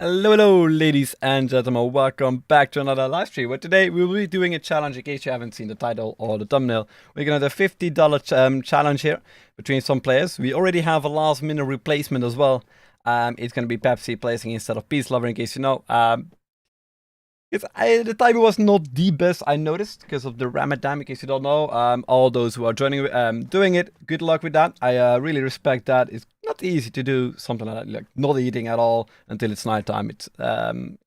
Hello, ladies and gentlemen. Welcome back to another live stream. Where today we will be doing a challenge. In case you haven't seen the title or the thumbnail, we're gonna do a $50 challenge here between some players. We already have a last-minute replacement as well. It's gonna be Pepsi placing instead of Peacelover. In case you know, the timing was not the best, I noticed, because of the Ramadan. In case you don't know, all those who are joining, doing it, good luck with that. I really respect that. It's not easy to do something like that, like not eating at all until it's nighttime. It's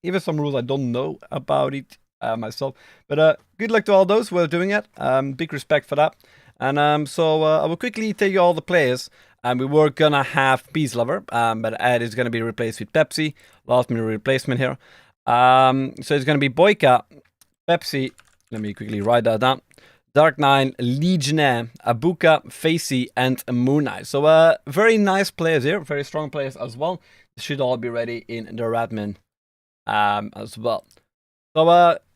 even some rules I don't know about it myself. But good luck to all those who are doing it. Big respect for that. And so I will quickly tell you all the players. And we were gonna have Peacelover, but Ed is gonna be replaced with Pepsi. Last minute replacement here. So it's gonna be BoYcaH, Pepsi. Let me quickly write that down. Dark Nine, Legionnaire, Abuka, Facey, and Moonknight. So very nice players here, very strong players as well. They should all be ready in the Radman as well. So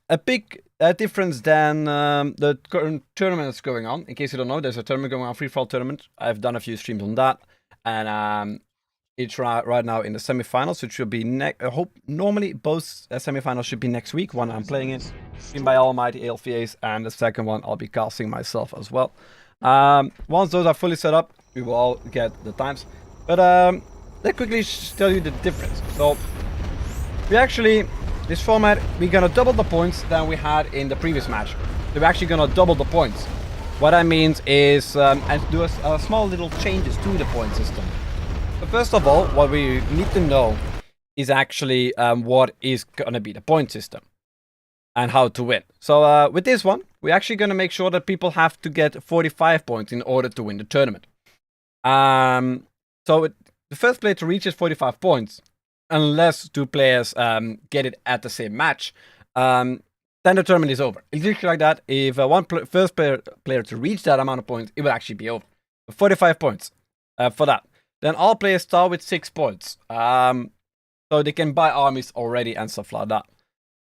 a big difference than the current tournament that's going on. In case you don't know, there's a tournament going on, free-for-all tournament. I've done a few streams on that, and it's right now in the semifinals, so it should be next. I hope normally both semifinals should be next week. One I'm playing it in by Almighty LVAs, and the second one I'll be casting myself as well. Once those are fully set up, we will all get the times. But let's quickly tell you the difference. So we actually, this format, we're gonna double the points than we had in the previous match. So we're actually gonna double the points. What that means is and do a small little changes to the point system. But first of all, what we need to know is actually what is going to be the point system and how to win. So with this one, we're actually going to make sure that people have to get 45 points in order to win the tournament. The first player to reach is 45 points, unless two players get it at the same match, then the tournament is over. It's literally like that. If first player to reach that amount of points, it will actually be over. 45 points for that. Then all players start with 6 points. So they can buy armies already and stuff like that.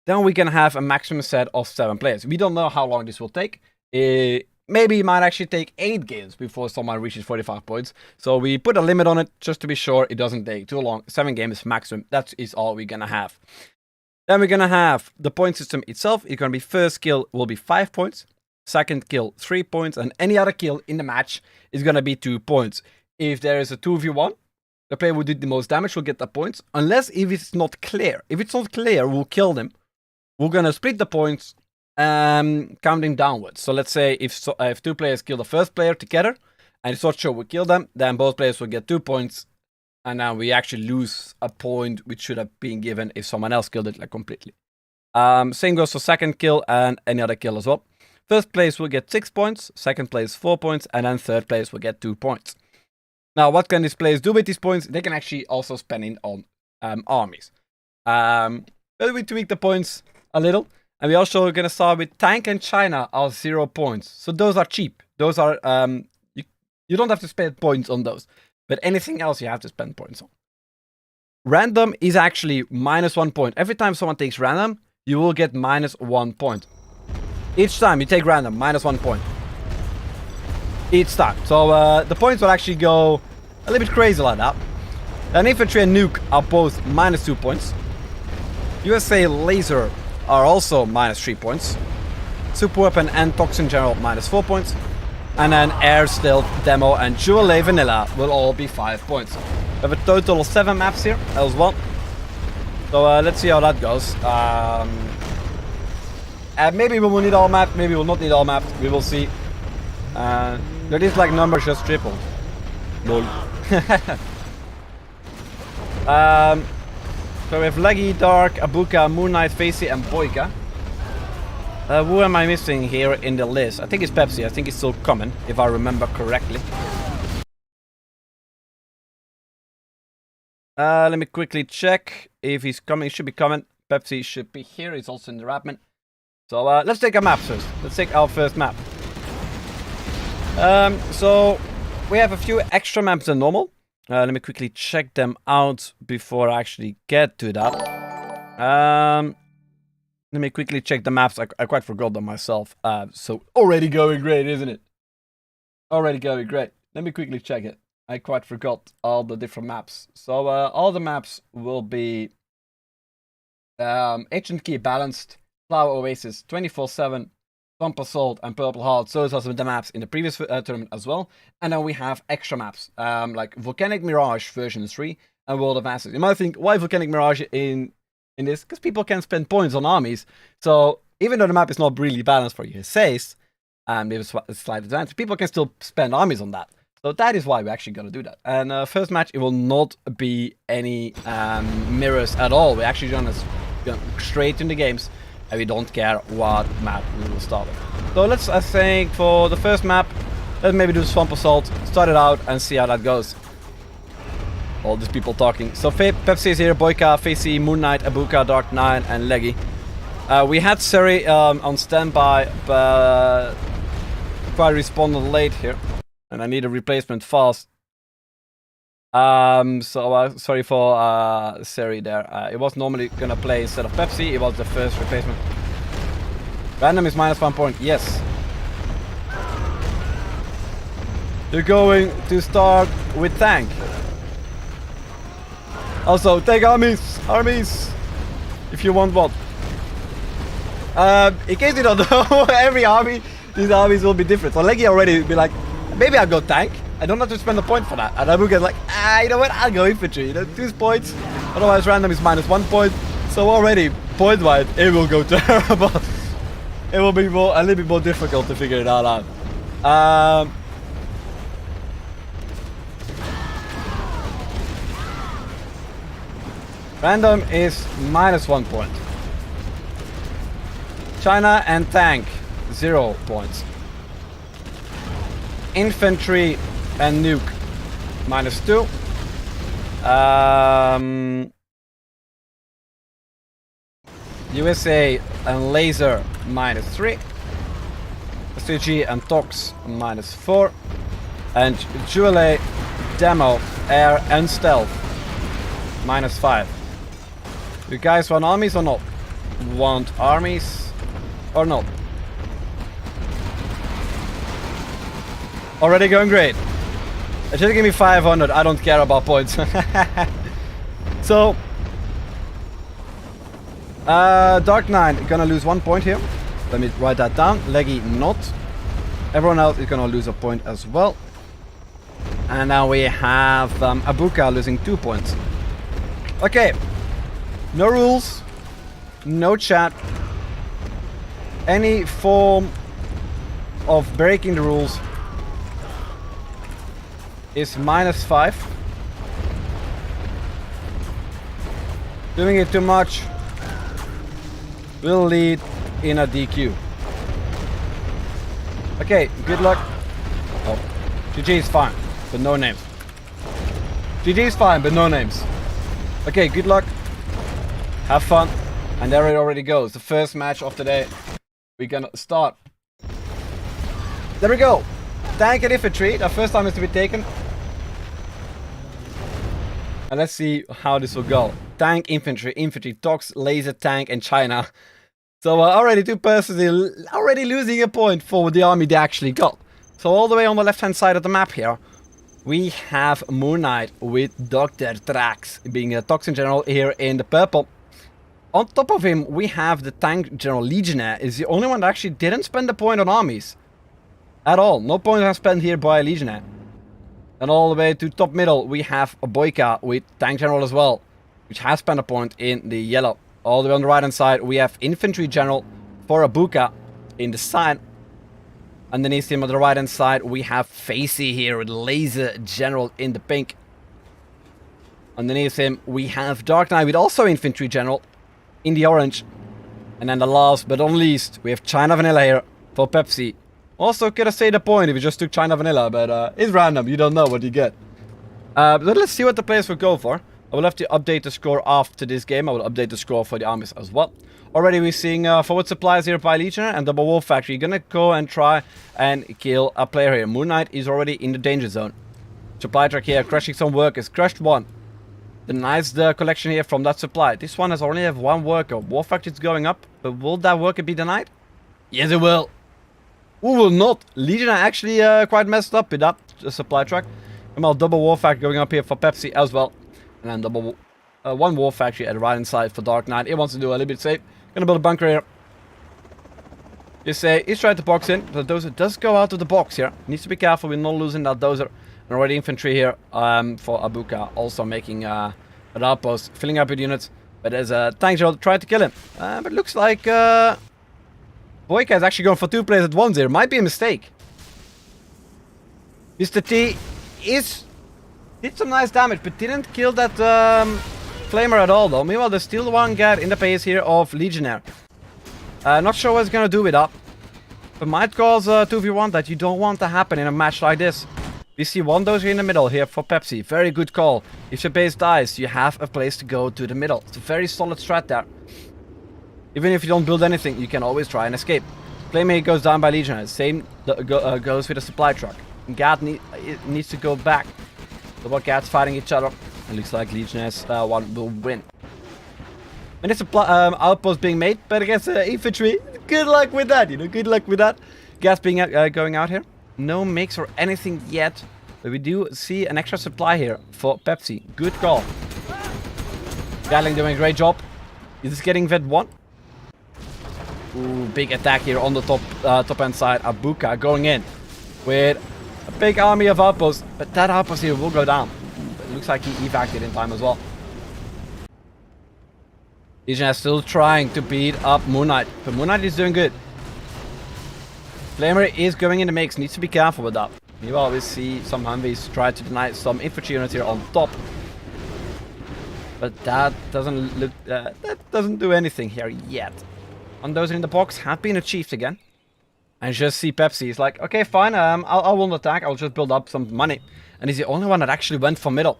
Then we can have a maximum set of 7 players. We don't know how long this will take. Maybe it might actually take 8 games before someone reaches 45 points. So we put a limit on it just to be sure it doesn't take too long. 7 games maximum. That is all we're gonna have. Then we're gonna have the point system itself. It's gonna be first kill will be 5 points. Second kill 3 points. And any other kill in the match is gonna be 2 points. If there is a 2v1, the player who did the most damage will get the points. Unless if it's not clear. If it's not clear, we'll kill them. We're gonna split the points, counting downwards. So let's say if 2 players kill the first player together, and it's not sure we kill them, then both players will get 2 points. And now we actually lose a point which should have been given if someone else killed it like completely. Same goes for second kill and any other kill as well. First place will get 6 points, second place 4 points, and then third place will get 2 points. Now, what can these players do with these points? They can actually also spend it on armies. But we tweak the points a little. And we're also going to start with Tank and China are 0 points. So those are cheap. Those are, you don't have to spend points on those. But anything else you have to spend points on. Random is actually -1 point. Every time someone takes random, you will get -1 point. Each time you take random, -1 point. Each time. So the points will actually go a little bit crazy like that. Then Infantry and Nuke are both -2 points. USA Laser are also -3 points. Super Weapon and Toxin General -4 points. And then Air Stealth, Demo and Jewel Vanilla will all be 5 points. We have a total of 7 maps here as well. So let's see how that goes. Maybe we will need all maps, maybe we will not need all maps. We will see. There is like numbers just tripled. Lol. So we have Leggy, Dark, Abuka, Moonknight, Facey, and BoYcaH. Who am I missing here in the list? I think it's Pepsi. I think it's still coming, if I remember correctly. Let me quickly check if he's coming. He should be coming. Pepsi should be here. He's also in the Rapman. So let's take a map first. Let's take our first map. So we have a few extra maps than normal. Let me quickly check them out before I actually get to that. Let me quickly check the maps. I quite forgot them myself. So already going great, isn't it? Already going great. Let me quickly check it. I quite forgot all the different maps. So all the maps will be Ancient Key balanced, Flower Oasis 24/7, Swamp Assault, and Purple Heart. So those are some of the maps in the previous tournament as well. And then we have extra maps, like Volcanic Mirage version 3 and World of Ashes. You might think, why Volcanic Mirage in this? Because people can spend points on armies. So even though the map is not really balanced for you, it says, there's a slight advantage, people can still spend armies on that. So that is why we're actually going to do that. And first match, it will not be any mirrors at all. We're actually going to go straight in the games, and we don't care what map we will start with. So let's, I think, for the first map, let's maybe do Swamp Assault, start it out, and see how that goes. All these people talking. So Pepsi is here, BoYcaH, Facey, Moonknight, Abuka, Dark 9, and Leggy. We had Seri on standby, but quite responded late here. And I need a replacement fast. Sorry for Seri there. It was normally gonna play instead of Pepsi. It was the first replacement. Random is -1 point. Yes. You're going to start with tank. Also, take armies, if you want one. In case you don't know, every army, these armies will be different. So Leggy already be like, maybe I'll go tank. I don't have to spend a point for that. And Abuka is like, you know what? I'll go infantry. You know, 2 points. Otherwise, random is -1 point. So already, point-wise, it will go terrible. It will be a little bit more difficult to figure it all out. Random is -1 point. China and tank, 0 points. Infantry and nuke, -2. USA and laser, -3. Swg and Tox, -4. And Jewelry, demo, air and stealth, -5. You guys want armies or not? Want armies or not? Already going great. It should give me 500. I don't care about points. So, Dark 9 gonna lose 1 point here. Let me write that down. Leggy not. Everyone else is gonna lose a point as well. And now we have Abuka losing 2 points. Okay. No rules. No chat. Any form of breaking the rules is -5. Doing it too much will lead in a DQ. Okay, good luck. Oh, GG is fine, but no names. GG is fine, but no names. Okay, good luck. Have fun. And there it already goes. The first match of the day. We're gonna start. There we go. Tank and infantry. The first time is to be taken. And let's see how this will go. Tank, infantry, Tox, laser, tank, and China. So already 2 persons already losing a point for the army they actually got. So all the way on the left-hand side of the map here, we have Moonknight with Dr. Trax being a Toxin General here in the purple. On top of him, we have the tank general Legionnaire. Is the only one that actually didn't spend a point on armies. At all. No point has spent here by Legionnaire. And all the way to top middle, we have a BoYcaH with tank general as well, which has spent a point in the yellow. All the way on the right hand side, we have infantry general for Abuka in the cyan. Underneath him on the right hand side, we have Facey here with laser general in the pink. Underneath him, we have Dark Knight with also infantry general in the orange. And then the last but not least, we have China Vanilla here for Pepsi. Also could have stayed a point if you just took China Vanilla, but it's random, you don't know what you get. But let's see what the players will go for. I will have to update the score after this game. I will update the score for the armies as well. Already we're seeing forward supplies here by Legionnaire and double wolf factory. Gonna go and try and kill a player here. Moonknight is already in the danger zone. Supply truck here, crushing some workers. Crushed 1. Denies the collection here from that supply. This one has only have 1 worker. War factory is going up, but will that worker be denied? Yes, it will. Who will not? Legionnaire actually quite messed up with that supply truck. And well, double war factory going up here for Pepsi as well. And then double one war factory at the right hand side for Dark Knight. He wants to do a little bit safe. Gonna build a bunker here. Just say he's trying to box in. The dozer does go out of the box here. Needs to be careful with not losing that dozer. And already infantry here for Abuka, also making an outpost, filling up with units. But there's a tank drill trying to kill him. But it looks like BoYcaH is actually going for 2 players at once here. Might be a mistake. Mr. T did some nice damage, but didn't kill that flamer at all though. Meanwhile, there's still one guy in the base here of Legionnaire. Not sure what he's gonna do with that. But might cause a 2v1 that you don't want to happen in a match like this. We see one dozer in the middle here for Pepsi. Very good call. If your base dies, you have a place to go to the middle. It's a very solid strat there. Even if you don't build anything, you can always try and escape. Playmate goes down by Legionnaire. Same goes with the supply truck. Gad needs to go back. The what Gads fighting each other. It looks like Legionnaire's one will win. And it's a outpost being made, but against infantry. Good luck with that, you know. Good luck with that. Gas being going out here. No mix or anything yet, but we do see an extra supply here for Pepsi. Good call. Gatling doing a great job. Is this getting vet 1? Ooh, big attack here on the top end side. Abuka going in with a big army of outposts, but that outpost here will go down. It looks like he evac'd it in time as well. Legionnaire still trying to beat up Moonknight, but Moonknight is doing good. Flamer is going in the mix, needs to be careful with that. You always see some Humvees try to deny some infantry units here on top. But that doesn't look, that doesn't do anything here yet. On those in the box have been achieved again. And just see Pepsi, he's like, okay fine, I won't attack, I'll just build up some money. And he's the only one that actually went for middle.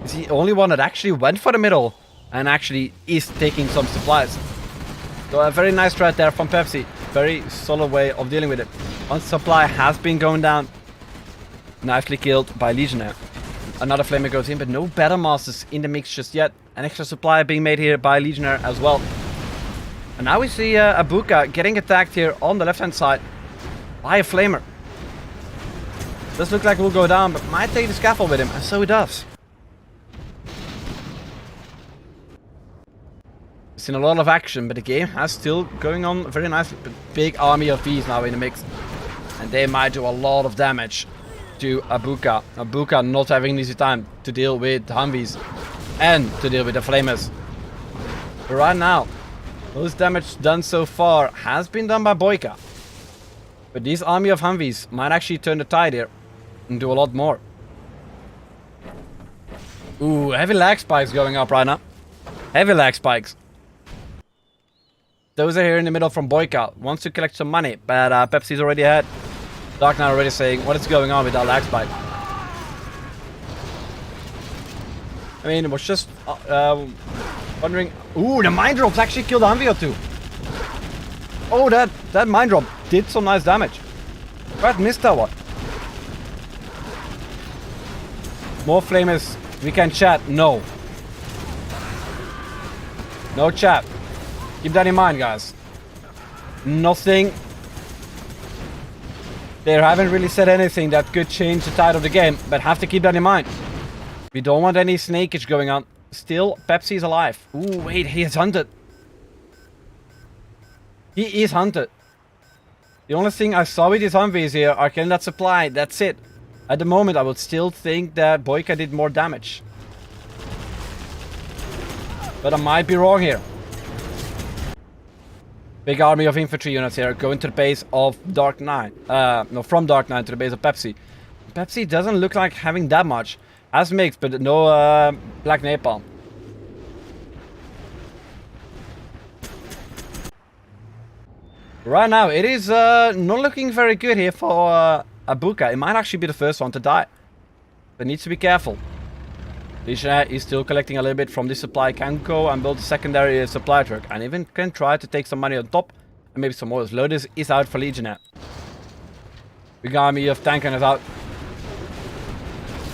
He's the only one that actually went for the middle. And actually is taking some supplies. So a very nice strat there from Pepsi. Very solid way of dealing with it. One supply has been going down. Nicely killed by Legionnaire. Another flamer goes in, but no battle masters in the mix just yet. An extra supply being made here by Legionnaire as well. And now we see Abuka getting attacked here on the left hand side by a flamer. Does look like it will go down, but might take the scaffold with him, and so it does. Seen a lot of action, but the game has still going on very nicely. Big army of these now in the mix, and they might do a lot of damage to Abuka. Abuka not having an easy time to deal with the Humvees and to deal with the flamers. But right now, most damage done so far has been done by BoYcaH. But this army of Humvees might actually turn the tide here and do a lot more. Ooh, heavy lag spikes going up right now. Heavy lag spikes. Those are here in the middle from BoYcaH. Wants to collect some money, but Pepsi's already ahead. Dark Knight already saying, what is going on with that lag spike? I mean, it was just wondering. Ooh, the mine drops actually killed a Humvee or 2. Oh, that mine drop did some nice damage. But missed that one. More flamers. We can chat. No. No chat. Keep that in mind, guys. Nothing. They haven't really said anything that could change the tide of the game, but have to keep that in mind. We don't want any snakeage going on. Still, Pepsi is alive. Ooh, wait, he is hunted. He is hunted. The only thing I saw with these Humvees here are killing that supply. That's it. At the moment, I would still think that BoYcaH did more damage. But I might be wrong here. Big army of infantry units here going to the base of Dark Knight. No, from Dark Knight to the base of Pepsi. Pepsi doesn't look like having that much. Has mixed, but no black napalm. Right now, it is not looking very good here for Abuka. It might actually be the first one to die. But needs to be careful. Legionnaire is still collecting a little bit from this supply. Can go and build a secondary supply truck. And even can try to take some money on top. And maybe some more. Lotus is out for Legionnaire. Big army of tank gunners out.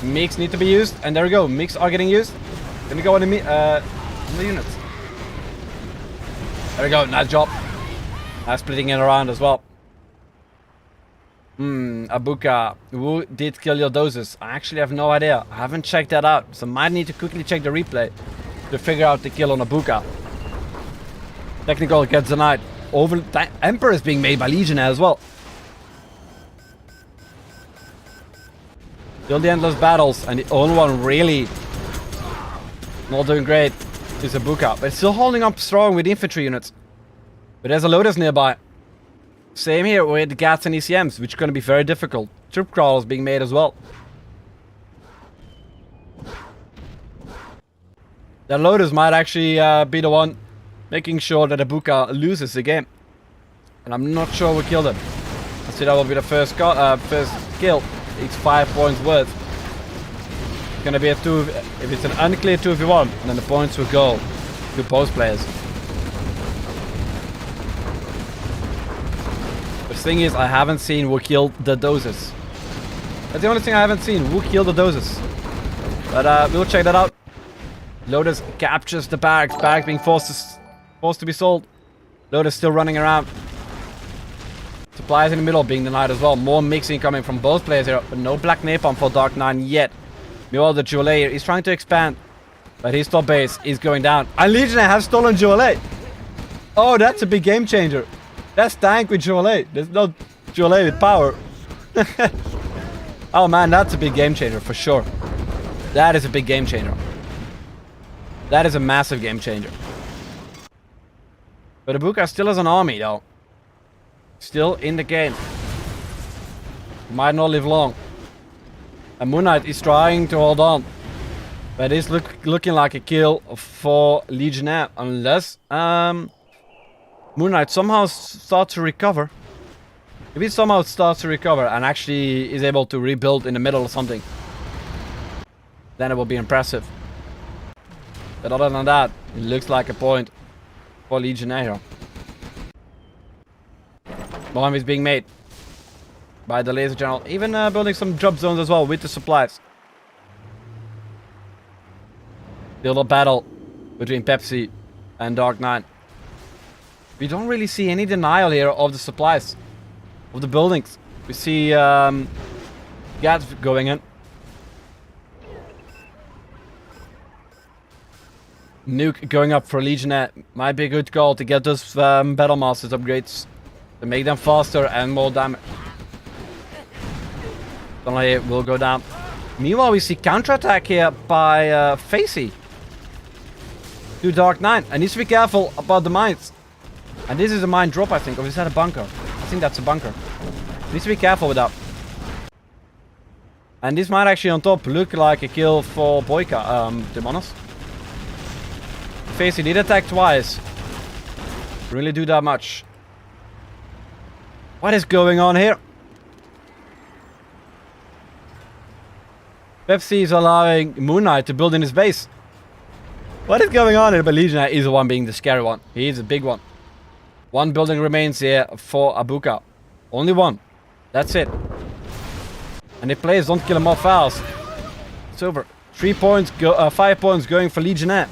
Migs need to be used. And there we go. Migs are getting used. Gonna go on the units. There we go. Nice job. Splitting it around as well. Abuka, who did kill your doses? I actually have no idea. I haven't checked that out, so might need to quickly check the replay. to figure out the kill on Abuka. Technical gets denied. Emperor is being made by Legionnaire as well. Still the endless battles, and the only one really not doing great is Abuka. But it's still holding up strong with infantry units. But there's a Lotus nearby. Same here with the Gats and ECMs, which is going to be very difficult. Troop crawlers being made as well. The Lotus might actually be the one making sure that Abuka loses the game. And I'm not sure we killed him. I see that will be the first kill. It's 5 points worth. It's gonna be a 2. If it's an unclear 2v1, then the points will go to both players. The thing is, I haven't seen who killed the doses. That's the only thing I haven't seen. Who killed the doses? But we'll check that out. Lotus captures the barracks. Barracks being forced to be sold. Lotus still running around. Supplies in the middle being denied as well. More mixing coming from both players here, but no black napalm for Dark 9 yet. Meanwhile, the Legionnaire is trying to expand, but his top base is going down. And Legionnaire has stolen Legionnaire. Oh, that's a big game changer. That's tank with Legionnaire. There's no Legionnaire with power. Oh man, that's a big game changer for sure. That is a big game changer. That is a massive game changer. But Abuka still has an army though. Still in the game. Might not live long. And Moonknight is trying to hold on. But it's looking like a kill for Legionnaire. Unless Moonknight somehow starts to recover. If he somehow starts to recover and actually is able to rebuild in the middle or something, then it will be impressive. But other than that, it looks like a point for Legionnaire. Bomb is being made by the laser general. Even building some drop zones as well with the supplies. Still a battle between Pepsi and Dark 9. We don't really see any denial here of the supplies, of the buildings. We see Gats going in. Nuke going up for Legionnaire. Might be a good call to get those Battle Masters upgrades. To make them faster and more damage. Suddenly it will go down. Meanwhile, we see counterattack here by Facey to Dark 9. I need to be careful about the mines. And this is a mine drop, I think. Or is that a bunker? I think that's a bunker. Need to be careful with that. And this might actually on top look like a kill for BoYcaH, to be honest. Facey did attack twice. Really do that much. What is going on here? Pepsi is allowing Moonknight to build in his base. What is going on here? But Legionnaire is the one being the scary one. He is a big one. One building remains here for Abuka. Only one. That's it. And the players don't kill him off fast. It's over. 3 points, 5 points going for Legionnaire.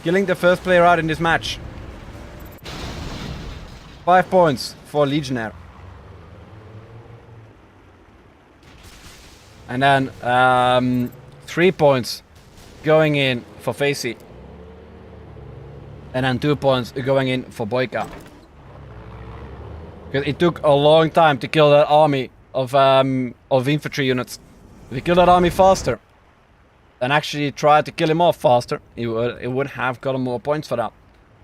Killing the first player out in this match. 5 points for Legionnaire. And then 3 points going in for Facey. And then 2 points going in for BoYcaH. Because it took a long time to kill that army of infantry units. If he killed that army faster and actually tried to kill him off faster, it would have gotten more points for that.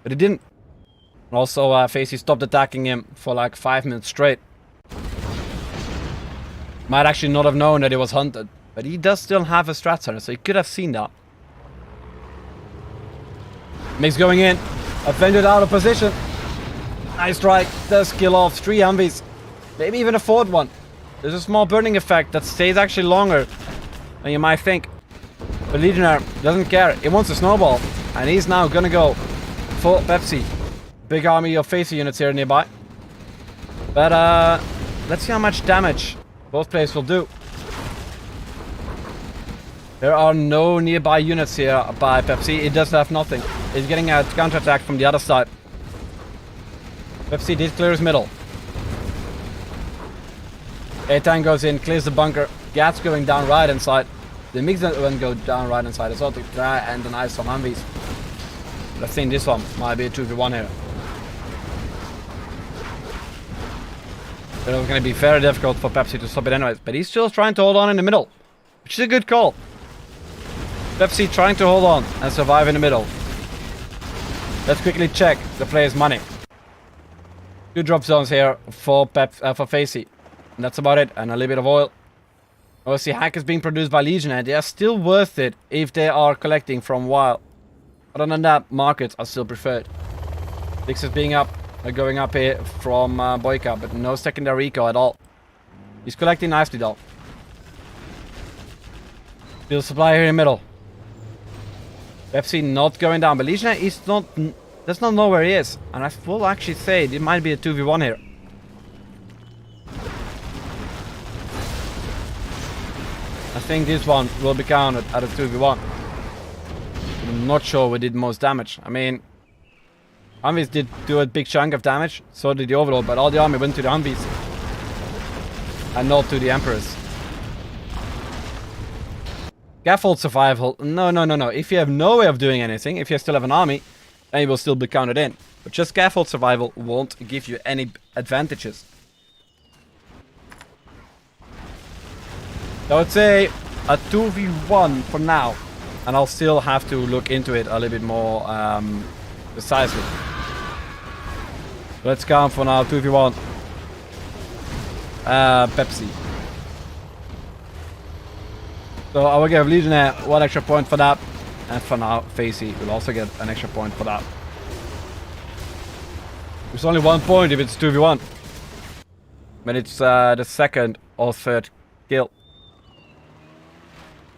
But he didn't. And also Facey stopped attacking him for like 5 minutes straight. Might actually not have known that he was hunted. But he does still have a strat center, so he could have seen that. Migs going in. Offended out of position. Nice strike. Does kill off 3 Humvees. Maybe even a 4th one. There's a small burning effect that stays actually longer than you might think. But Legionnaire doesn't care. He wants a snowball. And he's now gonna go for Pepsi. Big army of Facey units here nearby. But let's see how much damage both players will do. There are no nearby units here by Pepsi. It does have nothing. It's getting a counterattack from the other side. Pepsi did clear his middle. A-Tank goes in, clears the bunker. Gats going down right inside. The MiGs won't go down right inside as well to try and deny some Humvees. But I think this one might be a 2v1 here. But it's going to be very difficult for Pepsi to stop it anyways. But he's still trying to hold on in the middle, which is a good call. Pepsi trying to hold on and survive in the middle. Let's quickly check the player's money. 2 drop zones here for Facey. And that's about it. And a little bit of oil. Obviously, hack is being produced by Legionnaire. They are still worth it if they are collecting from wild. Other than that, markets are still preferred. Dix is being up, going up here from BoYcaH, but no secondary eco at all. He's collecting nicely though. Still supply here in the middle. Pepsi not going down, but Legionnaire is not, does not know where he is. And I will actually say it might be a 2v1 here. I think this one will be counted at a 2v1. I'm not sure we did most damage. I mean, Humvees did do a big chunk of damage, so did the Overlord, but all the army went to the Humvees. And not to the Emperors. Scaffold survival. No. If you have no way of doing anything, if you still have an army, then you will still be counted in. But just scaffold survival won't give you any advantages. So I would say a 2v1 for now. And I'll still have to look into it a little bit more precisely. Let's count for now, 2v1. Pepsi. So I will give Legionnaire 1 extra point for that. And for now, Facey will also get an extra point for that. There's only 1 point if it's 2v1. But it's the 2nd or 3rd kill.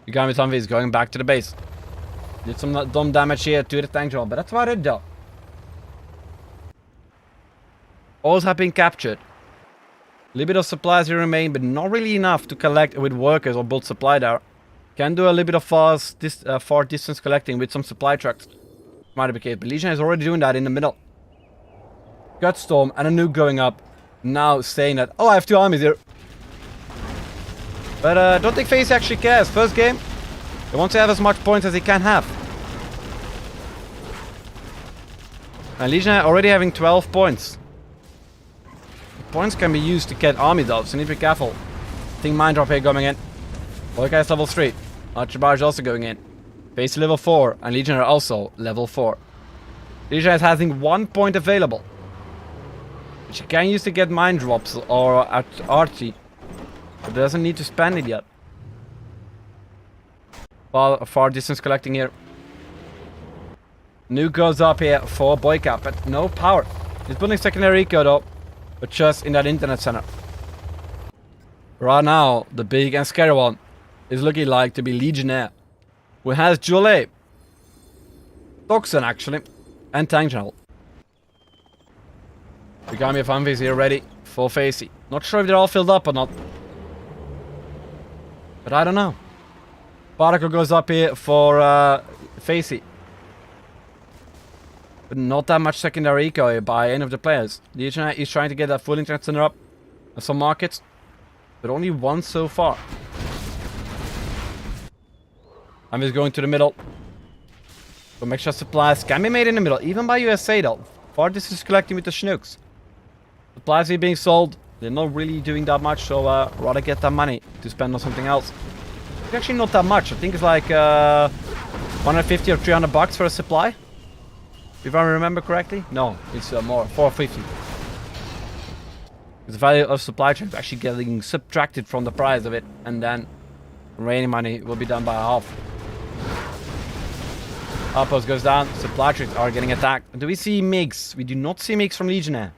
Yagami Humvee is going back to the base. Did some dumb damage here to the tank drone, but that's about it though. Alls have been captured. A little bit of supplies here remain, but not really enough to collect with workers or build supply there. Can do a little bit of far distance collecting with some supply trucks. Might be the case, but Legionnaire is already doing that in the middle. Gutstorm and a nuke going up. Now saying that, oh, I have 2 armies here. But I don't think Facey actually cares. First game, he wants to have as much points as he can have. And Legionnaire already having 12 points. The points can be used to get army though, so need to be careful. I think Mind Drop here coming in. BoYcaH is level 3. Archer Barrage also going in. Facey level 4, and Legionnaire also level 4. Legionnaire is having 1 point available, which you can use to get Mind Drops or Archie. But doesn't need to spend it yet. Far distance collecting here. Nuke goes up here for BoYcaH, but no power. He's building secondary eco though, but just in that internet center. Right now, the big and scary one is looking like to be Legionnaire, who has Jolet, Toxin actually, and Tank General. The Yagami of Humvees here ready for Facey. Not sure if they're all filled up or not. But I don't know. Particle goes up here for Facey. But not that much secondary eco here by any of the players. Legionnaire is trying to get that full internet center up. And some markets. But only 1 so far. I'm just going to the middle. Some extra supplies can be made in the middle. Even by USA though. Far distance collecting with the Chinooks. Supplies are being sold. They're not really doing that much, so rather get that money to spend on something else. It's actually not that much. I think it's like 150 or 300 bucks for a supply. If I remember correctly. No, it's more, 450. The value of supply chain is actually getting subtracted from the price of it, and then remaining money will be done by half. Outpost goes down. Supply trucks are getting attacked. Do we see migs? We do not see migs from Legionnaire.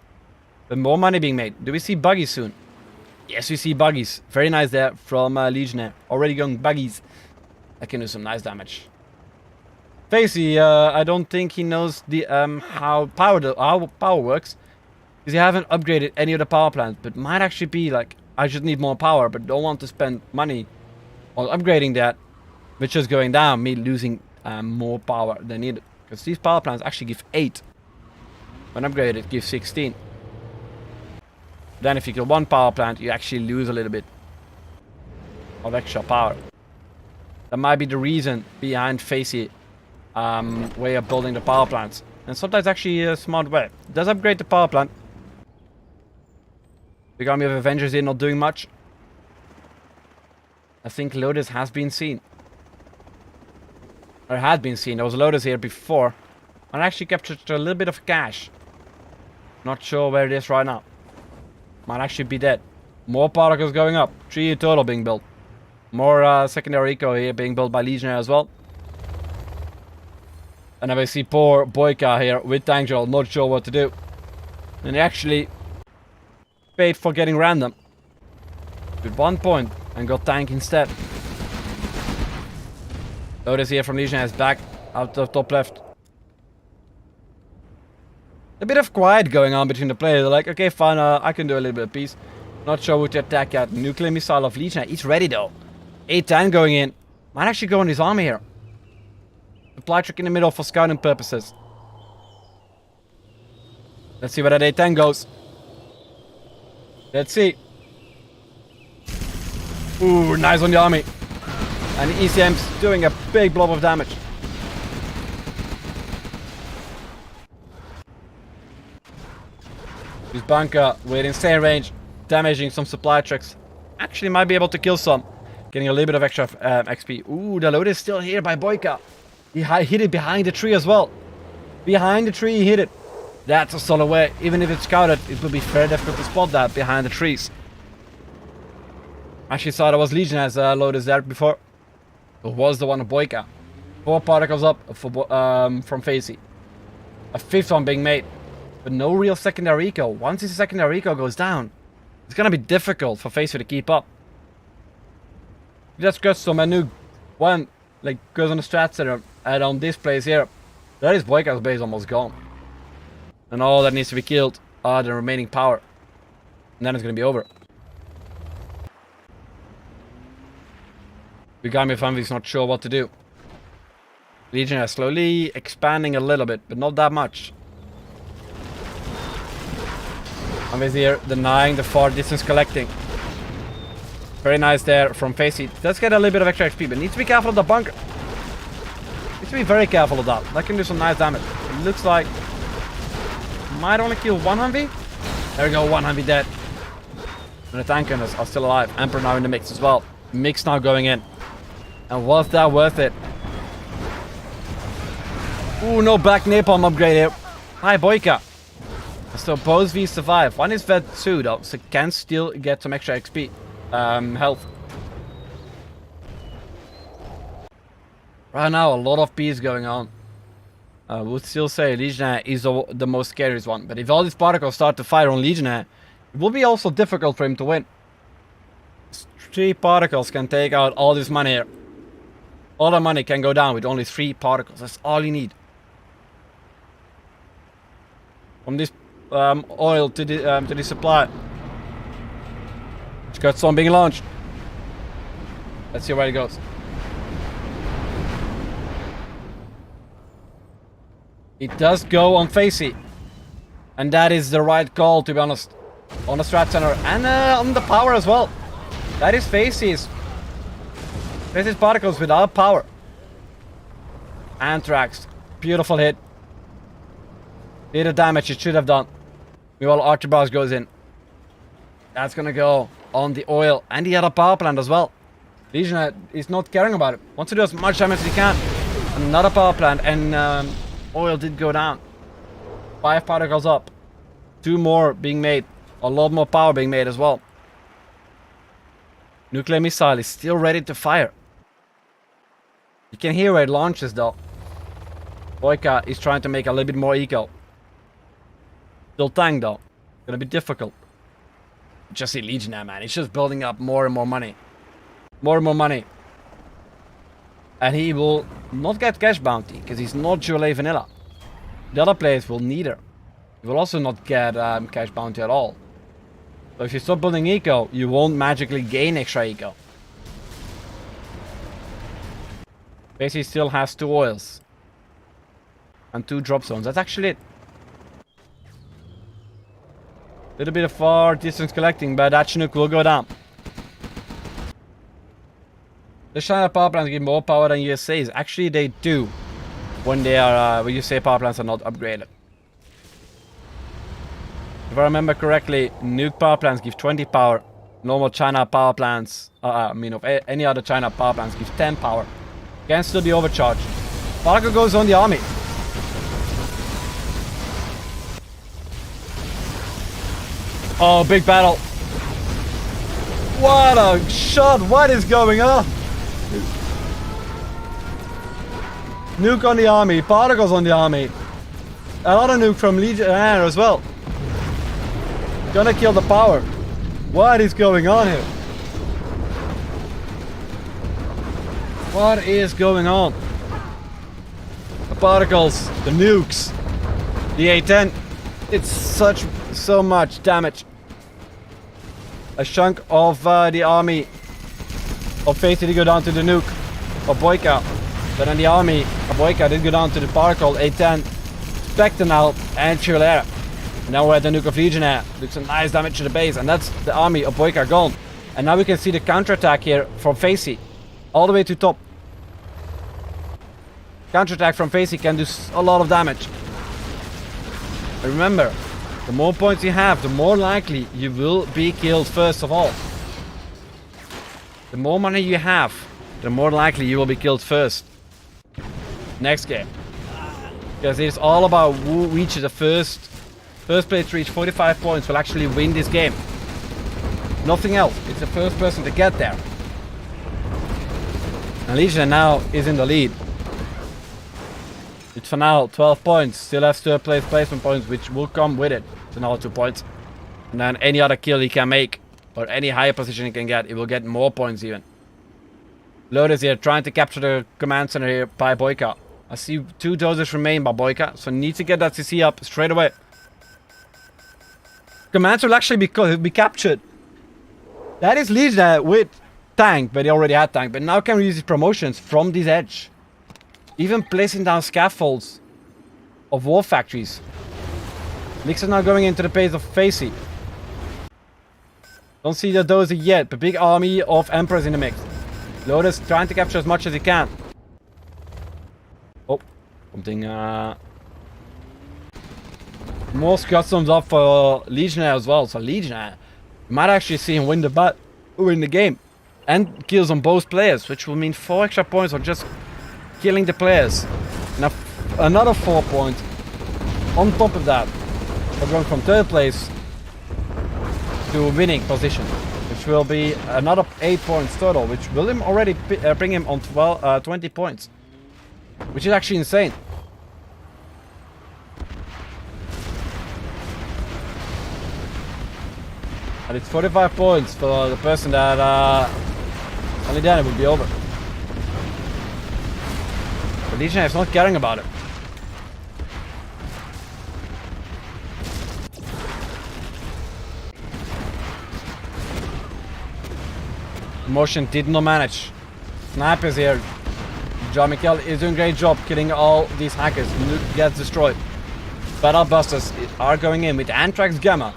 But more money being made. Do we see buggies soon? Yes, we see buggies. Very nice there from Legionnaire. Already going buggies. That can do some nice damage. Facey, I don't think he knows the how power works. Because he haven't upgraded any of the power plants. But might actually be like, I should need more power, but don't want to spend money on upgrading that. Which is going down, me losing more power than needed. Because these power plants actually give 8. When upgraded, it gives 16. Then if you kill 1 power plant, you actually lose a little bit of extra power. That might be the reason behind Facey way of building the power plants. And sometimes actually a smart way. It does upgrade the power plant. The army of Avengers here not doing much. I think Lotus has been seen. Or had been seen. There was Lotus here before. And I actually captured a little bit of cash. Not sure where it is right now. Might actually be dead. More particles going up. 3 in total being built. More secondary eco here being built by Legionnaire as well. And then we see poor BoYcaH here with tank drill, not sure what to do. And he actually paid for getting random. With 1 point and got tank instead. Lotus here from Legionnaire is back out of top left. A bit of quiet going on between the players. They're like, okay, fine, I can do a little bit of peace. Not sure who to attack at. Nuclear missile of Legionnaire. He's ready though. 8-10 going in. Might actually go on his army here. Supply truck in the middle for scouting purposes. Let's see where that 8-10 goes. Let's see. Ooh, nice on the army. And the ECM's doing a big blob of damage. This bunker with insane range, damaging some supply trucks. Actually might be able to kill some. Getting a little bit of extra XP. Ooh, the load is still here by BoYcaH. He hit it behind the tree as well. Behind the tree he hit it. That's a solid way. Even if it's scouted, it will be very difficult to spot that behind the trees. Actually saw there was Legionnaire's loaders there before. It was the one of BoYcaH. 4 particles up for, from Facey. A 5th one being made. But no real secondary eco. Once his secondary eco goes down, it's gonna be difficult for Facey to keep up. He just got some new one, like goes on the strat center, and on this place here, that is BoYcaH's base almost gone. And all that needs to be killed are the remaining power. And then it's gonna be over. Bigami Family not sure what to do. Legionnaire slowly expanding a little bit, but not that much. Family here denying the far distance collecting. Very nice there from Facey. Does get a little bit of extra XP, but needs to be careful of the bunker. Needs to be very careful of that. That can do some nice damage. It looks like might only kill 1 Humvee. There we go, 1 Humvee dead. And the tank gunners are still alive. Emperor now in the mix as well. Mix now going in. And was that worth it? Ooh, no back napalm upgrade here. Hi, BoYcaH. So both V's survive. One is vet 2 though, so can still get some extra XP. Health. Right now, a lot of P's going on. I would still say Legionnaire is the most scariest one. But if all these particles start to fire on Legionnaire, it will be also difficult for him to win. 3 particles can take out all this money here. All the money can go down with only 3 particles. That's all you need. From this oil to the supply. It's got some being launched. Let's see where it goes. It does go on Facey. And that is the right call, to be honest. On the strat center and on the power as well. That is Facey's particles without power. Anthrax. Beautiful hit. Did the damage it should have done. Meanwhile, Archibald goes in. That's gonna go on the oil and the other power plant as well. Legionnaire is not caring about it. Wants to do as much damage as he can. Another power plant and oil did go down. 5 particles up. 2 more being made. A lot more power being made as well. Nuclear missile is still ready to fire. You can hear where it launches though. BoYcaH is trying to make a little bit more eco. Still tank though. Gonna be difficult. Just see Legionnaire, man. He's just building up more and more money. More and more money. And he will not get cash bounty because he's not Jolie vanilla. The other players will neither. He will also not get cash bounty at all. So if you stop building eco, you won't magically gain extra eco. Basically still has 2 oils. And 2 drop zones. That's actually it. Little bit of far distance collecting, but that Chinook will go down. The China power plants give more power than USA's. Actually, they do. when they are when you say power plants are not upgraded. If I remember correctly, nuke power plants give 20 power. Normal China power plants, of any other China power plants give 10 power. Cancel the overcharge. Particle goes on the army. Oh, big battle. What a shot. What is going on? Nuke on the army. Particles on the army. Another nuke from Legionnaire as well. Gonna kill the power. What is going on here? What is going on? The particles, the nukes, the A10. It's so much damage. A chunk of the army of Facey did go down to the nuke of BoYcaH. But then the army of BoYcaH did go down to the particle A10, Spectre now, and Legionnaire. Now we're at the nuke of Legionnaire. Did some nice damage to the base, and that's the army of BoYcaH gone. And now we can see the counterattack here from Facey, all the way to top. Counterattack from Facey can do a lot of damage. And remember, the more points you have, the more likely you will be killed first of all. The more money you have, the more likely you will be killed first. Next game. Because it's all about who reaches the first player to reach 45 points will actually win this game. Nothing else. It's the first person to get there. And Legionnaire now is in the lead. It's for now 12 points. Still has third place placement points, which will come with it. It's another 2 points. And then any other kill he can make, or any higher position he can get, he will get more points even. Lotus here trying to capture the command center here by BoYcaH. I see 2 doses remain by BoYcaH, so need to get that CC up straight away. Commands will actually be captured. That is Legionnaire with tank, but he already had tank. But now can use his promotions from this edge. Even placing down scaffolds of war factories. Mix is now going into the base of Facey. Don't see the dozer yet, but big army of Emperors in the mix. Lotus trying to capture as much as he can. Oh, something more customs up for Legionnaire as well. So Legionnaire, you might actually see him win the game. And kills on both players, which will mean 4 extra points or just killing the players. Now another 4 points on top of that. We're going from 3rd place to winning position, which will be another 8 points total, which will already bring him on 20 points, which is actually insane. And it's 45 points for the person that only then it would be over. But Legionnaire is not caring about it. Motion did not manage. Snipers here. Jean-Michel is doing a great job killing all these hackers. Nuke gets destroyed. Battle Busters are going in with Anthrax Gamma.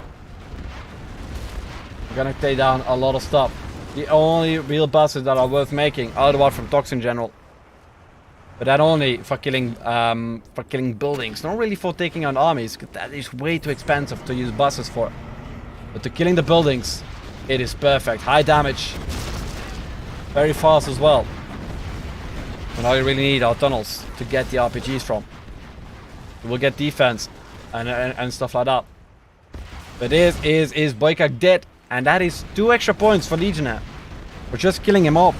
Gonna take down a lot of stuff. The only real busters that are worth making are the one from Tox in general. But that only for killing buildings, not really for taking on armies, because that is way too expensive to use busters for. But to killing the buildings, it is perfect. High damage, very fast as well. And all you really need are tunnels to get the RPGs from. We'll get defense and stuff like that. But this is BoYcaH dead, and that is 2 extra points for Legionnaire. We're just killing him off.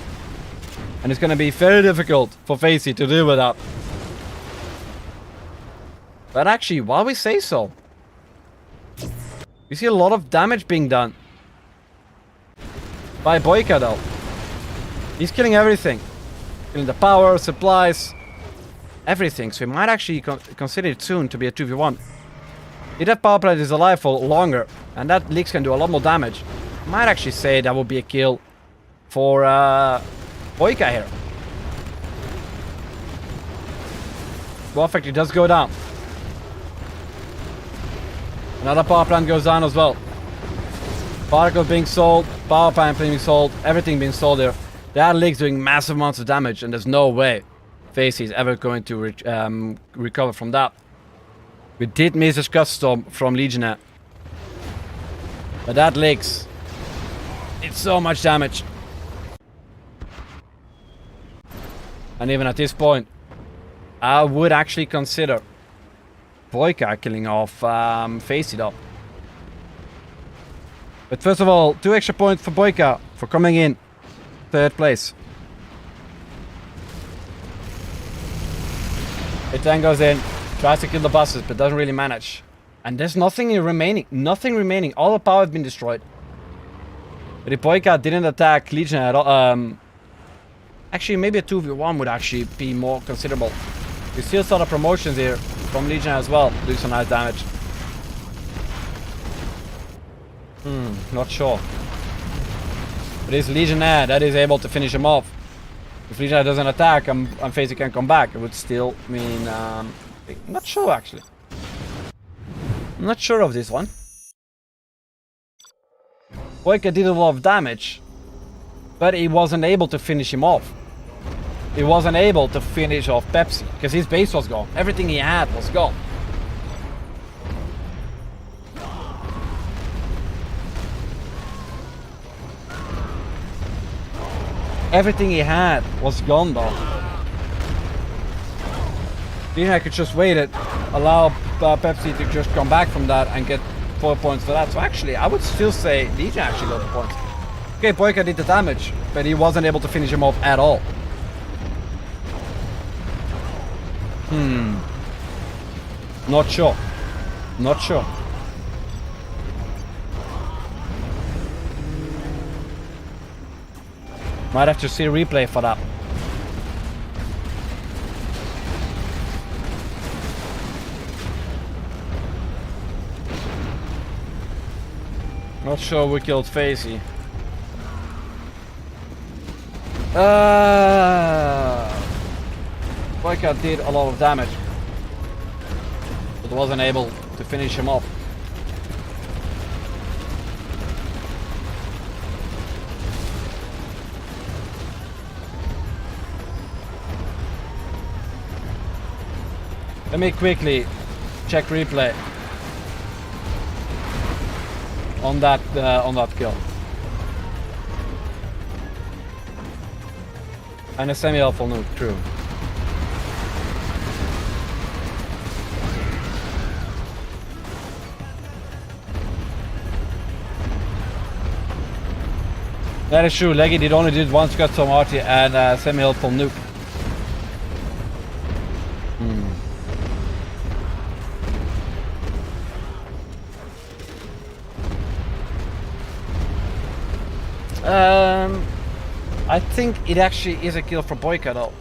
And it's going to be very difficult for Facey to deal with that. But actually, while we say so, we see a lot of damage being done by BoYcaH though. He's killing everything. Killing the power, supplies, everything. So he might actually consider it soon to be a 2v1. If that power plant is alive for longer, and that Leaks can do a lot more damage, I might actually say that would be a kill for BoYcaH here. War factory does go down. Another power plant goes down as well. Particles being sold, power plant being sold, everything being sold here. That Leak's doing massive amounts of damage, and there's no way Facey is ever going to recover from that. We did miss a Scud Storm from Legionnaire. But that leaks. It's so much damage. And even at this point, I would actually consider BoYcaH killing off Facey though. But first of all, 2 extra points for BoYcaH for coming in 3rd place. It then goes in, tries to kill the buses, but doesn't really manage. And there's nothing remaining. Nothing remaining. All the power has been destroyed. But if BoYcaH didn't attack Legionnaire at all, actually maybe a 2v1 would actually be more considerable. We still saw the promotions here from Legionnaire as well, do some nice damage. Not sure. But it's Legionnaire that is able to finish him off. If Legionnaire doesn't attack and Facey can come back, it would still mean... not sure actually. I'm not sure of this one. BoYcaH did a lot of damage, but he wasn't able to finish him off. He wasn't able to finish off Pepsi, because his base was gone. Everything he had was gone. Everything he had was gone though. I could just wait it, allow Pepsi to just come back from that and get 4 points for that. So actually, I would still say Legion actually got the points. Okay, BoYcaH did the damage, but he wasn't able to finish him off at all. Not sure. Not sure. Might have to see a replay for that. Not sure we killed Facey. BoYcaH did a lot of damage, but wasn't able to finish him off. Let me quickly check replay on that kill. And a semi-helpful nuke, true. That is true. Leggy did only did one Scud Storm arty and a semi-helpful nuke. I think it actually is a kill for BoYcaH though.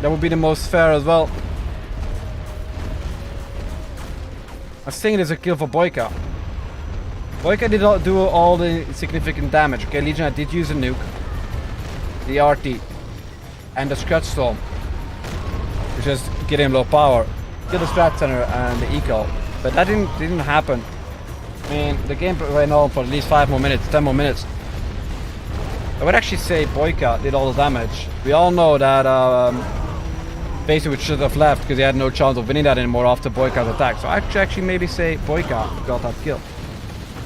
That would be the most fair as well. I think it is a kill for BoYcaH. BoYcaH did not do all the significant damage. Okay, Legionnaire did use a nuke, the RT, and the Scud Storm, which is getting low power. Kill the Strat Center and the Eco, but that didn't happen. I mean, the game went on for at least 5 more minutes, 10 more minutes. I would actually say BoYcaH did all the damage. We all know that Facey should have left because he had no chance of winning that anymore after BoYcaH's attack. So I actually maybe say BoYcaH got that kill.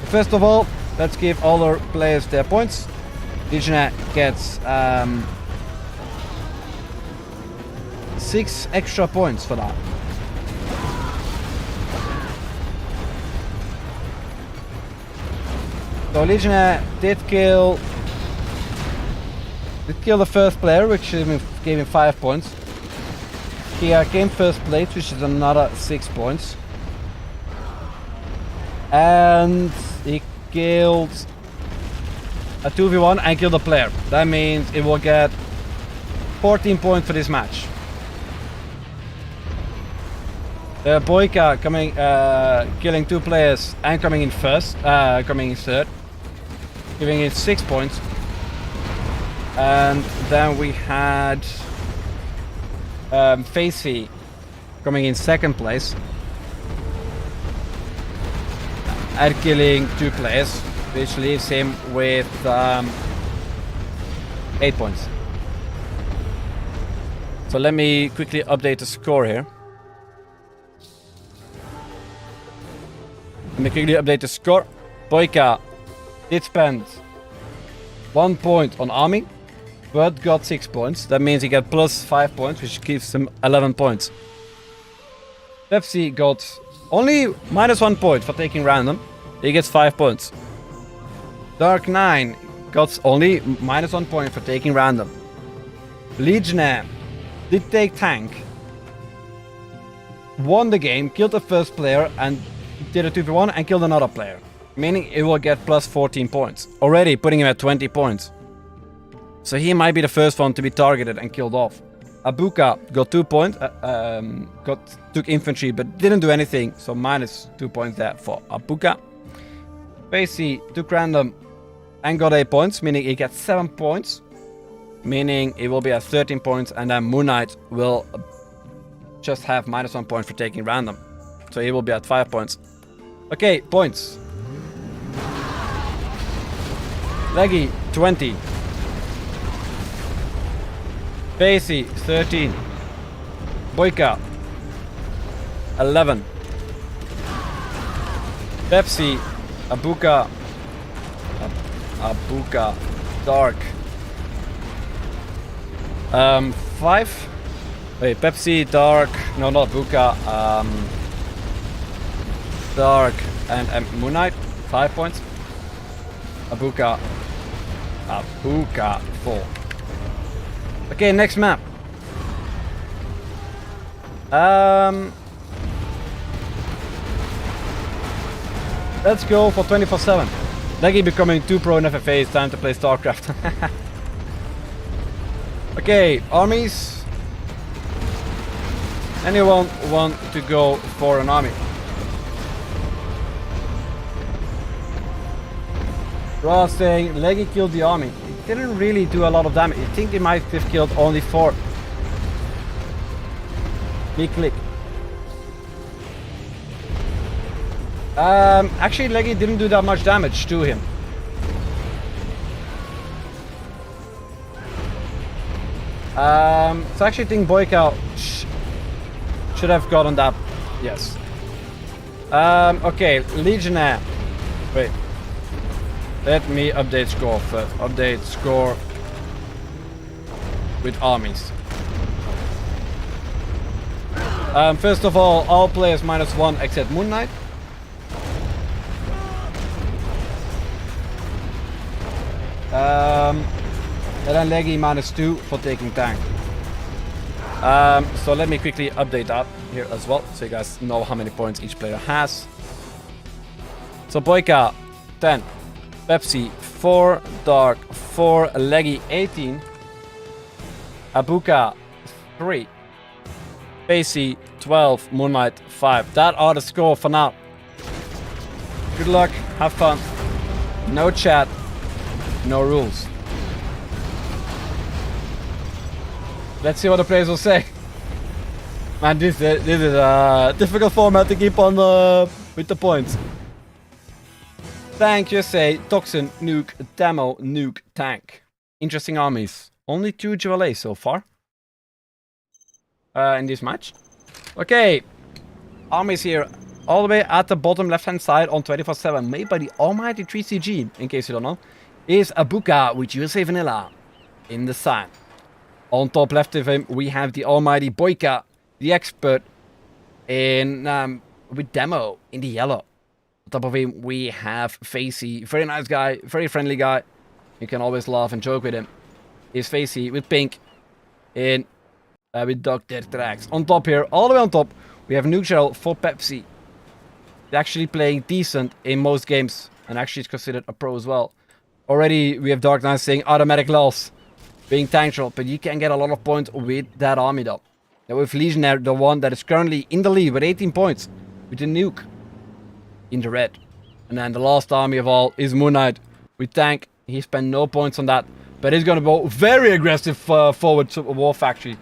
But first of all, let's give all our players their points. Legionnaire gets 6 extra points for that. So Legionnaire did kill the first player, which gave him 5 points. He came first place, which is another 6 points. And he killed a 2v1 and killed a player. That means it will get 14 points for this match. BoYcaH coming, killing 2 players and coming in third, giving it 6 points. And then we had Facey coming in second place and killing 2 players, which leaves him with 8 points. So let me quickly update the score here. Let me quickly update the score. BoYcaH did spend 1 point on army, but got 6 points. That means he got plus 5 points, which gives him 11 points. Facey got only minus 1 point for taking random. He gets 5 points. Dark 9 got only minus 1 point for taking random. Legionnaire did take tank, won the game, killed the first player, and did a 2v1 and killed another player. Meaning it will get plus 14 points. Already putting him at 20 points. So he might be the first one to be targeted and killed off. Abuka got 2 points, took infantry but didn't do anything, so minus 2 points there for Abuka. Facey took random and got 8 points, meaning he gets 7 points. Meaning he will be at 13 points, and then Moonknight will just have minus 1 point for taking random. So he will be at 5 points. Okay, points. Leggy, 20. Facey, 13. BoYcaH, 11. Pepsi, Abuka, Dark. 5. Wait, Pepsi, Dark. No, not Abuka. Dark and Moonknight, 5 points. Abuka, 4. Okay, next map. Let's go for 24/7. Leggy becoming too pro in FFA. It's time to play StarCraft. Okay, armies. Anyone want to go for an army? Ross saying Leggy killed the army. It didn't really do a lot of damage. I think they might have killed only 4. Big click. Actually Leggy didn't do that much damage to him. So I actually think BoYcaH should have gotten that. Yes. Okay, Legionnaire. Wait. Let me update score first. Update score with armies. First of all players -1 except Moonknight. And then Leggy -2 for taking tank. So let me quickly update that here as well, so you guys know how many points each player has. So BoYcaH 10, Pepsi 4, Dark 4, Leggy 18, Abuka 3, Facey 12, Moonknight 5. That are the score for now. Good luck, have fun. No chat, no rules. Let's see what the players will say. Man, this is a difficult format to keep on with the points. Tank, USA, Toxin, Nuke, Demo, Nuke, Tank. Interesting armies. Only 2 GLA so far. In this match. Okay. Armies here. All the way at the bottom left hand side on 24/7. Made by the almighty 3CG, in case you don't know. Is Abuka with USA Vanilla in the sign. On top left of him, we have the almighty BoYcaH, the expert, in with Demo in the yellow. On top of him, we have Facey, very nice guy, very friendly guy. You can always laugh and joke with him. Is Facey with pink, in with Dr. Trax. On top here, all the way on top, we have Nuke Shell for Pepsi. They're actually playing decent in most games, and actually is considered a pro as well. Already, we have Dark Knight saying automatic loss. Being tank drop, but you can get a lot of points with that army though. Now with Legionnaire, the one that is currently in the lead with 18 points, with the nuke in the red. And then the last army of all is Moonknight with tank. He spent no points on that, but he's gonna go very aggressive forward to War Factory.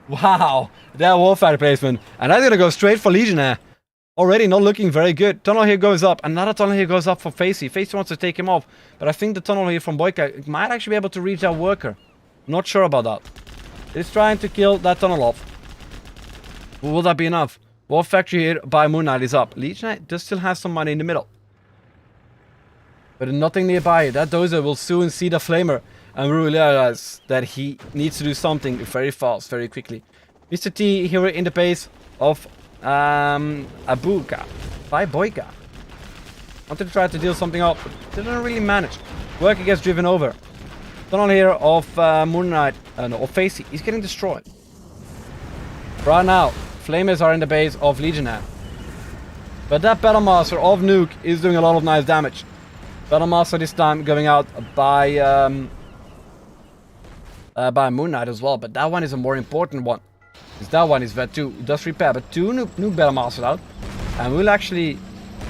Wow, that War Factory placement, and that's gonna go straight for Legionnaire. Already not looking very good. Tunnel here goes up. Another tunnel here goes up for Facey. Facey wants to take him off, but I think the tunnel here from BoYcaH might actually be able to reach that worker. Not sure about that. He's trying to kill that tunnel off. Will that be enough? War Factory here by Moonknight is up. Legionnaire does still have some money in the middle. But nothing nearby. That dozer will soon see the flamer and realize that he needs to do something very fast, very quickly. Mr. T here in the base of Abuka by BoYcaH. Wanted to try to deal something up, but didn't really manage. BoYcaH gets driven over. Tunnel here of Moonknight, of Facey. He's getting destroyed. Right now, Flamers are in the base of Legionnaire. But that Battlemaster of Nuke is doing a lot of nice damage. Battlemaster this time going out by Moonknight as well. But that one is a more important one. Because that one is Vet 2. It does repair, but 2 nuke Battlemasters out. And we'll actually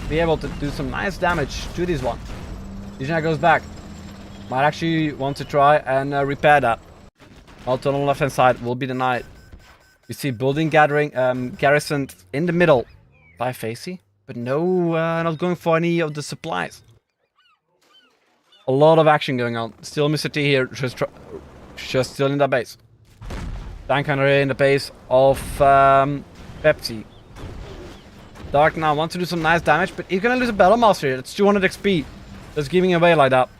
be able to do some nice damage to this one. Legionnaire goes back. Might actually want to try and repair that. All tunnel on the left hand side will be denied. You see building gathering garrisoned in the middle by Facey, but no, not going for any of the supplies. A lot of action going on. Still Mr. T here, just still in that base. Tank Hunter here in the base of Pepsi. Dark now wants to do some nice damage, but he's gonna lose a Battlemaster here. That's 200 XP. Just giving away like that.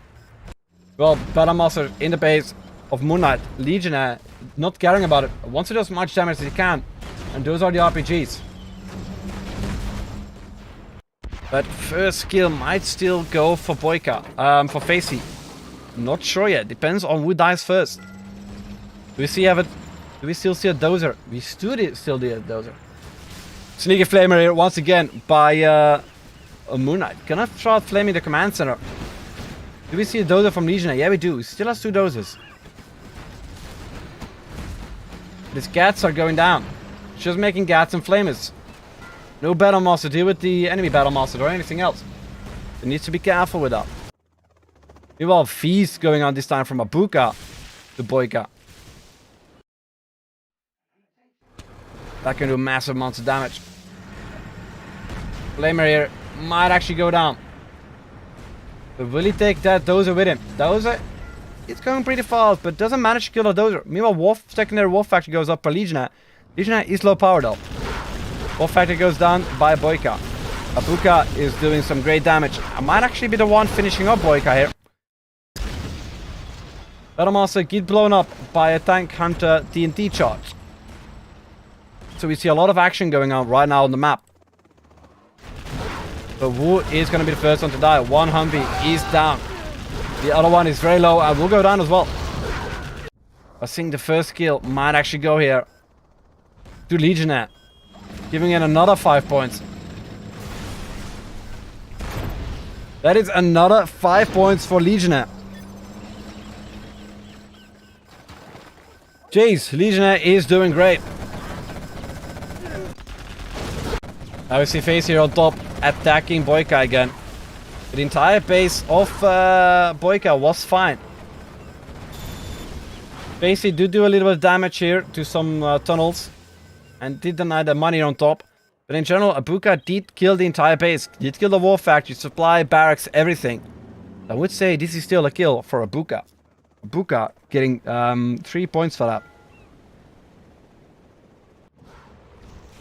Well, Battlemaster in the base of Moonknight. Legionnaire not caring about it. Wants to do as much damage as he can. And those are the RPGs. But first kill might still go for BoYcaH. For Facey. Not sure yet. Depends on who dies first. Do we still see a dozer? We still see a dozer. Sneaky Flamer here once again by Moonknight. Gonna start flaming the command center. Do we see a dozer from Legionnaire? Yeah, we do. Still has 2 dozers. His gats are going down. Just making gats and flamers. No Battlemaster. Deal with the enemy Battlemaster or anything else. He needs to be careful with that. Meanwhile, feast going on this time from Abuka to BoYcaH. That can do massive amounts of damage. Flamer here might actually go down. But will he take that dozer with him? Dozer, it's going pretty fast, but doesn't manage to kill the dozer. Meanwhile, secondary War Factory goes up for Legionnaire. Legionnaire is low power though. War Factory goes down by BoYcaH. Abuka is doing some great damage. I might actually be the one finishing up BoYcaH here. Battlemaster get blown up by a Tank Hunter TNT charge. So we see a lot of action going on right now on the map. But who is going to be the first one to die? One Humvee is down. The other one is very low and will go down as well. I think the first kill might actually go here to Legionnaire. Giving it another 5 points. That is another 5 points for Legionnaire. Jeez, Legionnaire is doing great. Now we see Facey here on top, attacking BoYcaH again. The entire base of BoYcaH was fine. Facey did do a little bit of damage here to some tunnels. And did deny the money on top. But in general, Abuka did kill the entire base. Did kill the War Factory, supply, barracks, everything. I would say this is still a kill for Abuka. Abuka getting 3 points for that.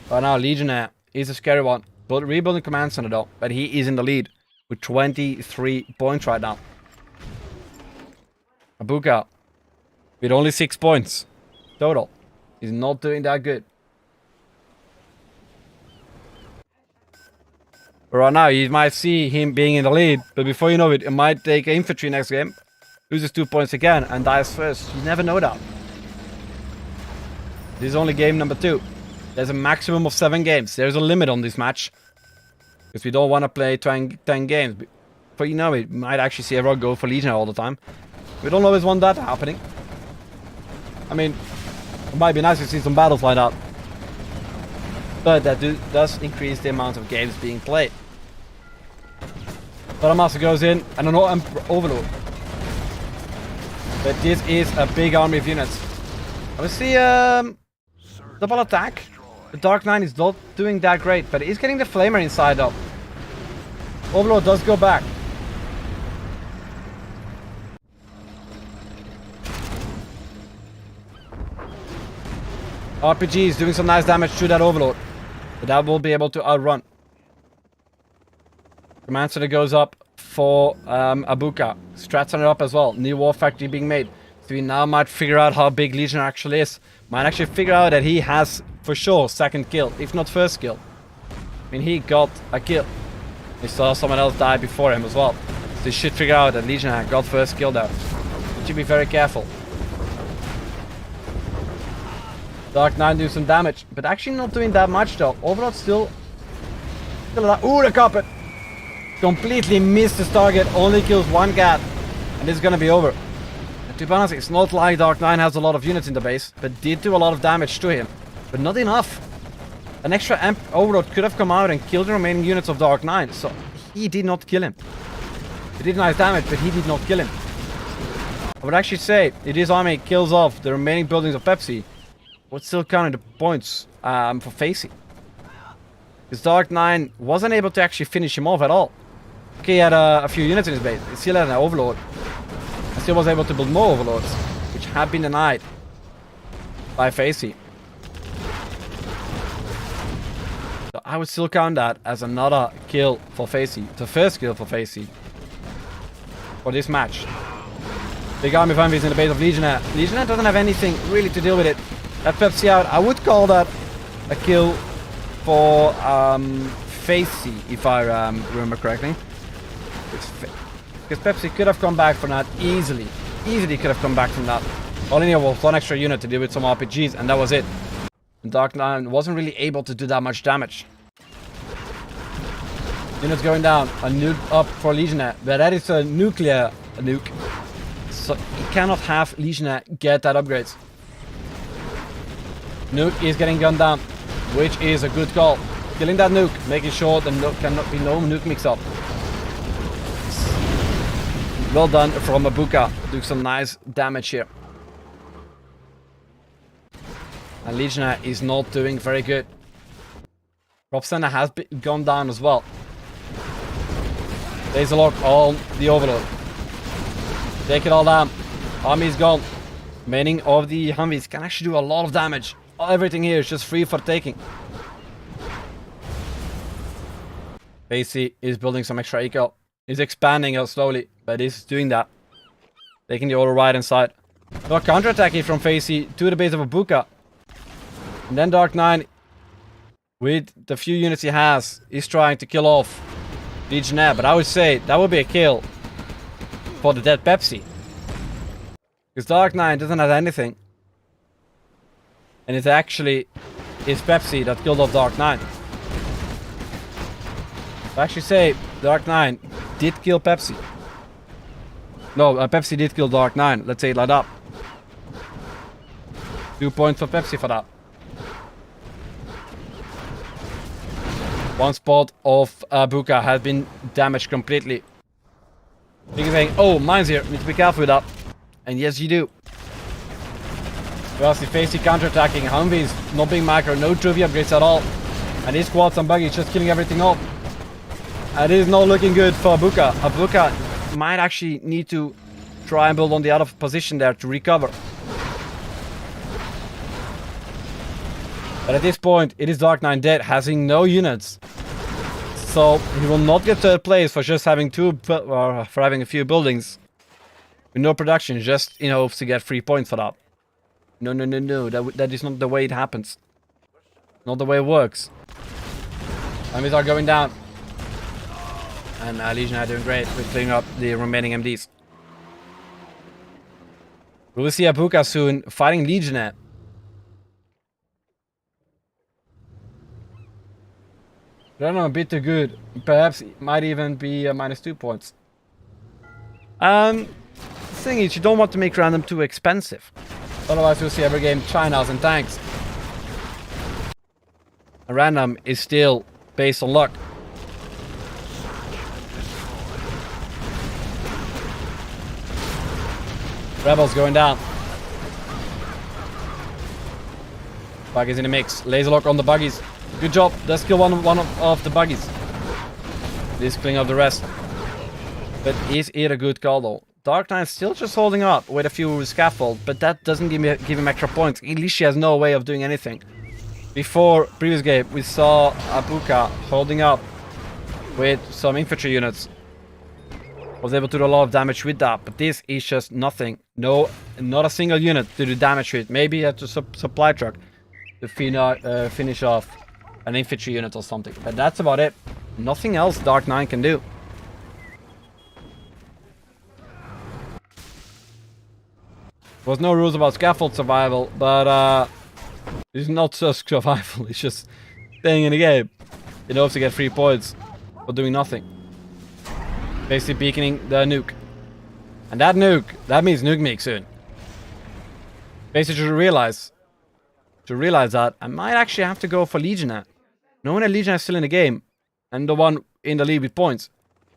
But now Legionnaire is a scary one. But rebuilding command center though. But he is in the lead with 23 points right now. Abuka with only 6 points total. He's not doing that good. But right now you might see him being in the lead. But before you know it, it might take Infantry next game. Loses 2 points again and dies first. You never know that. This is only game number 2. There's a maximum of 7 games. There's a limit on this match. Because we don't want to play 10 games. But you know, we might actually see everyone go for Legionnaire all the time. We don't always want that happening. I mean, it might be nice to see some battles like that. But that does increase the amount of games being played. Battlemaster goes in and an overload. But this is a big army of units. I will see double attack. The Dark Knight is not doing that great, but he's getting the Flamer inside up. Overlord does go back. RPG is doing some nice damage to that Overlord. But that will be able to outrun. Command center goes up for Abuka. Strats on it up as well. New war factory being made. So we now might figure out how big Legionnaire actually is. Might actually figure out that he has, for sure, second kill, if not first kill. I mean, he got a kill. He saw someone else die before him as well. So you should figure out that Legionnaire got first kill there. You should be very careful. Dark Knight doing some damage, but actually not doing that much though. Overlord still alive. Ooh, the carpet! Completely missed his target, only kills one cat. And this is gonna be over. And to be honest, it's not like Dark Knight has a lot of units in the base, but did do a lot of damage to him. But not enough. An extra Overlord could have come out and killed the remaining units of Dark Knight, so he did not kill him. He did nice damage, but he did not kill him. I would actually say, if his army kills off the remaining buildings of Pepsi, would still count the points for Facey. Because Dark Knight wasn't able to actually finish him off at all. Okay, he had a few units in his base. He still had an Overlord. And still was able to build more Overlords, which had been denied by Facey. So I would still count that as another kill for Facey. The first kill for Facey. For this match. Big army of Humvees in the base of Legionnaire. Legionnaire doesn't have anything really to deal with it. That Pepsi out. I would call that a kill for Facey, if I remember correctly. Because Pepsi could have come back from that easily. Easily could have come back from that. All in here was one extra unit to deal with some RPGs, and that was it. And Dark Knight wasn't really able to do that much damage. Units going down. A nuke up for Legionnaire. But that is a nuclear nuke. So you cannot have Legionnaire get that upgrades. Nuke is getting gunned down, which is a good call. Killing that nuke, making sure there cannot be no nuke mix-up. Well done from Abuka, doing some nice damage here. And Legionnaire is not doing very good. Prop center has gone down as well. There's a lock on the Overlord. Take it all down. Army's gone. Remaining of the Humvees can actually do a lot of damage. Everything here is just free for taking. Facey is building some extra eco. He's expanding slowly, but he's doing that. Taking the auto right inside. No counterattacking from Facey to the base of Abuka. And then Dark Knight, with the few units he has, is trying to kill off Legionnaire. But I would say that would be a kill for the dead Pepsi. Because Dark Knight doesn't have anything. And it actually is Pepsi that killed off Dark Knight. I actually say Dark Knight did kill Pepsi. No, Pepsi did kill Dark Knight. Let's say it like that. 2 points for Pepsi for that. One spot of Abuka has been damaged completely. You're saying, oh, mine's here. Need to be careful with that. And yes, you do. Whereas the Facey counter-attacking, Humvees not being micro, no trophy upgrades at all. And his squads and buggies just killing everything off. And it is not looking good for Abuka. Abuka might actually need to try and build on the other position there to recover. But at this point, it is Dark Knight dead, having no units. So he will not get third place for just having for having a few buildings. With no production, just in hopes to get 3 points for that. No. That is not the way it happens. Not the way it works. Enemies are going down. And Legionnaire are doing great with cleaning up the remaining MDs. We will see Abuka soon fighting Legionnaire. They're not a bit too good. Perhaps it might even be -2 points. The thing is, you don't want to make random too expensive. Otherwise, you'll see every game Chinas and tanks. A random is still based on luck. Rebels going down. Buggies in the mix. Laser lock on the buggies. Good job. Let's kill one of the buggies. This killing of the rest. But is it a good call though? Dark Knight still just holding up with a few scaffold, but that doesn't give him extra points. At least she has no way of doing anything. Before previous game, we saw Abuka holding up with some infantry units. Was able to do a lot of damage with that, but this is just nothing. No, not a single unit to do damage with. Maybe at a supply truck to finish off an infantry unit or something. But that's about it. Nothing else Dark Knight can do. There was no rules about scaffold survival, but it's not just survival. It's just staying in the game in hopes to get 3 points for doing nothing. Basically beaconing the nuke. And that nuke, that means nuke me soon. Basically to realize that I might actually have to go for Legionnaire. Knowing that Legionnaire is still in the game and the one in the lead with points,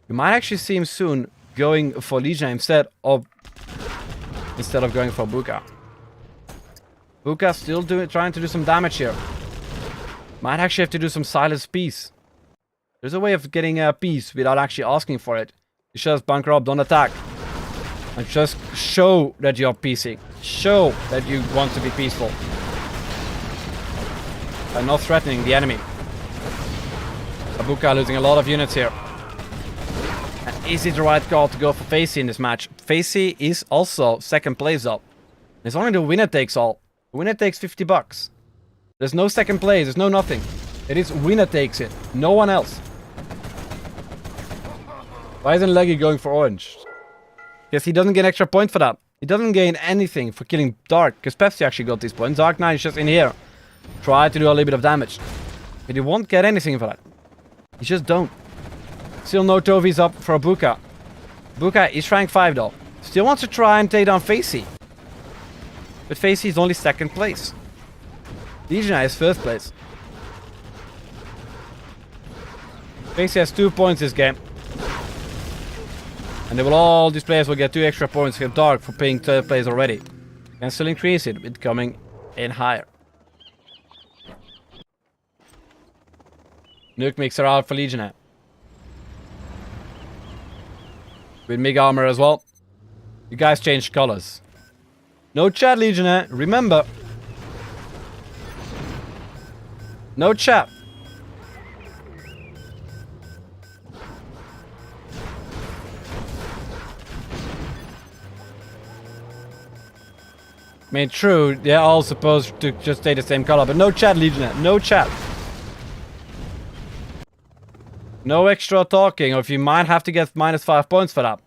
you might actually see him soon going for Legionnaire instead of going for BoYcaH. BoYcaH still trying to do some damage here. Might actually have to do some silence peace. There's a way of getting a peace without actually asking for it. You just bunker up, don't attack. And just show that you're peacing. Show that you want to be peaceful. By not threatening the enemy. Abuka losing a lot of units here. And is it the right call to go for Facey in this match? Facey is also second place up. It's only the winner takes all. The winner takes 50 bucks. There's no second place, there's no nothing. It is winner takes it, no one else. Why isn't Leggy going for orange? Because he doesn't get extra point for that. He doesn't gain anything for killing Dark, because Pepsi actually got these points. Dark Knight is just in here. Try to do a little bit of damage. But he won't get anything for that. He just don't. Still no trophies up for Abuka. Abuka is rank 5 though. Still wants to try and take down Facey. But Facey is only second place. Legionnaire is first place. Facey has 2 points this game. And all these players will get 2 extra points for Dark for paying 3rd place already. And still increase it with coming in higher. Nuke mixer out for Legionnaire. With MiG armor as well. You guys changed colors. No chat, Legionnaire. Remember. No chat. I mean, true, they're all supposed to just stay the same color, but no chat, Legionnaire. No chat. No extra talking, or if you might have to get -5 points for that.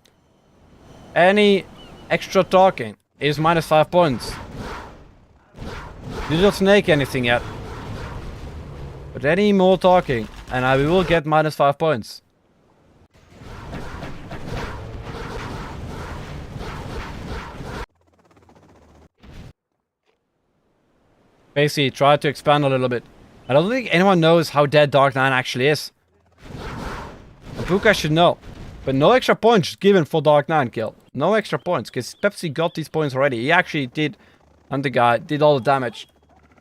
Any extra talking is -5 points. You don't snake anything yet. But any more talking, and I will get -5 points. Basically, try to expand a little bit. I don't think anyone knows how dead Dark Knight actually is. Abuka should know. But no extra points given for Dark Knight kill. No extra points, because Pepsi got these points already. He actually did, and the guy did all the damage.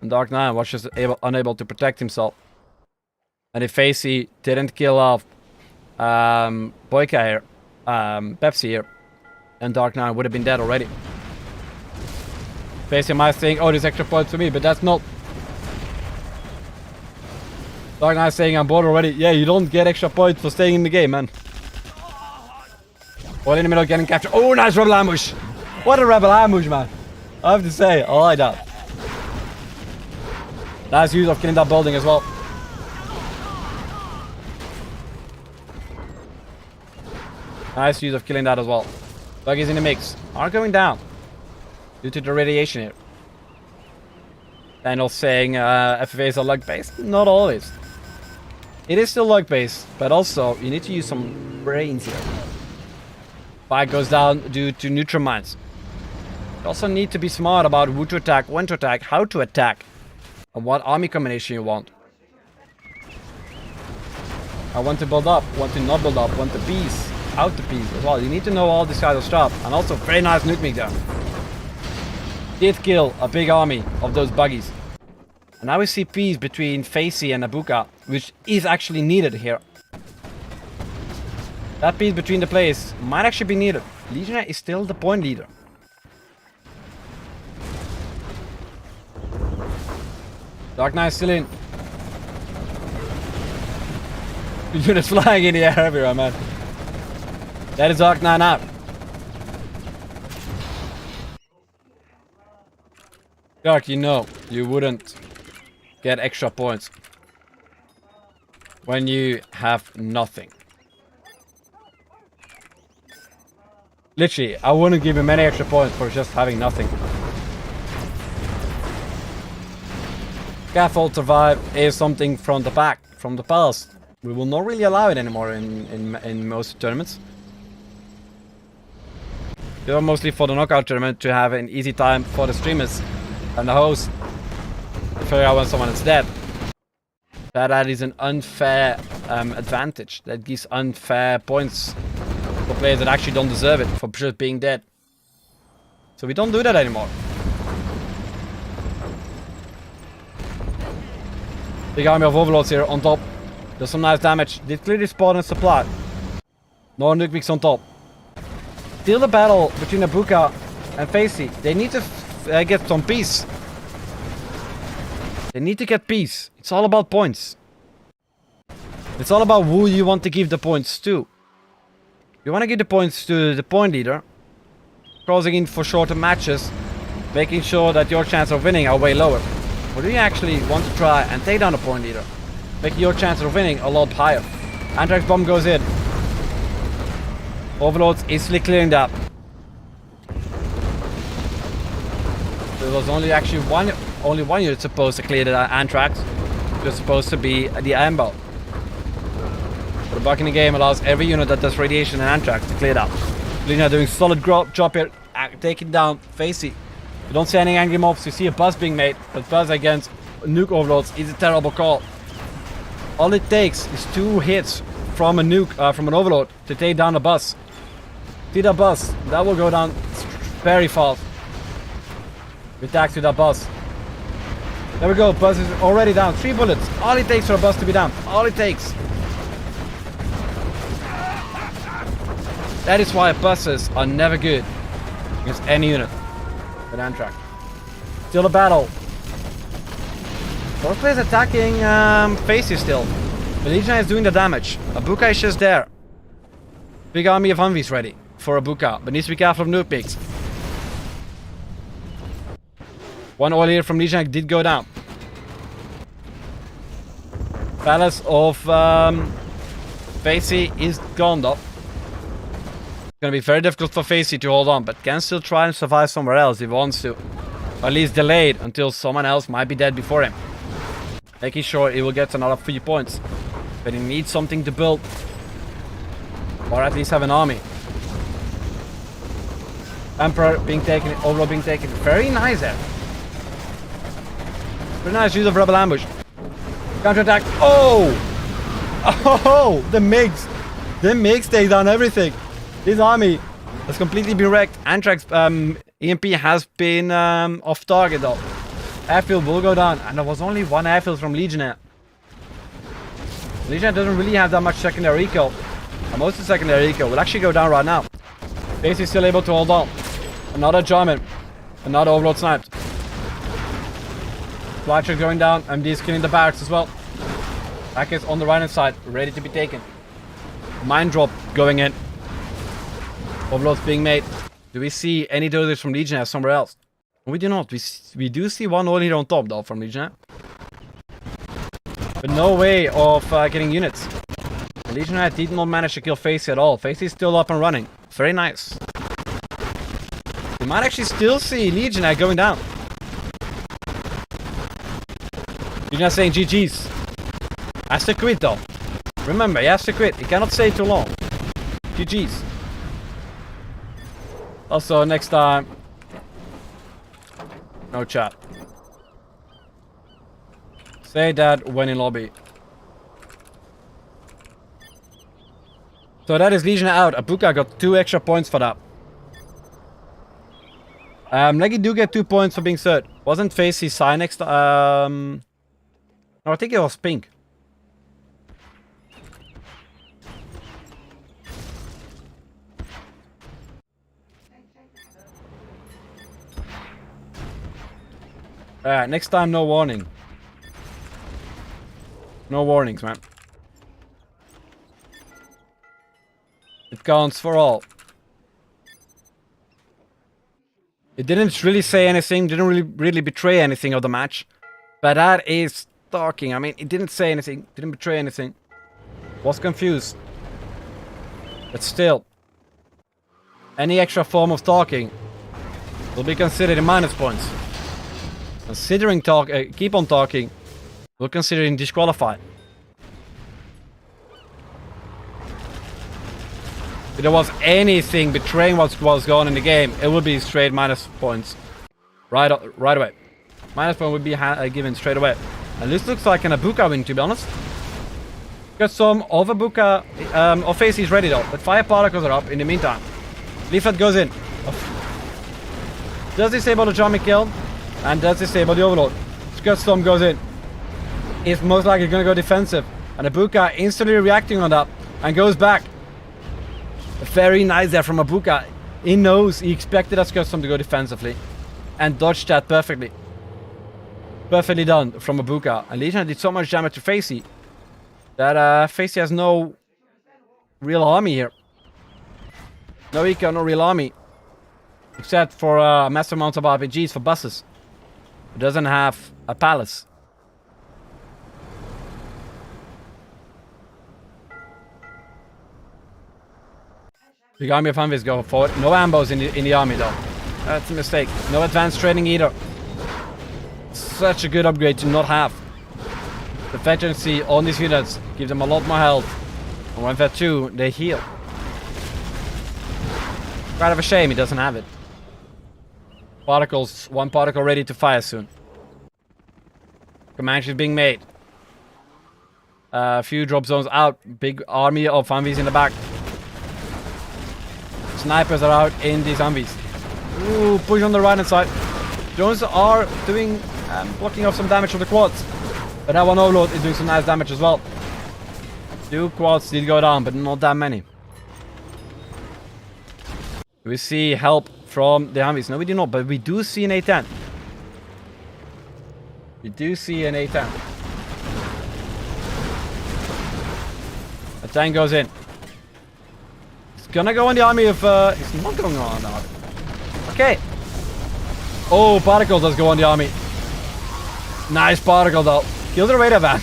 And Dark Knight was just unable to protect himself. And if Facey didn't kill off BoYcaH here, Pepsi here, then Dark Knight would have been dead already. Facey might think, oh, there's extra points for me, but that's not. Dark Knight saying I'm bored already. Yeah, you don't get extra points for staying in the game, man. All in the middle, getting captured. Oh, nice rebel ambush. What a rebel ambush, man. I have to say, I like that. Nice use of killing that building as well. Nice use of killing that as well. Buggies in the mix are going down due to the radiation here. Daniel saying FFAs are luck-based. Not always. It is still luck-based, but also you need to use some brains here. Fight goes down due to neutral mines. You also need to be smart about who to attack, when to attack, how to attack, and what army combination you want. I want to build up, want to not build up, want to peace, how to peace as well. You need to know all this kind of stuff. And also very nice nuke mig there. Did kill a big army of those buggies. And now we see peace between Facey and Abuka, which is actually needed here. That peace between the players might actually be needed. Legionnaire is still the point leader. Dark Knight still in. Units flying in the air everywhere, man. That is Dark Knight out. Dark, you know, you wouldn't get extra points when you have nothing. Literally, I wouldn't give him any extra points for just having nothing. Scaffold survive is something from the back, from the past. We will not really allow it anymore in most tournaments. They are mostly for the knockout tournament to have an easy time for the streamers and the host to figure out when someone is dead. That is an unfair advantage. That gives unfair points for players that actually don't deserve it for just being dead. So we don't do that anymore. Big army of overlords here on top. Does some nice damage. Did clearly spawn and supply. No nuke migs on top. Still the battle between Abuka and Facey. They need to get some peace. They need to get peace. It's all about points. It's all about who you want to give the points to. You want to give the points to the point leader, crossing in for shorter matches, making sure that your chance of winning are way lower. Or do you actually want to try and take down the point leader, making your chance of winning a lot higher? Anthrax bomb goes in. Overlords easily clearing that. There was only actually one unit supposed to clear the Anthrax. It was supposed to be the Amber. But the bug in the game allows every unit that does radiation and Anthrax to clear that. Legionnaire doing solid job here, taking down Facey. You don't see any angry mobs, you see a buzz being made, but buzz against nuke overlords is a terrible call. All it takes is 2 hits from a nuke, from an overlord to take down a buzz. See that buzz? That will go down very fast. Attack to that buzz. There we go, buzz is already down. 3 bullets. All it takes for a buzz to be down. All it takes. That is why buzzes are never good against any unit with Anthrax. Still a battle. Both players attacking Facey still. The Legionnaire is doing the damage. Abuka is just there. Big army of Humvees ready for Abuka, but needs to be careful of nuke pigs. One oil here from Legionnaire did go down. Palace of Facey is gone though. It's gonna be very difficult for Facey to hold on, but can still try and survive somewhere else if he wants to. Or at least delayed until someone else might be dead before him. Making sure he will get another 3 points. But he needs something to build. Or at least have an army. Emperor being taken, Overlord being taken. Very nice there. Very nice use of rebel ambush. Counterattack. Oh! Oh! The MiGs! The MiGs take down everything. This army has completely been wrecked. Anthrax EMP has been off target though. Airfield will go down. And there was only 1 airfield from Legionnaire. Legionnaire doesn't really have that much secondary eco. And most of the secondary eco will actually go down right now. Facey is still able to hold on. Another German. Another Overlord sniped. Flytrap going down. MD is killing the barracks as well. Back is on the right hand side, ready to be taken. Mine drop going in. Overlords being made. Do we see any doses from Legionnaire somewhere else? We do not. We do see 1 oil here on top though from Legionnaire. But no way of getting units. Legionnaire did not manage to kill Facey at all. Facey is still up and running. Very nice. We might actually still see Legionnaire going down. Legionnaire saying GG's. Has to quit though. Remember, he has to quit. He cannot stay too long. GG's. Also, next time, no chat. Say that when in lobby. So that is Legionnaire out. Abuka got 2 extra points for that. Leggy do get 2 points for being third. Wasn't Facey Psy next? No, I think it was pink. Next time, no warning. No warnings, man. It counts for all. It didn't really say anything, didn't really betray anything of the match. But that is stalking. I mean, it didn't say anything, didn't betray anything. Was confused. But still, any extra form of stalking will be considered in minus points. Considering keep on talking, we'll consider it disqualified. If there was anything betraying what was going on in the game, it would be straight minus points. Right away. Minus point would be given straight away. And this looks like an Abuka win, to be honest. Got some of Abuka, or Facey is ready though, but fire particles are up in the meantime. Leaflet goes in. Does disable the charming kill, and does disable the overload. Storm goes in. It's most likely gonna go defensive, and Abuka instantly reacting on that, and goes back. Very nice there from Abuka. He knows, he expected that Storm to go defensively, and dodged that perfectly. Perfectly done from Abuka. And Legionnaire did so much damage to Facey that Facey has no real army here. No eco, no real army. Except for massive amounts of RPGs for buses. It doesn't have a palace. The army of Humvees go forward. No ambos in the army though. That's a mistake. No advanced training either. Such a good upgrade to not have. The veterancy on these units gives them a lot more health. And when they're 2, they heal. Kind of a shame he doesn't have it. Particles, 1 particle ready to fire soon. Command is being made. A few drop zones out. Big army of Humvees in the back. Snipers are out in these Humvees. Ooh, push on the right hand side. Drones are doing blocking off some damage from the quads. But that one overload is doing some nice damage as well. 2 quads did go down, but not that many. We see help from the Humvees. No, we do not, but we do see an A10. We do see an A10. A tank goes in. It's gonna go on the army of... it's not going on the army. Okay. Oh, particle does go on the army. Nice particle though. Kill the radar van.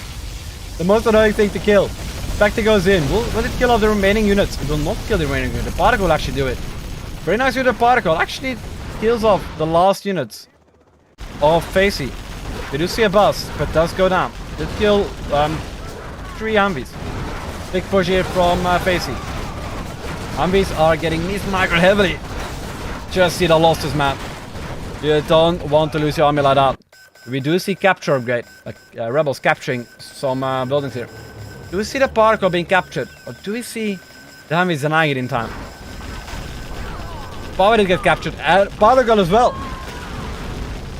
The most annoying thing to kill. Spectre goes in. Will it kill off the remaining units? It will not kill the remaining units. The particle will actually do it. Very nice with the particle. Actually kills off the last units of Facey. We do see a bus, but does go down. Did kill 3 Humvees. Big push here from Facey. Humvees are getting missmatched heavily. Just see the losses, man. You don't want to lose your army like that. We do see capture upgrade, like rebels capturing some buildings here. Do we see the particle being captured, or do we see the Humvees denying it in time? Power did get captured, and particle as well.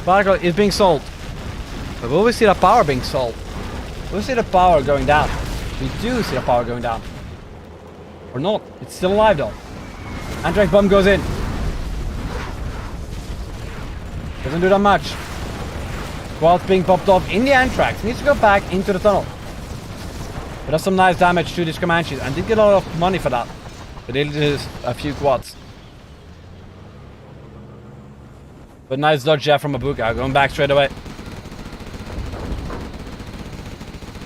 Particle is being sold. But will we see the power being sold? Will we see the power going down? We do see the power going down. Or not. It's still alive though. Anthrax bomb goes in. Doesn't do that much. Quads being popped off in the Anthrax. Needs to go back into the tunnel. But does some nice damage to these Comanches. And did get a lot of money for that. But it is a few quads. But nice dodge there from Abuka. Going back straight away.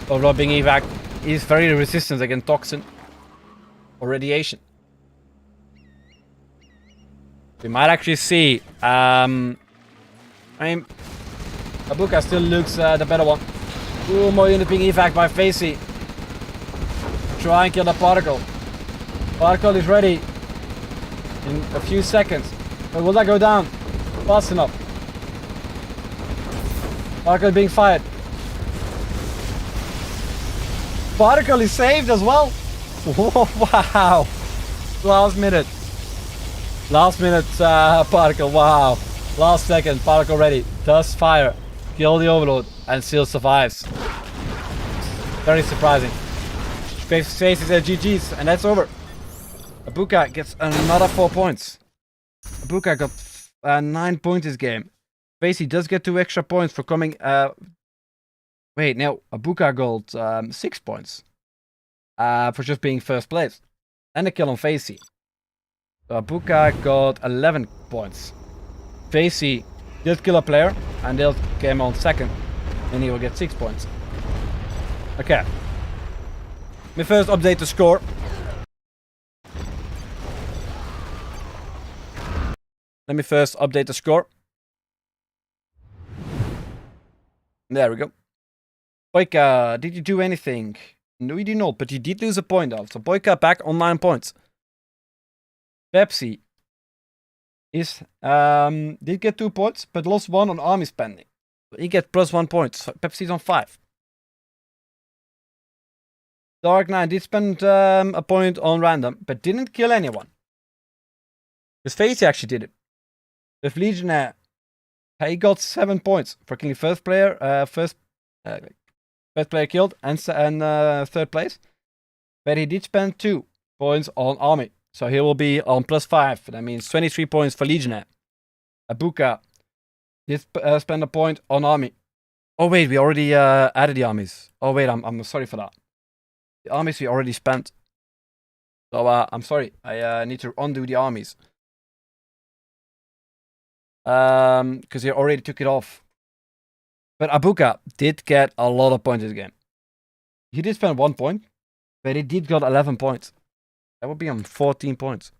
Overall being evac is very resistant against toxin or radiation. We might actually see I mean, Abuka still looks the better one. Ooh, more unit being evac by Facey. Try and kill the particle. Particle is ready in a few seconds. But will that go down fast enough? Particle being fired. Particle is saved as well. Wow. Last minute. Last minute particle. Wow. Last second. Particle ready. Does fire. Kill the overload. And still survives. Very surprising. Facey says GG's. And that's over. Abuka gets another 4 points. Abuka got 9 points this game. Facey does get 2 extra points for coming. Wait, no. Abuka got 6 points for just being first place. And a kill on Facey. So Abuka got 11 points. Facey did kill a player and they came on second. And he will get 6 points. Okay. Let me first update the score. Let me first update the score. There we go. BoYcaH, did you do anything? No, you did not, but you did lose a point though. So BoYcaH back on 9 points. Pepsi is did get 2 points, but lost 1 on army spending. So he gets plus 1 point. So Pepsi's on 5. Dark Knight did spend a point on random, but didn't kill anyone. Because Facey actually did it. With Legionnaire, he got 7 points for killing first player killed and third place. But he did spend 2 points on army. So he will be on plus 5. That means 23 points for Legionnaire. Abuka did spend a point on army. Oh wait, we already added the armies. Oh wait, I'm sorry for that. The armies we already spent. So I'm sorry. I need to undo the armies. Because he already took it off. But Abuka did get a lot of points this game. He did spend 1 point, but he did got 11 points. That would be on 14 points.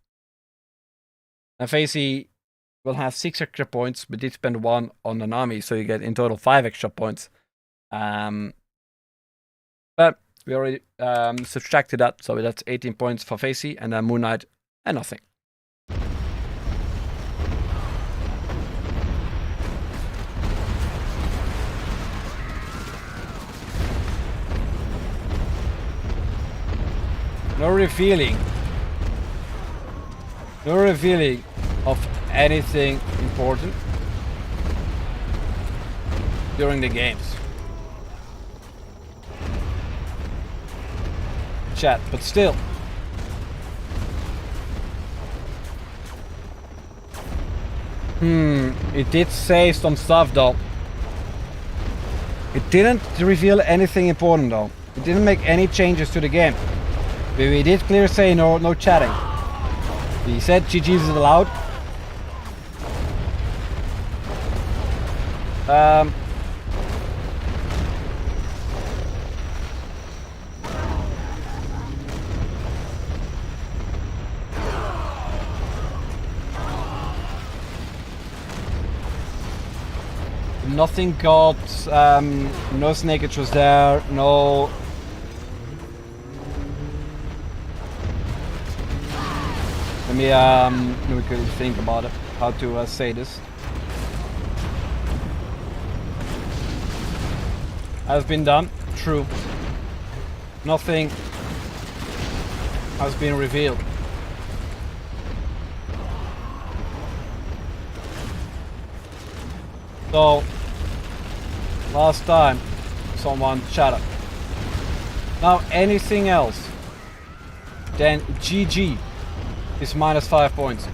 And Facey will have 6 extra points, but did spend 1 on an army, so you get in total 5 extra points. But we already subtracted that, so that's 18 points for Facey, and then Moonknight and nothing. No revealing of anything important during the games. Chat, but still. It did say some stuff though. It didn't reveal anything important though. It didn't make any changes to the game. We did clearly say no chatting. He said GG's is allowed. Nothing got, no snakeage was there, no... Let me quickly think about it, how to say this. Has been done, true. Nothing has been revealed. So, last time someone chatted. Now anything else than GG is minus 5 points.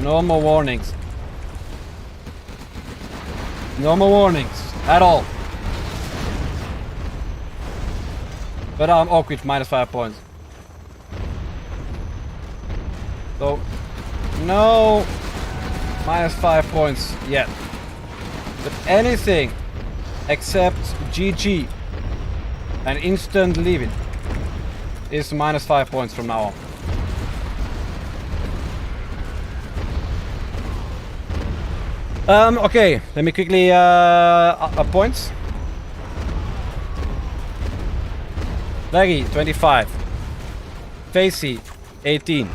No more warnings. No more warnings at all. But I'm awkward, minus 5 points. So, no minus 5 points yet. But anything except GG and instant leaving is minus 5 points from now on. Okay, let me quickly up points. Leggy 25, Facey 18,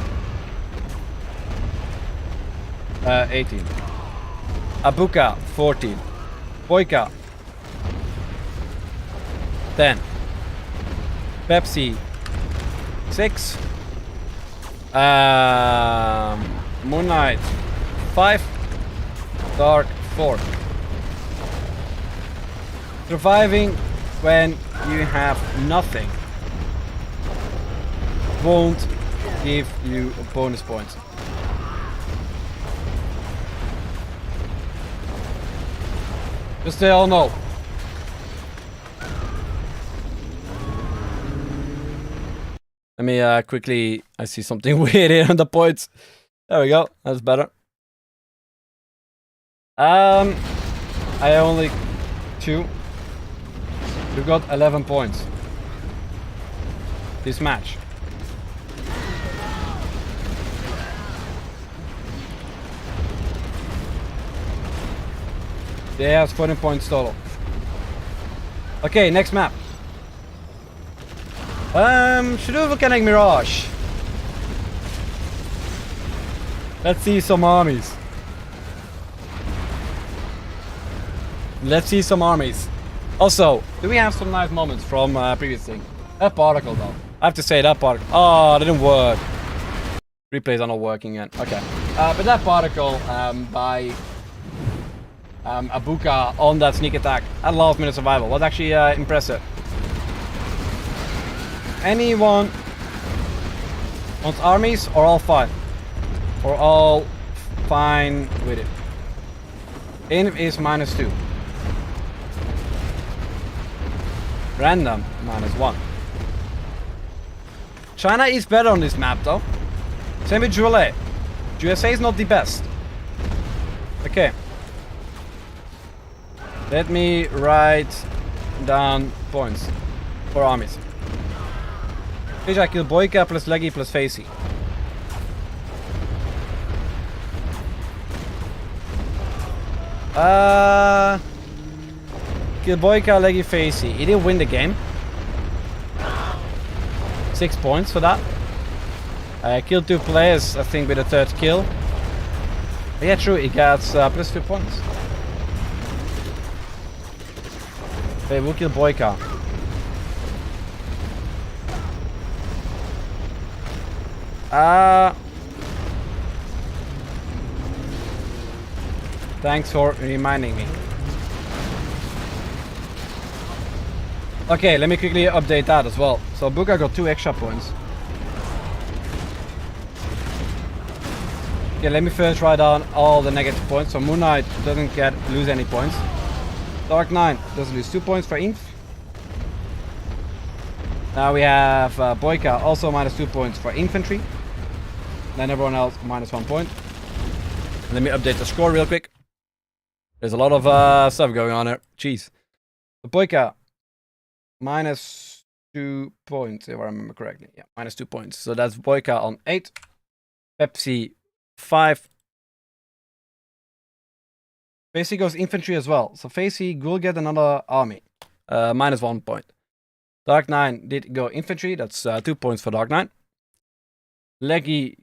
18, Abuka 14, BoYcaH 10, Pepsi 6, Moonknight 5, Dark 4. Surviving when you have nothing won't give you bonus points. Just so they all know. Let me quickly... I see something weird here on the points. There we go. That's better. I only 2. We've got 11 points. This match. They have 14 points total. Okay, next map. Should do a volcanic mirage. Let's see some armies. Let's see some armies. Also, do we have some nice moments from previous thing? That particle though. I have to say that particle. Oh, it didn't work. Replays are not working yet. Okay. But that particle by Abuka on that sneak attack at last minute survival was actually impressive. Anyone wants armies or all fine? Or all fine with it? Inf is -2. Random -1. China is better on this map though. Same with Joulet. USA is not the best. Okay. Let me write down points for armies. I kill BoYcaH plus Leggy plus Facey. Kill BoYcaH, Leggy, Facey. He didn't win the game. 6 points for that. Killed 2 players, I think, with the 3rd kill. But yeah, true, he gets plus 2 points. Okay, we'll kill BoYcaH. Thanks for reminding me. Okay, let me quickly update that as well. So Abuka got 2 extra points. Okay, let me first write down all the negative points. So Moonknight doesn't lose any points. Dark Knight does lose 2 points for Inf. Now we have BoYcaH also -2 points for Infantry. Then everyone else -1 point. Let me update the score real quick. There's a lot of stuff going on here. Jeez. So BoYcaH -2 points, if I remember correctly. Yeah, -2 points. So that's BoYcaH on 8. Pepsi 5. Facey goes Infantry as well. So Facey will get another army. -1 point. Dark Knight did go Infantry. That's 2 points for Dark Knight. Leggy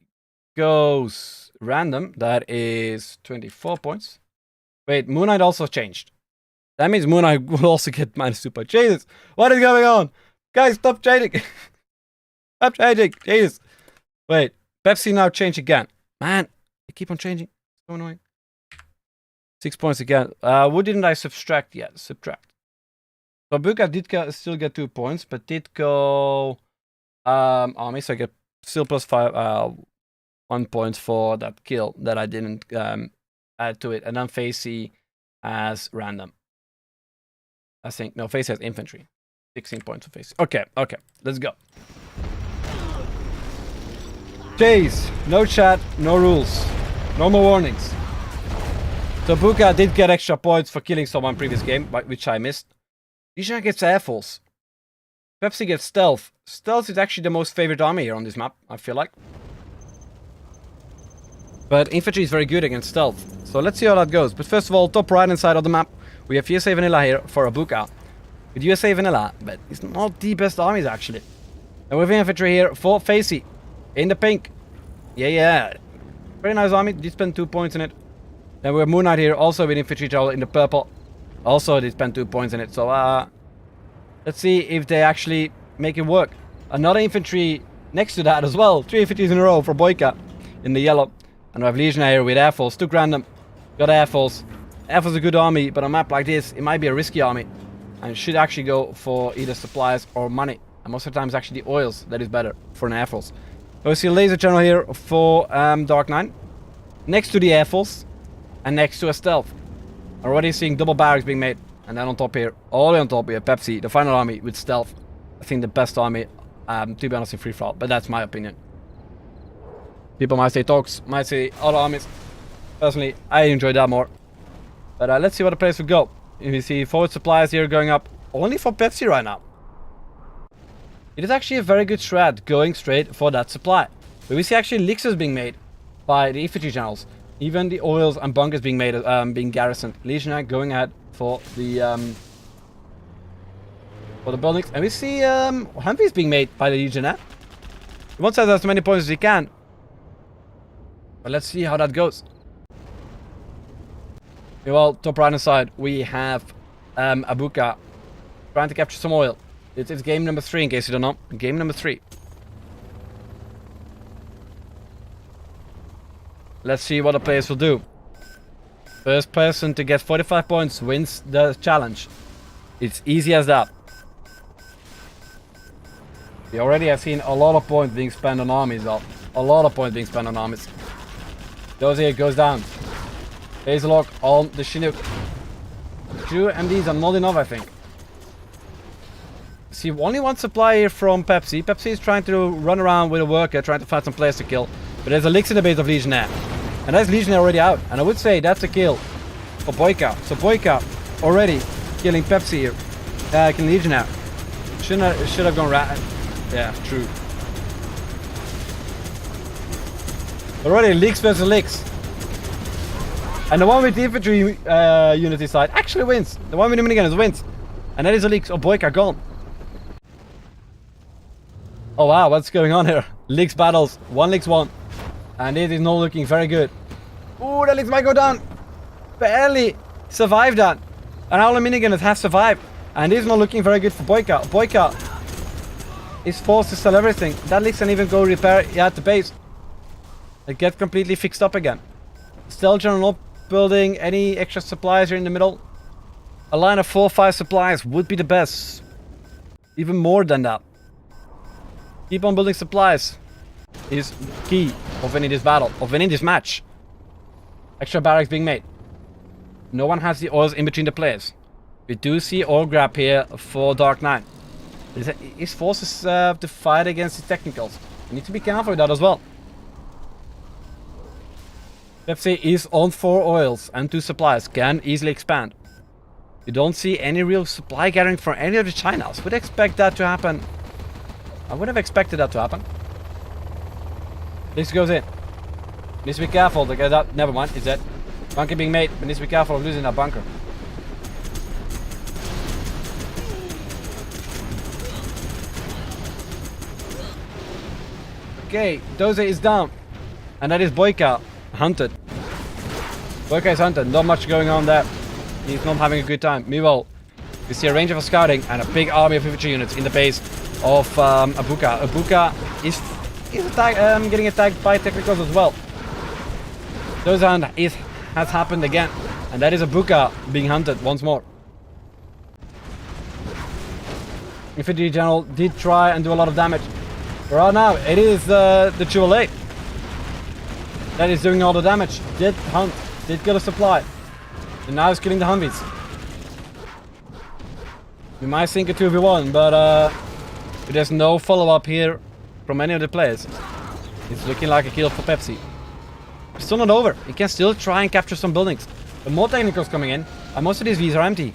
goes random. That is 24 points. Wait, Moonknight also changed. That means Moonknight will also get -2 points. Jesus, what is going on? Guys, stop changing. Stop changing. Jesus. Wait, Pepsi now changed again. Man, they keep on changing. So annoying. 6 points again. What didn't I subtract yet? Subtract. So Abuka did still get 2 points, but did go army, so I get still +5, 1 point for that kill that I didn't add to it. And then Facey as random. I think, no, Facey has Infantry. 16 points for Facey. Okay, okay, let's go. Jeez, no chat, no rules, no more warnings. So Abuka did get extra points for killing someone previous game, which I missed. Legionnaire gets Air Force. Pepsi gets Stealth. Stealth is actually the most favorite army here on this map, I feel like. But Infantry is very good against Stealth. So let's see how that goes. But first of all, top right hand side of the map, we have USA Vanilla here for Abuka. With USA Vanilla, but it's not the best armies actually. And we have Infantry here for Facey. In the pink. Yeah. Very nice army. Did spend 2 points in it. Then we have Moonknight here, also with Infantry Tower in the purple. Also, they spent 2 points in it. So, let's see if they actually make it work. Another Infantry next to that as well. 3 Infantries in a row for BoYcaH in the yellow. And we have Legionnaire here with Air Force. Took random. Got Air Force. Air Force is a good army, but on a map like this, it might be a risky army. And should actually go for either supplies or money. And most of the time, it's actually the oils that is better for an Air Force. We see a laser channel here for Dark Knight. Next to the Air Force. And next to a Stealth. Already seeing double barracks being made. And then on top here, all the way on top here, Pepsi, the final army with stealth. I think the best army, to be honest, in free for all. But that's my opinion. People might say Tox, might say other armies. Personally, I enjoy that more. But let's see where the players will go. You see forward supplies here going up only for Pepsi right now. It is actually a very good strat going straight for that supply. But we see actually elixirs being made by the infantry generals. Even the oils and bunkers being made, being garrisoned. Legionnaire going ahead for the buildings. And we see Humvees being made by the Legionnaire. He wants to have as many points as he can. But let's see how that goes. Well, top right hand side, we have Abuka trying to capture some oil. It's game number 3 in case you don't know. Game number 3. Let's see what the players will do. First person to get 45 points wins the challenge. It's easy as that. We already have seen a lot of points being spent on armies though. A lot of points being spent on armies. Those here goes down. There's a lock on the Chinook. 2 MDs are not enough, I think. See, only one supply here from Pepsi. Pepsi is trying to run around with a worker, trying to find some players to kill. But there's a elixir in the base of Legionnaire. And that's Legionnaire already out. And I would say that's a kill for BoYcaH. So BoYcaH already killing Pepsi here. Killing Legionnaire. Should have gone rat. Yeah, true. Already leaks versus leaks. And the one with the infantry unity side actually wins. The one with the minigunners wins. And that is a leaks. Oh, BoYcaH gone. Oh wow, what's going on here? Leaks battles. One leaks one. And it is not looking very good. Ooh, the leaks might go down. Barely survived that. And all the minigunners have survived. And it is not looking very good for BoYcaH. BoYcaH is forced to sell everything. That leaks can even go repair at the base. It gets completely fixed up again. Still general not building any extra supplies here in the middle. A line of 4 or 5 supplies would be the best. Even more than that. Keep on building supplies is key of winning this battle, of winning this match. Extra barracks being made. No one has the oils in between the players. We do see oil grab here for Dark Knight. His forces to fight against the technicals. You need to be careful with that as well. Pepsi is on 4 oils and 2 supplies. Can easily expand. You don't see any real supply gathering from any of the Chinas. Would expect that to happen. I would have expected that to happen. This goes in. Needs to be careful to get that. Never mind, it's dead. Bunker being made, but needs to be careful of losing that bunker. Okay, Doze is down. And that is BoYcaH hunted. BoYcaH is hunted, not much going on there. He's not having a good time. Meanwhile, we see a ranger for scouting and a big army of infantry units in the base of Abuka. Abuka is getting attacked by technicals as well. Doze has happened again. And that is Abuka being hunted once more. Infantry general did try and do a lot of damage. But right now, it is the Chevrolet that is doing all the damage. Did hunt, did kill a supply. And now he's killing the Humvees. We might think a 2v1, but there's no follow-up here from any of the players. It's looking like a kill for Pepsi. It's still not over. He can still try and capture some buildings. But more technicals coming in, and most of these Vs are empty.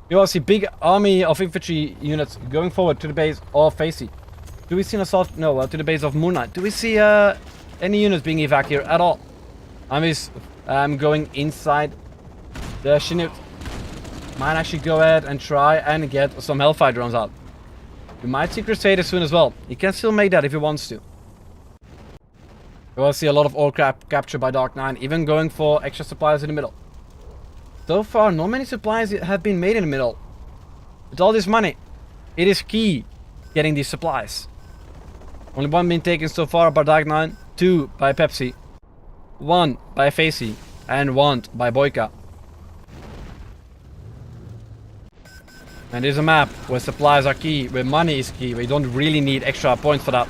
You will see big army of infantry units going forward to the base of Facey. Do we see an assault? No, to the base of Moonknight. Do we see any units being evac here at all? Armies going inside the Chinook. Might actually go ahead and try and get some Hellfire drones out. We might see Crusaders soon as well. He can still make that if he wants to. We will see a lot of ore captured by Dark Knight, even going for extra supplies in the middle. So far, not many supplies have been made in the middle. With all this money, it is key getting these supplies. Only 1 been taken so far by Dark Knight, 2 by Pepsi, 1 by Facey, and 1 by BoYcaH. And there's a map where supplies are key, where money is key, where you don't really need extra points for that.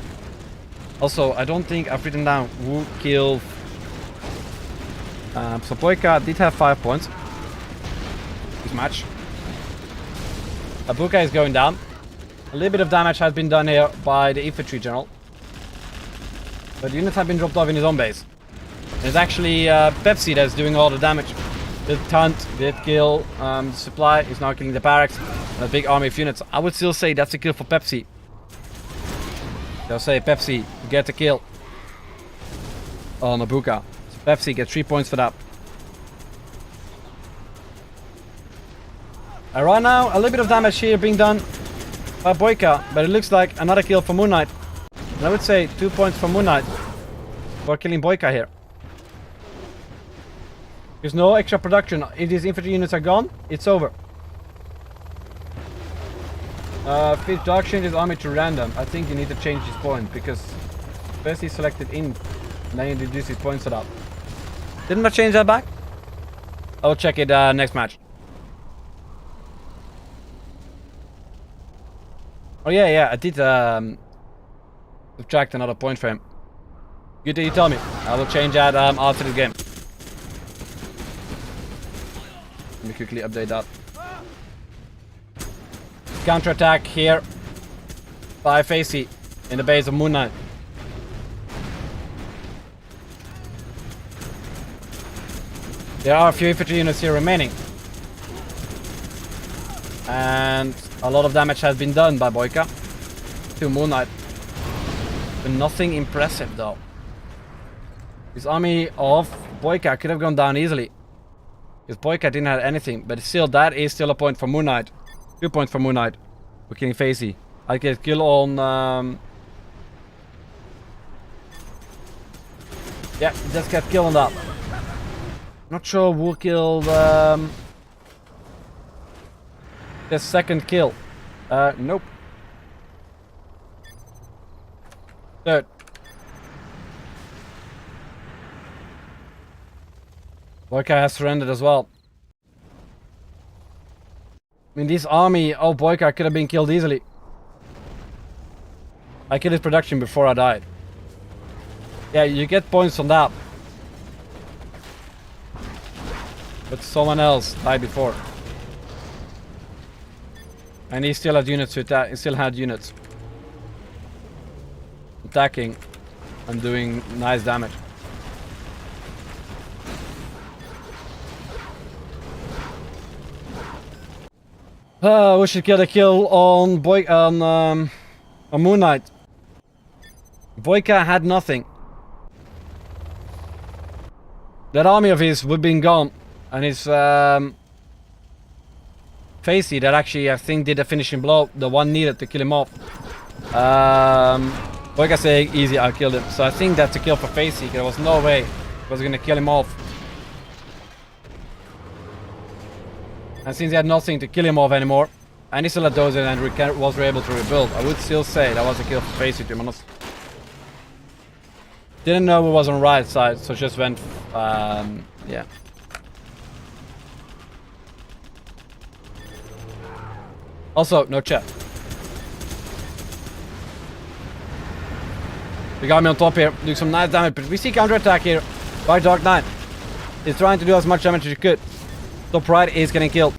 Also, I don't think I've written down who killed So BoYcaH did have 5 points. This match. Abuka is going down. A little bit of damage has been done here by the infantry general. But units have been dropped off in his own base. It's actually Pepsi that's doing all the damage. Did taunt, did kill the supply, is now killing the barracks. A big army of units. I would still say that's a kill for Pepsi. They'll say Pepsi, get the kill on Abuka. So Pepsi gets 3 points for that. And right now, a little bit of damage here being done by BoYcaH, but it looks like another kill for Moonknight. And I would say 2 points for Moonknight for killing BoYcaH here. There's no extra production. If these infantry units are gone, it's over. Fit dog change his army to random. I think you need to change this point because first he selected in, and then you introduce his points to that. Didn't I change that back? I'll check it next match. Oh yeah, I did subtract another point for him. Good that you tell me. I will change that after the game. Let me quickly update that. Counter-attack here by Facey in the base of Moonknight. There are a few infantry units here remaining. And a lot of damage has been done by BoYcaH to Moonknight. But nothing impressive though. This army of BoYcaH could have gone down easily. Because BoYcaH didn't have anything. But still, that is still a point for Moonknight. 2 points for Moonknight. For killing Facey. I get kill on... yeah, just get killed on that. Not sure who killed... the second kill. Nope. Third. BoYcaH has surrendered as well. I mean, this army of BoYcaH could have been killed easily. I killed his production before I died. Yeah, you get points on that. But someone else died before. And he still had units to attack. He still had units attacking and doing nice damage. We should get a kill on Moonknight. BoYcaH had nothing. That army of his would have been gone, and his Facey that actually I think did the finishing blow, the one needed to kill him off. BoYcaH saying easy, I killed him. So I think that's a kill for Facey. There was no way I was gonna kill him off. And since he had nothing to kill him off anymore, and he still had those and was able to rebuild, I would still say that was a kill for Facey, to be honest. Didn't know who was on the right side, so just went, yeah. Also, no chat. The got me on top here, doing some nice damage, but we see counter-attack here by Dark Knight. He's trying to do as much damage as he could. Top right is getting killed.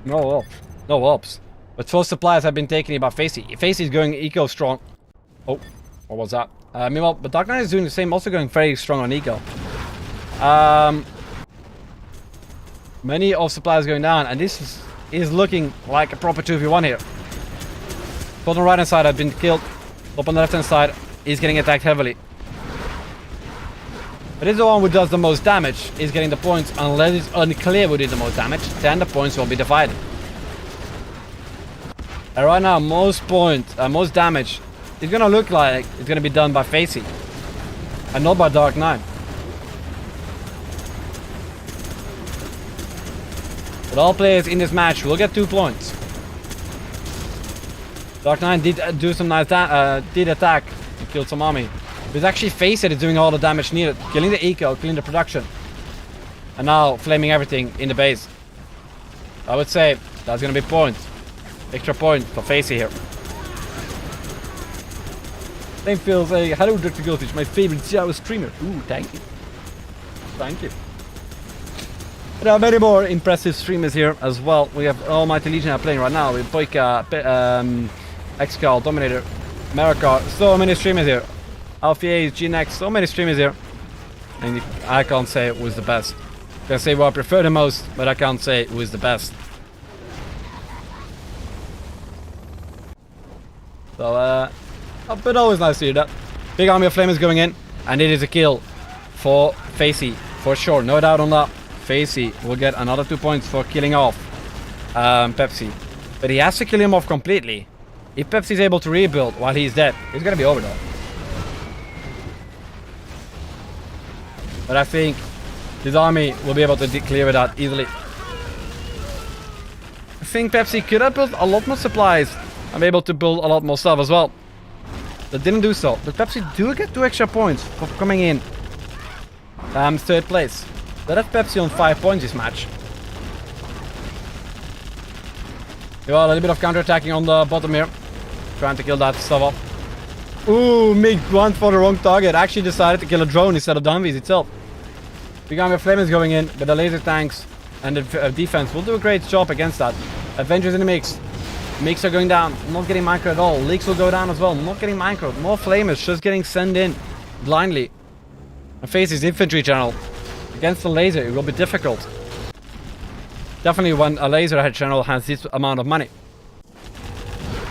No ops. But 12 supplies have been taken here by Facey. Facey is going eco strong. Oh, what was that? Meanwhile, but Dark Knight is doing the same, also going very strong on eco. Many of supplies going down, and this is looking like a proper 2v1 here. Top on the right hand side have been killed. Top on the left hand side is getting attacked heavily. But this is the one who does the most damage, is getting the points, unless it's unclear who did the most damage, then the points will be divided. And right now, most damage is gonna look like it's gonna be done by Facey, and not by Dark Knight. But all players in this match will get 2 points. Dark Knight did do some nice did attack and killed some army. But it's actually Facey that is doing all the damage needed, killing the eco, killing the production, and now flaming everything in the base. I would say that's gonna be points, extra point for Facey here. Same feels a hello Dr. Goldfish, my favorite Java streamer. Ooh, thank you. Thank you. There are many more impressive streamers here as well. We have Almighty Legionnaire playing right now with BoYcaH, Xcal, Dominator, America. So many streamers here. Alpha, GNX, so many streamers here. And I can't say who is the best. I can say what I prefer the most, but I can't say who is the best. So, but always nice to hear that. Big army of flamers going in, and it is a kill for Facey, for sure, no doubt on that. Facey will get another 2 points for killing off Pepsi. But he has to kill him off completely. If Pepsi is able to rebuild while he's dead, it's gonna be over though. But I think his army will be able to clear that easily. I think Pepsi could have built a lot more supplies and be able to build a lot more stuff as well. They didn't do so. But Pepsi do get 2 extra points for coming in 3rd place. So that's Pepsi on 5 points this match. Well, a little bit of counter-attacking on the bottom here. Trying to kill that stuff off. Ooh, MiG went for the wrong target. Actually decided to kill a drone instead of Dunvies itself. Big army of flamers going in, but the laser tanks and the defense will do a great job against that. Avengers in the mix. Migs are going down, not getting micro at all. Leaks will go down as well, not getting micro. More flamers just getting sent in blindly. And Facey's infantry channel. Against the laser, it will be difficult. Definitely when a laser head channel has this amount of money.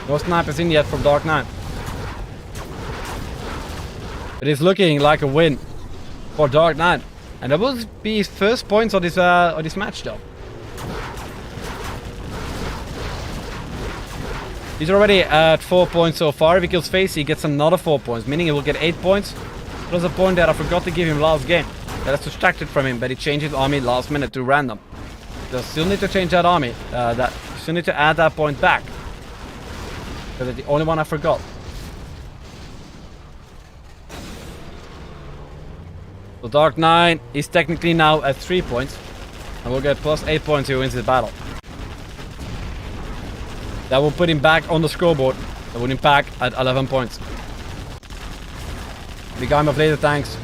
No snipers in yet from Dark Knight. It is looking like a win for Dark Knight. And that will be his first points of this match though. He's already at 4 points so far. If he kills Facey, he gets another 4 points, meaning he will get 8 points. Plus a point that I forgot to give him last game. That's distracted from him, but he changed his army last minute to random. They'll still need to change that army. Still need to add that point back. Because it's the only one I forgot. So Dark Knight is technically now at 3 points. And will get plus 8 points if he wins the battle. That will put him back on the scoreboard. That will put him back at 11 points. Big army of laser tanks.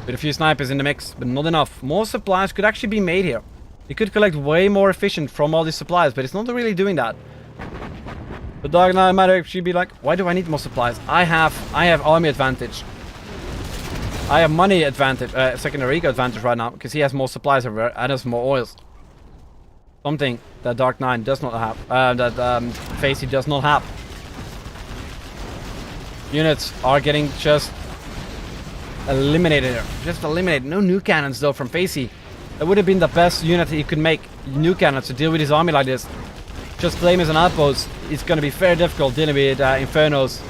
With a few snipers in the mix, but not enough. More supplies could actually be made here. You could collect way more efficient from all these supplies, but it's not really doing that. The Dark Knight might actually be like, why do I need more supplies? I have army advantage. I have money advantage, secondary eco advantage right now, because he has more supplies everywhere and has more oils. Something that Dark Knight does not have, that Facey does not have. Units are getting just eliminated here. Just eliminated. No new cannons though from Facey. That would have been the best unit he could make. New cannons to deal with his army like this. Just flamers and outposts. It's going to be very difficult dealing with Infernos,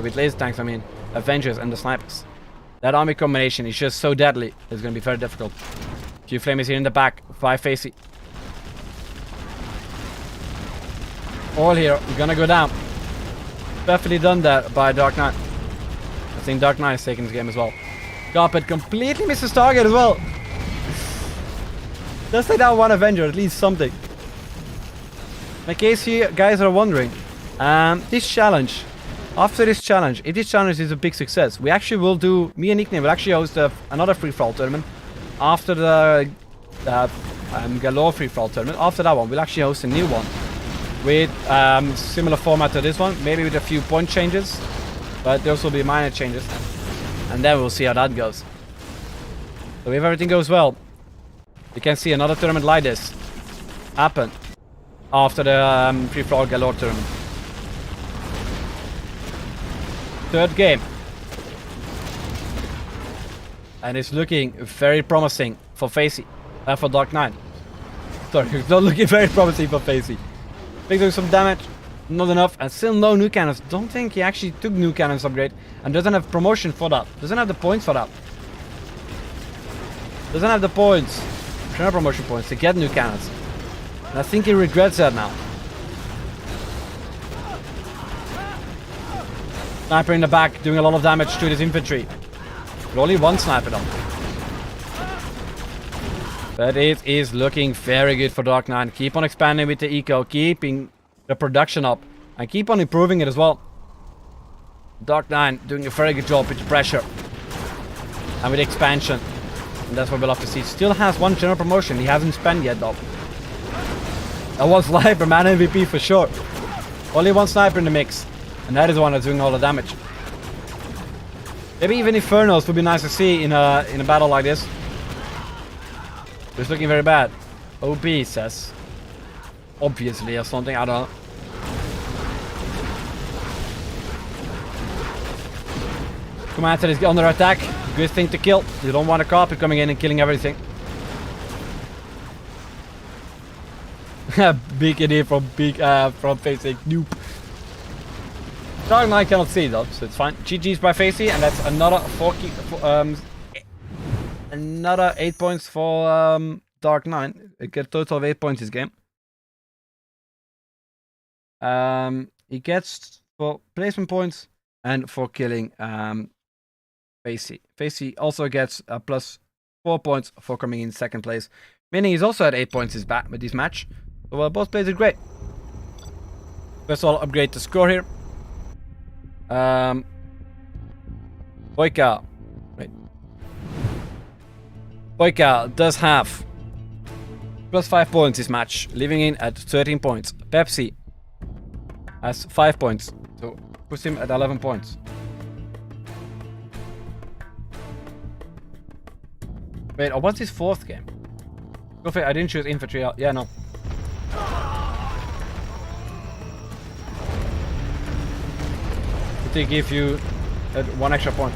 with laser tanks, I mean, Avengers and the snipers. That army combination is just so deadly. It's going to be very difficult. A few flamers here in the back by Facey. All here. We're going to go down. Definitely done that by Dark Knight. I think Dark Knight is taking this game as well. Carpet completely misses target as well. Let's take down one Avenger, at least something. In case you guys are wondering, this challenge, after this challenge, if this challenge is a big success, we actually will do, me and Nickname will actually host another free-for-all tournament after the Galore free-for-all tournament. After that one, we'll actually host a new one with similar format to this one, maybe with a few point changes, but those will be minor changes. And then we'll see how that goes. So if everything goes well, you can see another tournament like this happen after the free-for-all Galore tournament. Third game. And it's looking very promising for Facey. For Dark Knight. Sorry, it's not looking very promising for Facey. Big doing some damage. Not enough, and still no new cannons. Don't think he actually took new cannons upgrade and doesn't have promotion for that. Doesn't have the points for that. Doesn't have the points, promotion points to get new cannons. And I think he regrets that now. Sniper in the back doing a lot of damage to his infantry. But only one sniper though. But it is looking very good for Dark Knight. Keep on expanding with the eco, keeping the production up, and keep on improving it as well. Dark 9 doing a very good job with the pressure and with expansion. And that's what we'll have to see. Still has one general promotion. He hasn't spent yet though. That was Sniper, man MVP for sure. Only one sniper in the mix. And that is the one that's doing all the damage. Maybe even Infernos would be nice to see in a battle like this. It's looking very bad. OB says. Obviously or something, I don't know. Commander is under attack. Good thing to kill. You don't want a carpet coming in and killing everything. Big idea from Facey. Nope. Dark Knight cannot see though, so it's fine. GG's by Facey, and that's another another 8 points for Dark Knight. It gets a total of 8 points this game. He gets for placement points and for killing Facey. Facey also gets a plus 4 points for coming in second place, meaning he's also at 8 points with this match. So both players did great. First of all, upgrade the score here. BoYcaH. Wait. BoYcaH does have plus 5 points this match, leaving in at 13 points. Pepsi has 5 points, so puts him at 11 points. Wait, oh, what's his fourth game? I didn't choose Infantry. Yeah, no. They give you 1 extra point.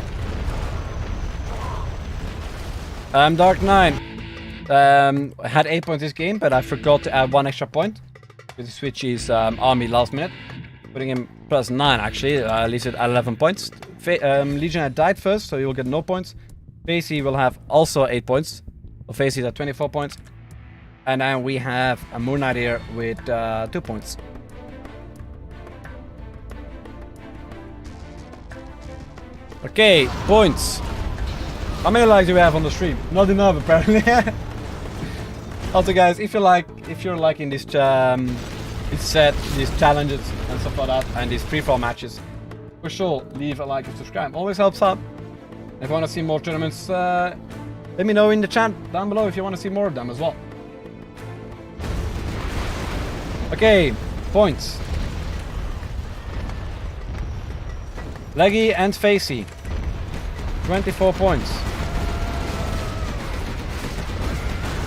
Dark 9 had 8 points this game, but I forgot to add 1 extra point because he switched his army last minute, putting him plus 9 actually, leaves it at 11 points. Legionnaire died first, so he will get no points. Facey will have also 8 points. So Facey's at 24 points. And then we have a Moonknight here with 2 points. Okay, points. How many likes do we have on the stream? Not enough apparently. Also guys, if you're liking this set, these challenges and stuff like that, and these free-for-all matches, for sure leave a like and subscribe. Always helps out. If you want to see more tournaments, let me know in the chat down below if you want to see more of them as well. Okay, points. Leggy and Facey, 24 points.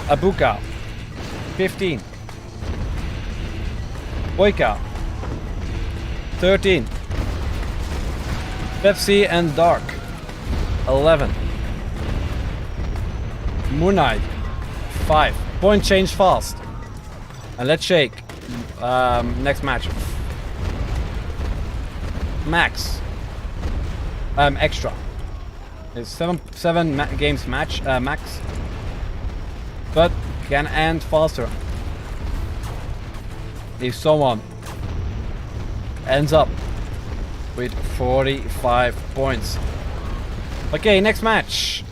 Abuka, 15. BoYcaH, 13. Pepsi and Dark, 11. Moonknight, 5. Point change fast. And let's shake. Next match. Max. Extra. It's 7 games match max, but can end faster if someone ends up with 45 points. Okay, next match.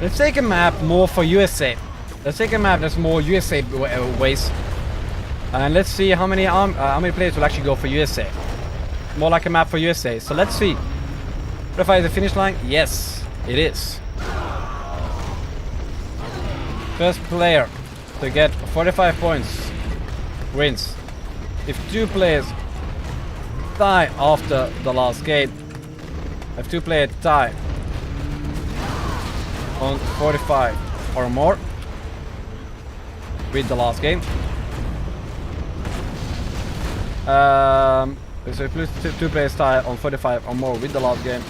Let's take a map more for USA. Let's take a map that's more USA ways. And let's see how many players will actually go for USA. More like a map for USA. So let's see. If I the finish line? Yes, it is. First player to get 45 points wins. If 2 players tie after the last game, if 2 players tie on 45 or more with the last game, so if 2 players tie on 45 or more with the last game,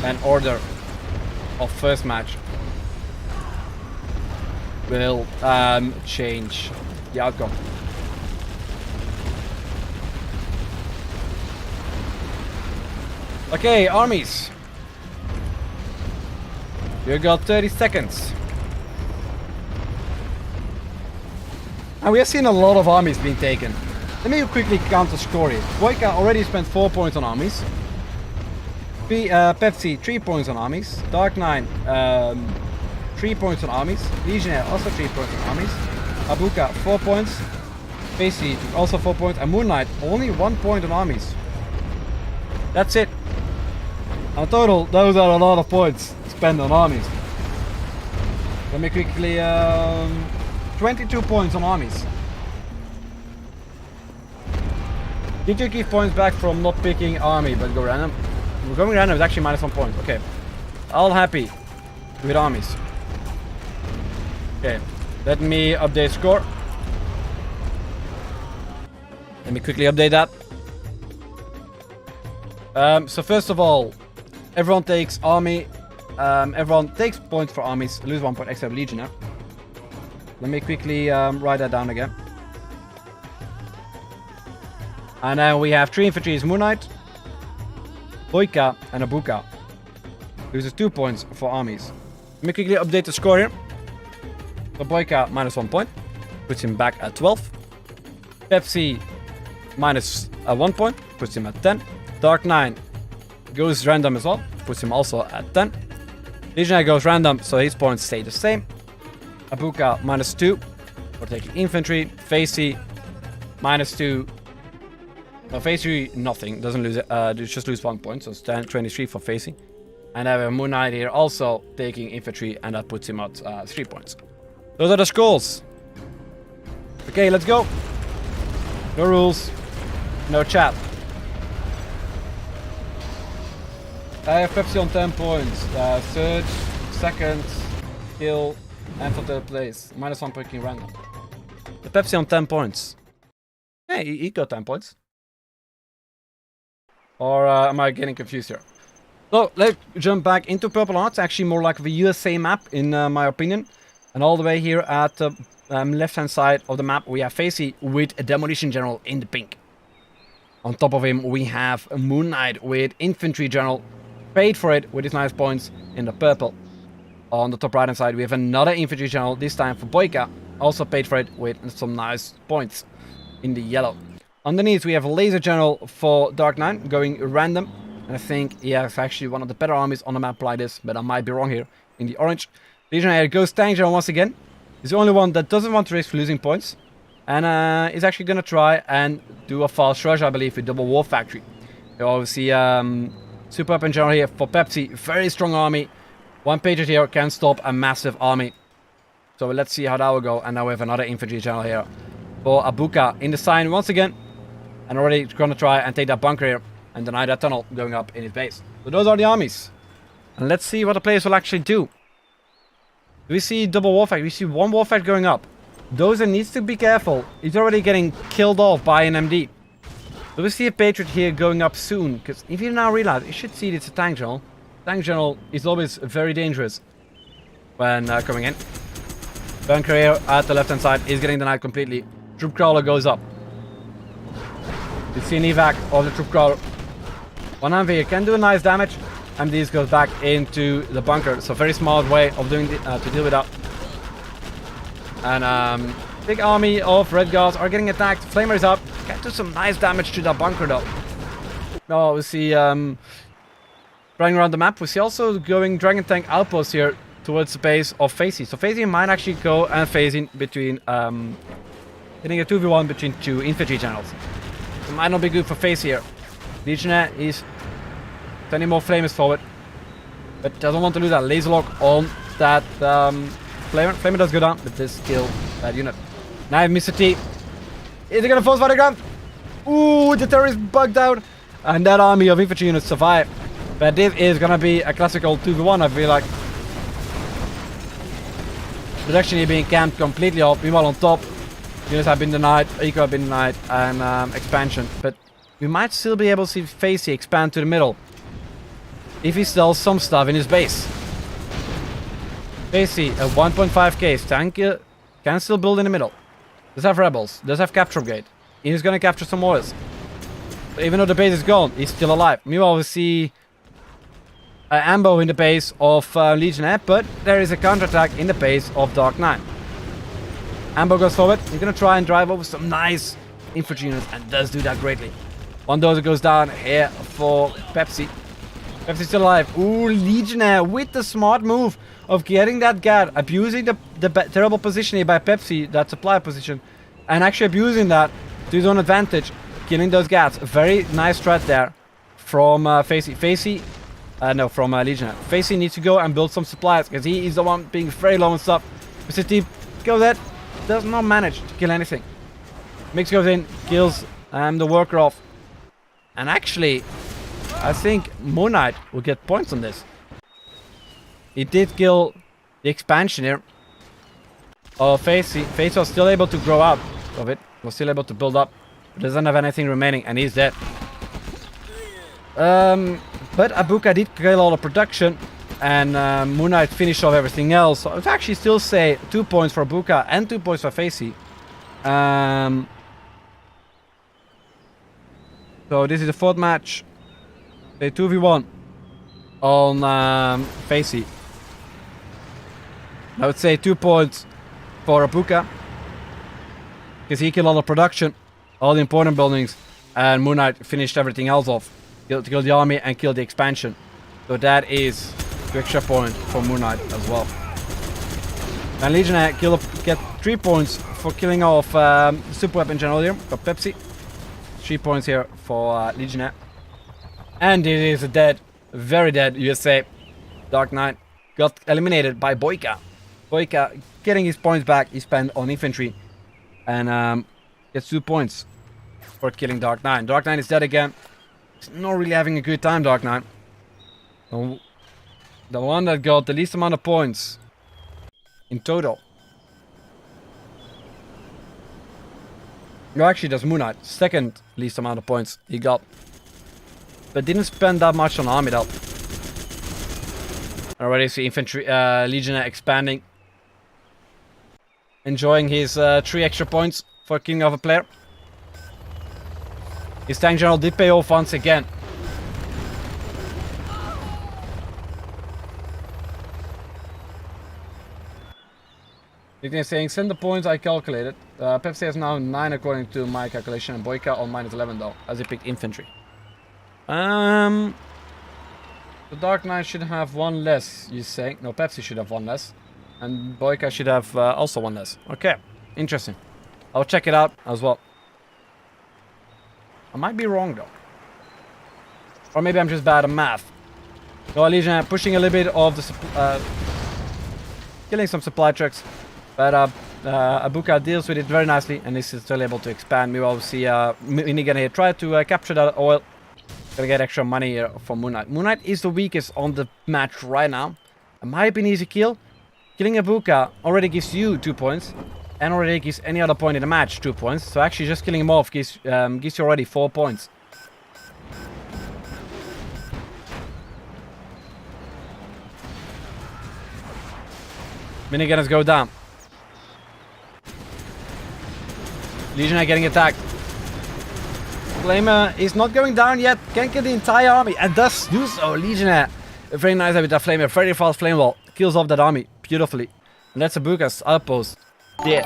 an order of first match will change the outcome. Okay, armies. You got 30 seconds. And we have seen a lot of armies being taken. Let me quickly count the score here. BoYcaH already spent 4 points on armies. Pepsi 3 points on armies. Dark 9 3 points on armies. Legionnaire also 3 points on armies. Abuka 4 points. Facey also 4 points. And Moonknight only 1 point on armies. That's it. In total, those are a lot of points spent on armies. Let me quickly... 22 points on armies. Did you give points back from not picking army but go random? Going random is actually -1 point. Okay. All happy with armies. Okay. Let me update score. Let me quickly update that. So first of all, everyone takes army. Everyone takes points for armies. Lose 1 point except Legionnaire. Let me quickly write that down again. And then we have 3 infantry is Moonknight, BoYcaH, and Abuka. Loses 2 points for armies. Let me quickly update the score here. So BoYcaH -1 point, puts him back at 12. Facey -1 point, puts him at 10. Dark 9 goes random as well, puts him also at 10. Legionnaire goes random, so his points stay the same. Abuka -2 for taking infantry. Facey -2. No, Facey nothing, doesn't lose it, just lose 1 point, so it's 23 for Facey. And I have a Moonknight here also taking infantry, and that puts him at 3 points. Those are the scores. Okay, let's go. No rules, no chat. I have Pepsi on 10 points. Third, second, kill, and for third place. -1 picking random. The Pepsi on 10 points. Hey, he got 10 points. Or am I getting confused here? So let's jump back into Purple Heart. It's actually more like the USA map in my opinion. And all the way here at the left hand side of the map we have Facey with a Demolition General in the pink. On top of him we have a Moonknight with Infantry General. Paid for it with his nice points in the purple. On the top right hand side we have another Infantry General, this time for BoYcaH. Also paid for it with some nice points in the yellow. Underneath we have a Laser General for Dark 9 going random. And I think he has actually one of the better armies on the map like this, but I might be wrong here. In the orange. Legionnaire goes Tank General once again. He's the only one that doesn't want to risk losing points. And he's actually going to try and do a fast rush, I believe, with double War Factory. You obviously super weapon general here for Pepsi. Very strong army. One Patriot here can stop a massive army. So let's see how that will go. And now we have another infantry general here for Abuka in the sign once again. And already going to try and take that bunker here and deny that tunnel going up in his base. So those are the armies. And let's see what the players will actually do. Do we see double War Factory? We see one War Factory going up. Dozer needs to be careful. He's already getting killed off by an MD. Do we see a Patriot here going up soon? Because if you now realize, you should see it's a Tank General. Tank General is always very dangerous when coming in. Bunker here at the left hand side is getting denied completely. Troop Crawler goes up. You see an evac of the Troop Crawler. One MV here can do a nice damage. MDs goes back into the bunker. So very smart way of doing to deal with that. And big army of Red Guards are getting attacked. Flamer is up. Can do some nice damage to that bunker though. Now we see running around the map. We see also going Dragon Tank outposts here towards the base of Facey. So Facey might actually go and phase in between hitting a 2v1 between 2 infantry channels. It might not be good for Facey here. Legionnaire is sending more flamers forward, but doesn't want to lose that laser lock on that Flamer. Flamer does go down, but this kill that unit. Now I have Mr. T. Is he gonna force fire the ground? Ooh, the terrorist bugged out. And that army of infantry units survive. But this is gonna be a classical 2v1, I feel like. It's actually being camped completely off. Meanwhile on top, units have been denied, eco have been denied, and expansion. But we might still be able to see Facey expand to the middle. If he sells some stuff in his base. Facey, a 1.5k tank can still build in the middle. Does have rebels, does have capture gate. He's gonna capture some warriors. So even though the base is gone, he's still alive. Meanwhile, we see ambo in the base of Legionnaire, but there is a counterattack in the base of Dark 9. Ambo goes forward. He's gonna try and drive over some nice infantry units and does do that greatly. One dozer goes down here for Pepsi. Pepsi's still alive. Ooh, Legionnaire with the smart move of getting that guard, abusing the terrible position here by Pepsi, that supply position, and actually abusing that to his own advantage, killing those gats. Very nice strat there from Facey. From Legionnaire. Facey needs to go and build some supplies because he is the one being very low on stuff. Mr. Team goes there, does not manage to kill anything. Mix goes in, kills the worker off. And actually, I think Moonknight will get points on this. He did kill the expansion here. Oh, Facey was still able to grow out of it. Was still able to build up. But doesn't have anything remaining and he's dead. But Abuka did kill all the production. And Moonknight finished off everything else. So I would actually still say 2 points for Abuka and 2 points for Facey. So this is the 4th match. A 2v1 on Facey. I would say 2 points for Abuka. Because he killed all the production, all the important buildings, and Moonknight finished everything else off. Killed the army and killed the expansion. So that is 2 extra points for Moonknight as well. And Legionnaire get 3 points for killing off super weapon general here, got Pepsi. 3 points here for Legionnaire. And it is a dead, very dead USA. Dark Knight got eliminated by BoYcaH. BoYcaH getting his points back he spent on Infantry. And gets 2 points for killing Dark Knight. Dark Knight is dead again. He's not really having a good time, Dark Knight. The one that got the least amount of points in total. No, actually, that's Moonknight. Second least amount of points he got. But didn't spend that much on army though. Already see Infantry, Legionnaire expanding. Enjoying his 3 extra points for killing off a player. His tank general did pay off once again. Nickname saying, send the points I calculated. Pepsi has now 9 according to my calculation, and BoYcaH on -11 though, as he picked Infantry. The Dark Knight should have 1 less, you say? No, Pepsi should have 1 less. And BoYcaH should have also 1 less. Okay, interesting. I'll check it out as well. I might be wrong though. Or maybe I'm just bad at math. So Legionnaire pushing a little bit of the killing some supply trucks. But Abuka deals with it very nicely and is still able to expand. Meanwhile, we see Minigun here try to capture that oil. Gonna get extra money here from Moonknight. Moonknight is the weakest on the match right now. It might be an easy kill. Killing Abuka already gives you 2 points. And already gives any other point in the match 2 points. So actually just killing him off gives you already 4 points. Minigunners go down. Legionnaire getting attacked. Flamer is not going down yet. Can kill the entire army and does do so. Legionnaire. Very nice with that Flamer. Very fast flame wall. Kills off that army beautifully. And that's Abuka's outpost. Yeah.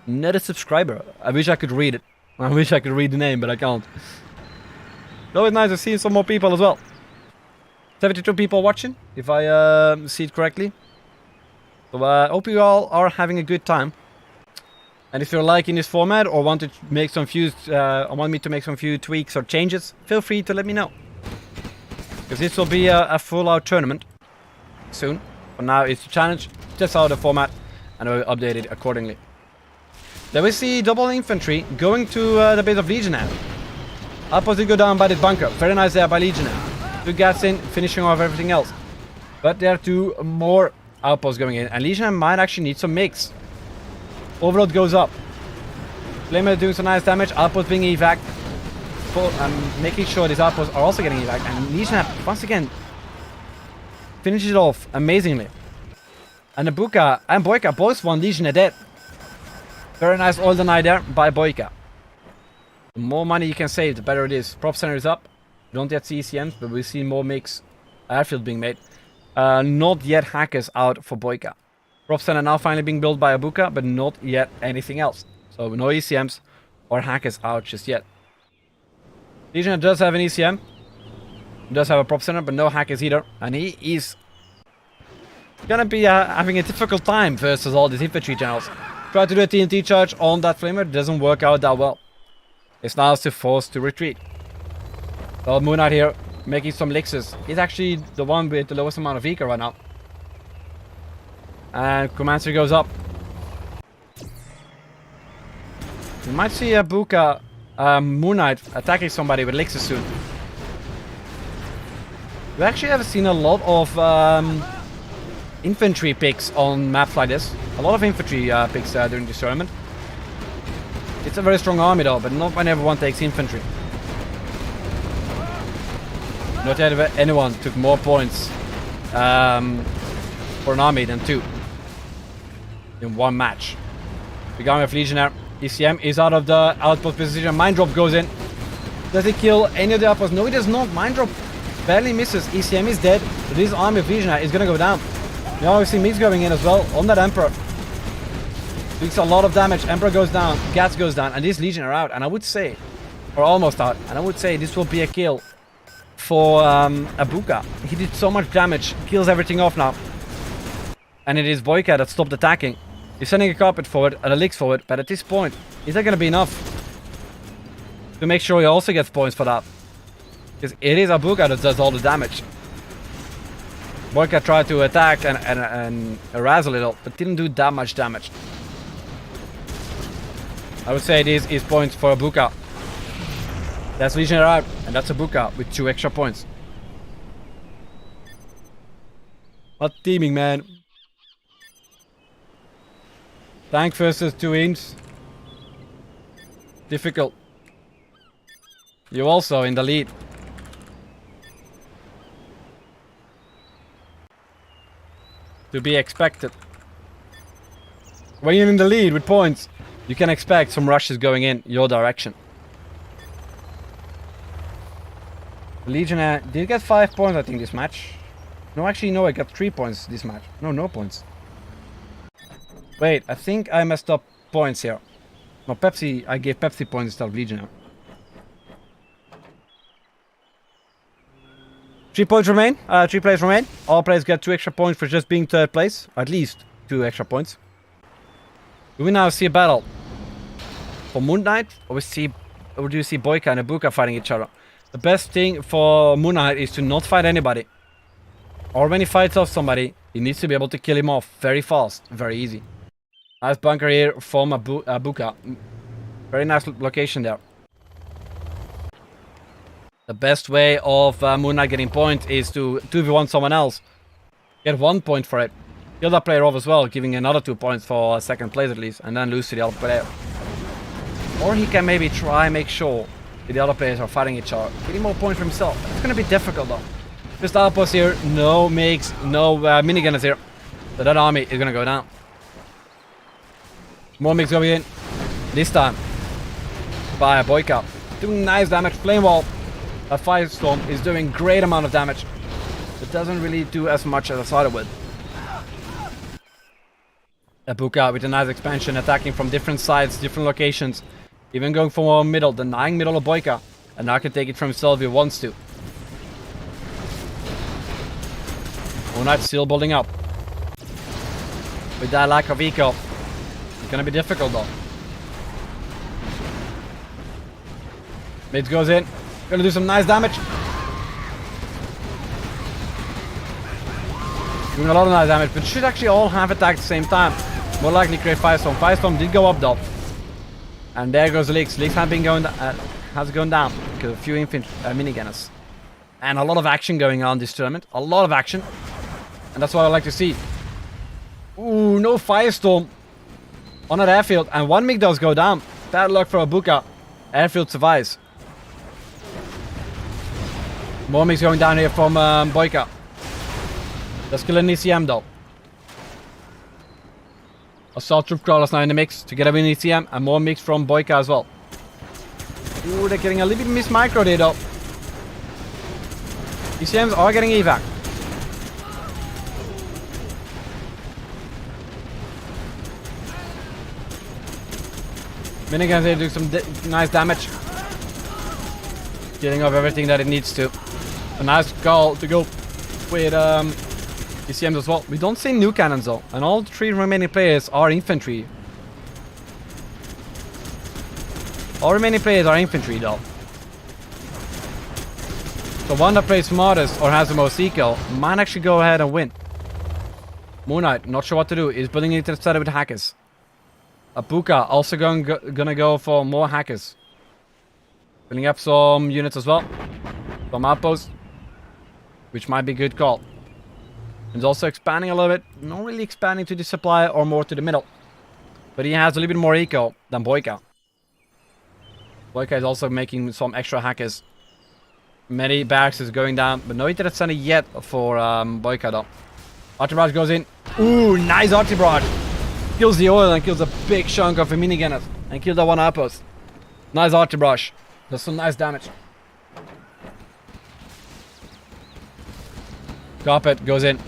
Another subscriber. I wish I could read it. I wish I could read the name, but I can't. It's always nice to see some more people as well. 72 people watching, if I see it correctly. So I hope you all are having a good time. And if you're liking this format or want to make some few, want me to make some few tweaks or changes, feel free to let me know. Because this will be a full-out tournament soon. For now, it's a challenge. Test out the format, and I will update it accordingly. Then we see double infantry going to the base of Legionnaire. Outpost did go down by the bunker. Very nice there by Legionnaire. 2 gats in, finishing off everything else. But there are 2 more outposts going in, and Legionnaire might actually need some migs. Overload goes up. Flamer doing some nice damage. Outpost being evac. Making sure these outposts are also getting evac. And Legionnaire, once again, finishes it off amazingly. And Abuka and BoYcaH both won Legionnaire dead. Very nice oil deny there by BoYcaH. The more money you can save, the better it is. Prop center is up. We don't yet see ECMs, but we see more mix airfield being made. Not yet hackers out for BoYcaH. Prop center now finally being built by Abuka, but not yet anything else. So no ECMs or hackers out just yet. Legionnaire does have an ECM. He does have a prop center, but no hackers either. And he is gonna be having a difficult time versus all these infantry generals. Try to do a TNT charge on that flamer. It doesn't work out that well. It's now forced to retreat. Well, Moonknight here making some licks. He's actually the one with the lowest amount of eco right now. And Commander goes up. We might see Abuka, Moonknight attacking somebody with elixirs soon. We actually have seen a lot of infantry picks on maps like this. A lot of infantry picks during this tournament. It's a very strong army though, but not when everyone takes infantry. Not yet anyone took more points for an army than 2 in one match. We got with Legionnaire. ECM is out of the outpost position. Mine drop goes in. Does he kill any of the outposts? No, he does not. Mine drop barely misses. ECM is dead. This army of Legionnaire is gonna go down. Now we see migs going in as well on that Emperor. Takes a lot of damage. Emperor goes down. Gats goes down, and this Legion are out. And I would say, or almost out. And I would say this will be a kill for Abuka. He did so much damage. Kills everything off now. And it is BoYcaH that stopped attacking. He's sending a carpet forward and a Licks forward, but at this point, is that going to be enough to make sure he also gets points for that? Because it is Abuka that does all the damage. BoYcaH tried to attack and harass a little, but didn't do that much damage. I would say this is points for Abuka. That's Legionnaire out, and that's Abuka with 2 extra points. What teaming, man. Tank versus 2 inch. Difficult. You also in the lead. To be expected. When you're in the lead with points, you can expect some rushes going in your direction. The Legionnaire did get 5 points, I think, this match. No, actually, no, I got 3 points this match. No points. Wait, I think I messed up points here. No, Pepsi, I gave Pepsi points instead of Legionnaire. 3 points remain. 3 players remain. All players get 2 extra points for just being 3rd place. Or at least 2 extra points. Do we now see a battle for Moonknight? Or do you see BoYcaH and Abuka fighting each other? The best thing for Moonknight is to not fight anybody. Or when he fights off somebody, he needs to be able to kill him off very fast, very easy. Nice bunker here from Abuka. Very nice location there. The best way of Moonknight getting points is to 2v1 someone else. Get 1 point for it. Kill that player off as well, giving another 2 points for 2nd place at least, and then lose to the other player. Or he can maybe try make sure that the other players are fighting each other. Getting more points for himself. It's going to be difficult though. Just outpost here, no migs, no minigunners here. So that army is going to go down. More migs going in. This time by BoYcaH. Doing nice damage. Flame wall. That firestorm is doing great amount of damage. It doesn't really do as much as I thought it would. Abuka with a nice expansion, attacking from different sides, different locations. Even going for more middle, denying middle of BoYcaH. And now can take it from himself if he wants to. Moonknight still building up. With that lack of eco. It's gonna be difficult though. Mids goes in. Gonna do some nice damage. Doing a lot of nice damage, but should actually all have attacked at the same time. More likely create Firestorm. Firestorm did go up though. And there goes the Licks. Licks has gone down because of a few minigunners. And a lot of action going on this tournament. A lot of action. And that's what I like to see. Ooh, no Firestorm on that airfield. And 1 mig does go down. Bad luck for Abuka. Airfield survives. More migs going down here from BoYcaH. Let's kill an ECM though. Assault troop crawlers now in the mix together with an ECM and more migs from BoYcaH as well. Ooh, they're getting a little bit mismicro there though. ECMs are getting evac. Miniguns here do some nice damage. Getting off everything that it needs to. A nice call to go with ECMs as well. We don't see new cannons though. And all 3 remaining players are infantry. All remaining players are infantry though. So one that plays smartest or has the most eco might actually go ahead and win. Moonknight, not sure what to do. He's building into the setup with hackers. Abuka also gonna go for more hackers. Building up some units as well. Some outposts. Which might be a good call. He's also expanding a little bit. Not really expanding to the supply or more to the middle. But he has a little bit more eco than BoYcaH. BoYcaH is also making some extra hackers. Many barracks is going down, but no internet center yet for BoYcaH though. Arty Barrage goes in. Ooh, nice Arty Barrage. Kills the oil and kills a big chunk of the minigunners. And kills that one outpost. Nice Arty Barrage. Does some nice damage. Carpet goes in.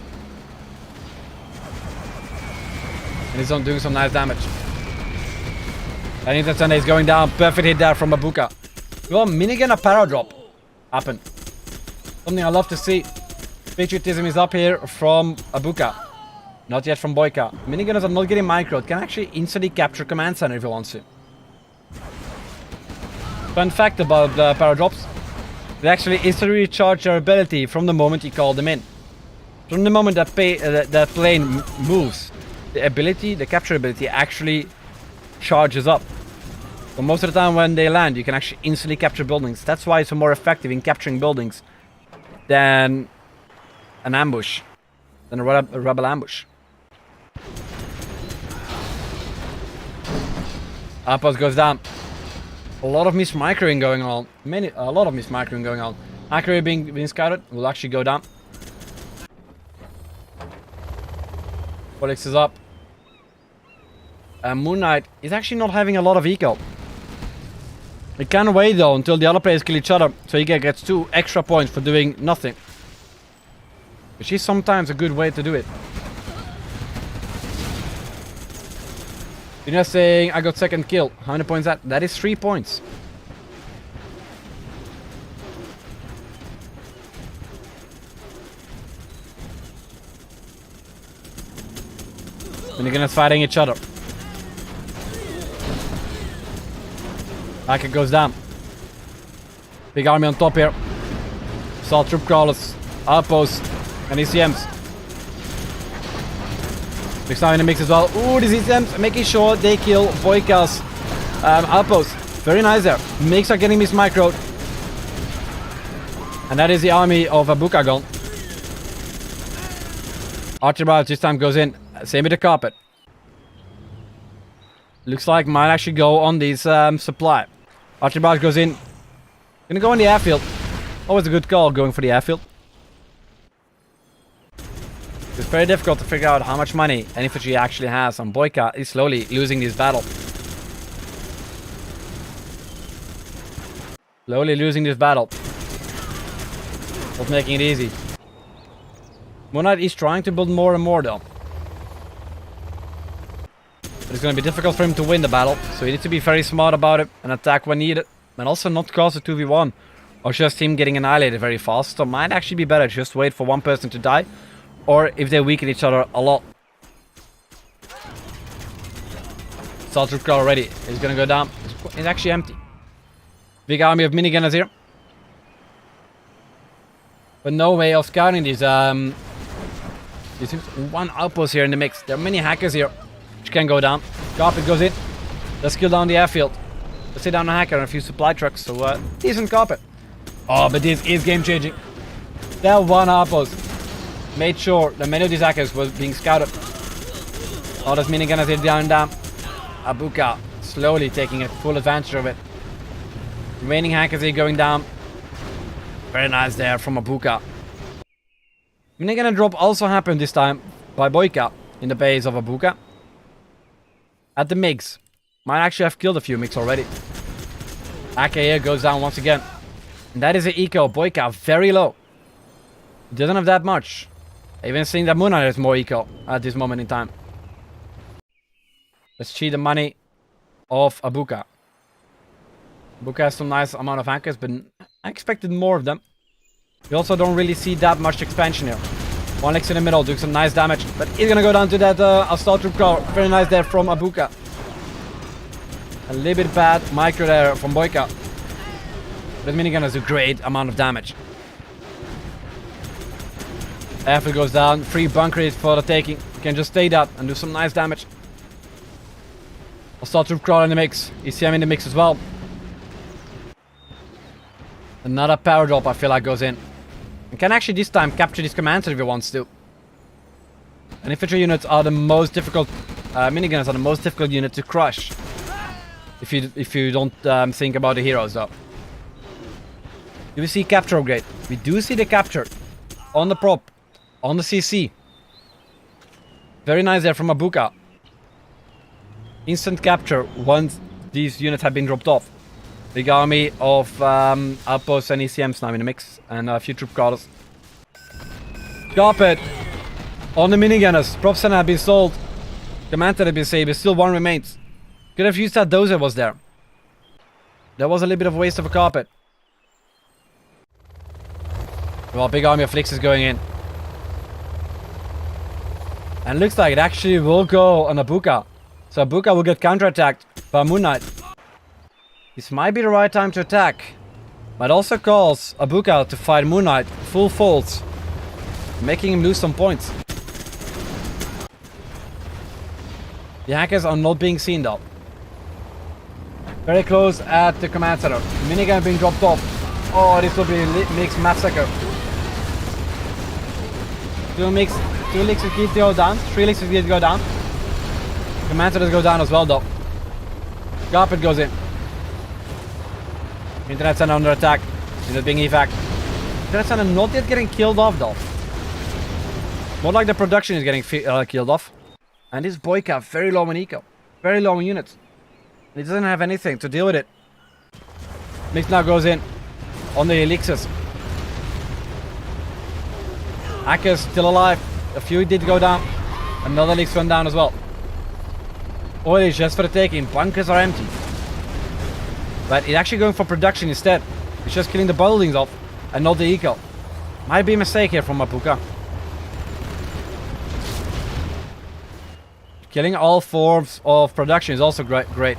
And he's doing some nice damage. And internet center is going down. Perfect hit there from Abuka. Well, minigun para drop. Happen. Something I love to see. Patriotism is up here from Abuka. Not yet from BoYcaH. Minigunners are not getting microed. Can actually instantly capture command center if he wants to. Fun fact about the paradrops. They actually instantly recharge their ability from the moment you call them in. From the moment that plane moves, the capture ability actually charges up. But most of the time when they land, you can actually instantly capture buildings. That's why it's more effective in capturing buildings than an ambush, than a rebel ambush. Outpost goes down. A lot of mismicroing going on. A lot of mismicroing going on. Accurate being scouted will actually go down. Polix is up. And Moonknight is actually not having a lot of eco. He can wait though until the other players kill each other, so he gets 2 extra points for doing nothing. Which is sometimes a good way to do it. You're not saying I got second kill. How many points that? That is 3 points. And you're gonna fighting each other. Hacker goes down. Big army on top here. Assault troop crawlers, outposts, and ECMs. Mix now in the mix as well. Ooh, these ECMs making sure they kill BoYcaH's outposts. Very nice there. Mix are getting this microed. And that is the army of Abuka gone. Arty Barrage this time goes in. Same with the carpet. Looks like might actually go on this supply. Arty Barrage goes in. Gonna go on the airfield. Always a good call going for the airfield. It's very difficult to figure out how much money an infantry actually has, and BoYcaH is slowly losing this battle. Slowly losing this battle. Not making it easy. Moonknight is trying to build more and more though. But it's going to be difficult for him to win the battle, so he needs to be very smart about it and attack when needed. And also not cause a 2v1 or just him getting annihilated very fast. So it might actually be better just wait for one person to die, or if they weaken each other a lot. Assault troop car already. He's going to go down. It's actually empty. Big army of minigunners here. But no way of scouting these. One outpost here in the mix. There are many hackers here which can go down. Carpet goes in. Let's kill down the airfield. Let's sit down a hacker and a few supply trucks. So decent carpet. Oh, but this is game changing. That one outpost made sure that many of these hackers was being scouted. All those minigunners here down. Abuka slowly taking full advantage of it. Remaining hackers here going down. Very nice there from Abuka. Minigunner drop also happened this time by BoYcaH in the base of Abuka. At the MiGs. Might actually have killed a few MiGs already. AK here goes down once again. And that is the eco of BoYcaH, very low. Doesn't have that much. Even seeing that Moonknight has more eco at this moment in time. Let's see the money of Abuka. Abuka has some nice amount of hackers, but I expected more of them. We also don't really see that much expansion here. One Lex in the middle doing some nice damage, but he's gonna go down to that assault troop car. Very nice there from Abuka. A little bit bad micro there from BoYcaH. But minigun does a great amount of damage. After it goes down, free bunker is for the taking. You can just stay that and do some nice damage. I'll start troop crawl in the mix. ECM in the mix as well. Another power drop I feel like goes in. You can actually this time capture this commander if he wants to. And infantry units are the most difficult. Miniguns are the most difficult unit to crush. If you don't think about the heroes though. Do we see capture upgrade? We do see the capture on the prop, on the CC. Very nice there from Abuka. Instant capture once these units have been dropped off. Big army of outposts and ECMs now in the mix, and a few troop crawlers. Carpet on the minigunners. Prop center had been sold. Commander had been saved, but still one remains. Could have used that dozer was there. That was a little bit of a waste of a carpet. Well, big army of Flix is going in. And looks like it actually will go on Abuka. So Abuka will get counterattacked by Moonknight. This might be the right time to attack. Might also cause Abuka to fight Moonknight full folds, making him lose some points. The hackers are not being seen though. Very close at the command center. Minigun being dropped off. Oh, this will be a mixed massacre. Two elixirs keep to go down. 3 elixirs keep to go down. Command centers go down as well though. Carpet goes in. Internet center under attack. Unit being evac. Internet center not yet getting killed off though. More like the production is getting killed off. And this BoYcaH very low in eco. Very low in units. He doesn't have anything to deal with it. Mix now goes in on the elixirs. Hackers still alive. A few did go down. Another elixir went down as well. Oil is just for the taking. Bunkers are empty. But it's actually going for production instead. It's just killing the buildings off and not the eco. Might be a mistake here from Abuka. Killing all forms of production is also great.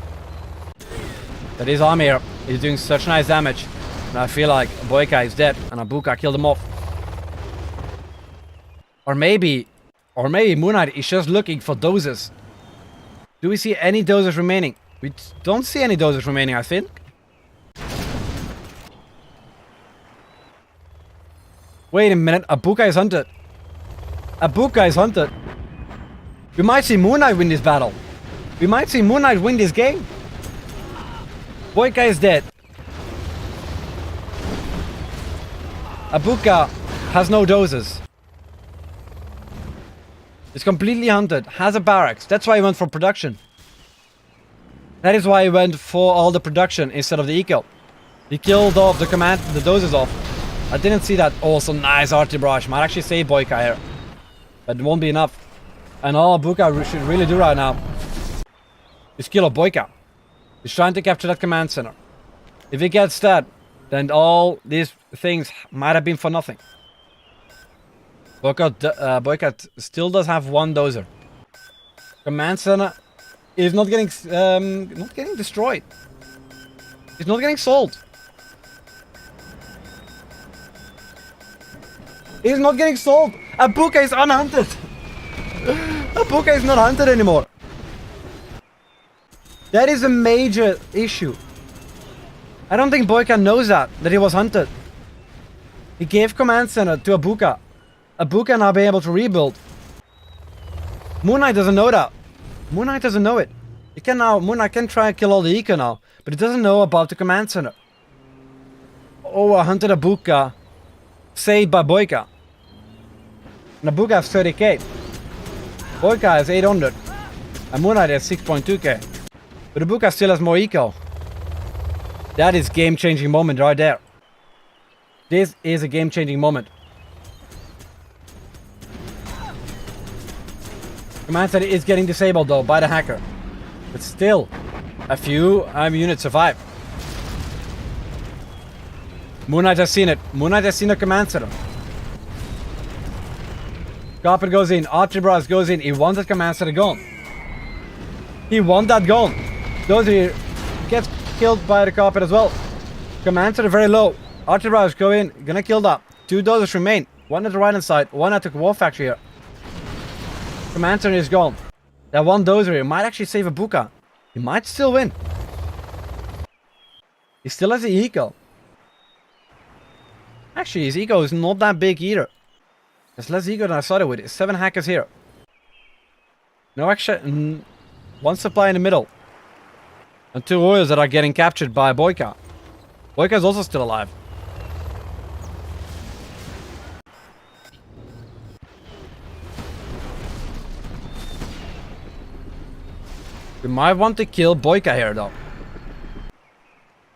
That his army here is doing such nice damage. And I feel like BoYcaH is dead and Abuka killed him off. Or maybe Moonknight is just looking for doses. Do we see any doses remaining? We don't see any doses remaining, I think. Wait a minute, Abuka is hunted. Abuka is hunted. We might see Moonknight win this battle. We might see Moonknight win this game. BoYcaH is dead. Abuka has no doses. He's completely hunted. Has a barracks. That's why he went for production. That is why he went for all the production instead of the eco. He killed off the doses off. I didn't see that. Also nice artillery barrage. Might actually save BoYcaH here. But it won't be enough. And all Abuka should really do right now is kill a BoYcaH. He's trying to capture that command center. If he gets that, then all these things might have been for nothing. BoYcaH still does have one dozer. Command center is not getting destroyed. It's not getting sold. It's not getting sold. Abuka is unhunted. Abuka is not hunted anymore. That is a major issue. I don't think BoYcaH knows that he was hunted. He gave command center to Abuka. Abuka now be able to rebuild. Moonknight doesn't know that. Moonknight doesn't know it. Moonknight can try and kill all the eco now, but he doesn't know about the command center. Oh, a hunted Abuka. Saved by BoYcaH. And Abuka has 30k. BoYcaH has 800. And Moonknight has 6.2k. But Abuka still has more eco. That is game-changing moment right there. This is a game-changing moment. Command center is getting disabled though by the hacker. But still, a few units survive. Moonknight has seen it. Moonknight has seen the command center. Carpet goes in. Artillery barrage goes in. He wants that command center gone. He wants that gone. Those here gets killed by the carpet as well. Commander very low. Artillery go in, gonna kill that. 2 dozers remain. One at the right hand side, one at the war factory here. Commander is gone. That 1 dozer here might actually save Abuka. He might still win. He still has the eco. Actually, his eco is not that big either. There's less eco than I started with. 7 hackers here. No extra. 1 supply in the middle. And 2 oils that are getting captured by BoYcaH. BoYcaH is also still alive. We might want to kill BoYcaH here though.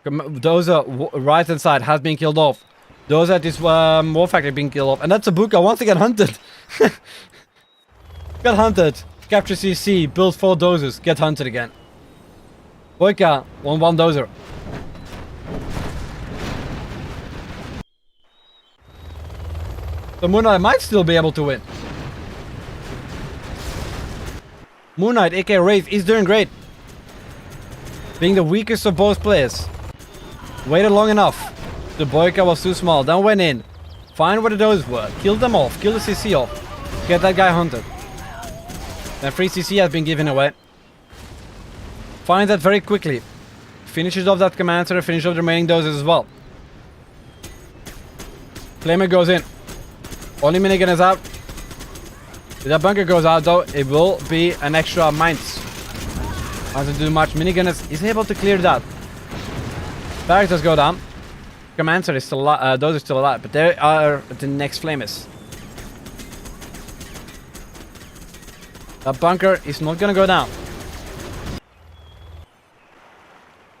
Those right hand side has been killed off. Those at this war factory being killed off. And that's Abuka wants to get hunted. Get hunted. Capture CC. Build 4 dozers. Get hunted again. BoYcaH won 1 dozer. So Moonknight might still be able to win. Moonknight, aka Wraith, is doing great. Being the weakest of both players. Waited long enough. The BoYcaH was too small. Then went in. Find where the dozers were. Kill them off. Kill the CC off. Get that guy hunted. Then free CC has been given away. Find that very quickly. Finishes off that commander. Finishes off the remaining dozers as well. Flamer goes in. Only minigun is out. If that bunker goes out though, it will be an extra mines. Doesn't do much. Minigun is able to clear that. Barracks does go down. Commander is still alive. Those are still alive, but they are the next flamers. That bunker is not gonna go down.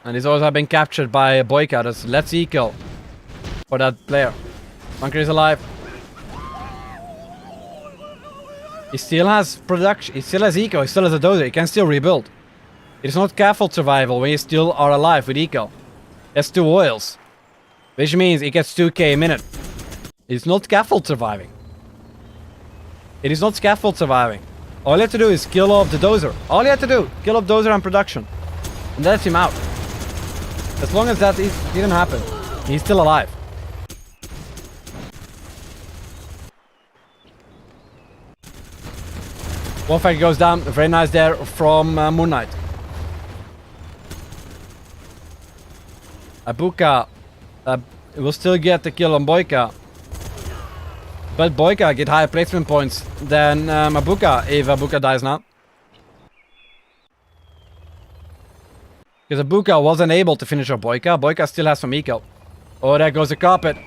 And these also have been captured by BoYcaH. That's let's eco for that player. Bunker is alive. He still has production. He still has eco. He still has a dozer. He can still rebuild. It is not scaffold survival when you still are alive with eco. That's 2 oils. Which means he gets 2k a minute. It's not scaffold surviving. It is not scaffold surviving. All you have to do is kill off the dozer. All you have to do, kill off dozer and production. And that's him out. As long as that didn't happen, he's still alive. One factor goes down. Very nice there from Moonknight. Abuka will still get the kill on BoYcaH. But BoYcaH get higher placement points than Abuka if Abuka dies now. Because Abuka wasn't able to finish off BoYcaH. BoYcaH still has some eco. Oh, there goes the carpet.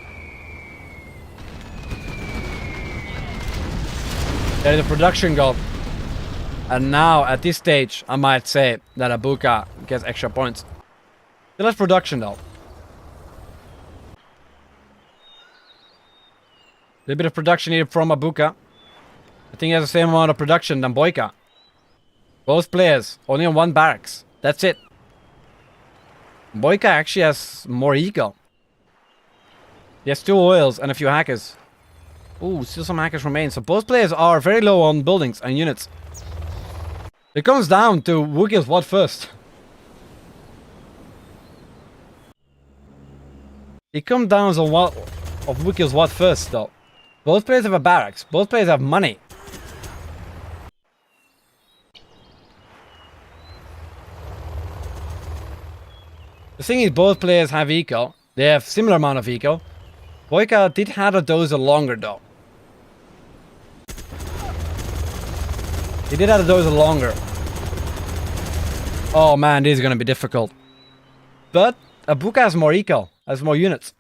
There's the production goal. And now, at this stage, I might say that Abuka gets extra points. Still has production though. A little bit of production here from Abuka. I think he has the same amount of production than BoYcaH. Both players, only on 1 barracks. That's it. BoYcaH actually has more eco. He has 2 oils and a few hackers. Ooh, still some hackers remain. So both players are very low on buildings and units. It comes down to who kills what first. It comes down to what of who kills what first though. Both players have a barracks. Both players have money. The thing is, both players have eco. They have similar amount of eco. BoYcaH did have a dozer longer though. He did have a dozer longer. Oh man, this is gonna be difficult. But Abuka has more eco, has more units.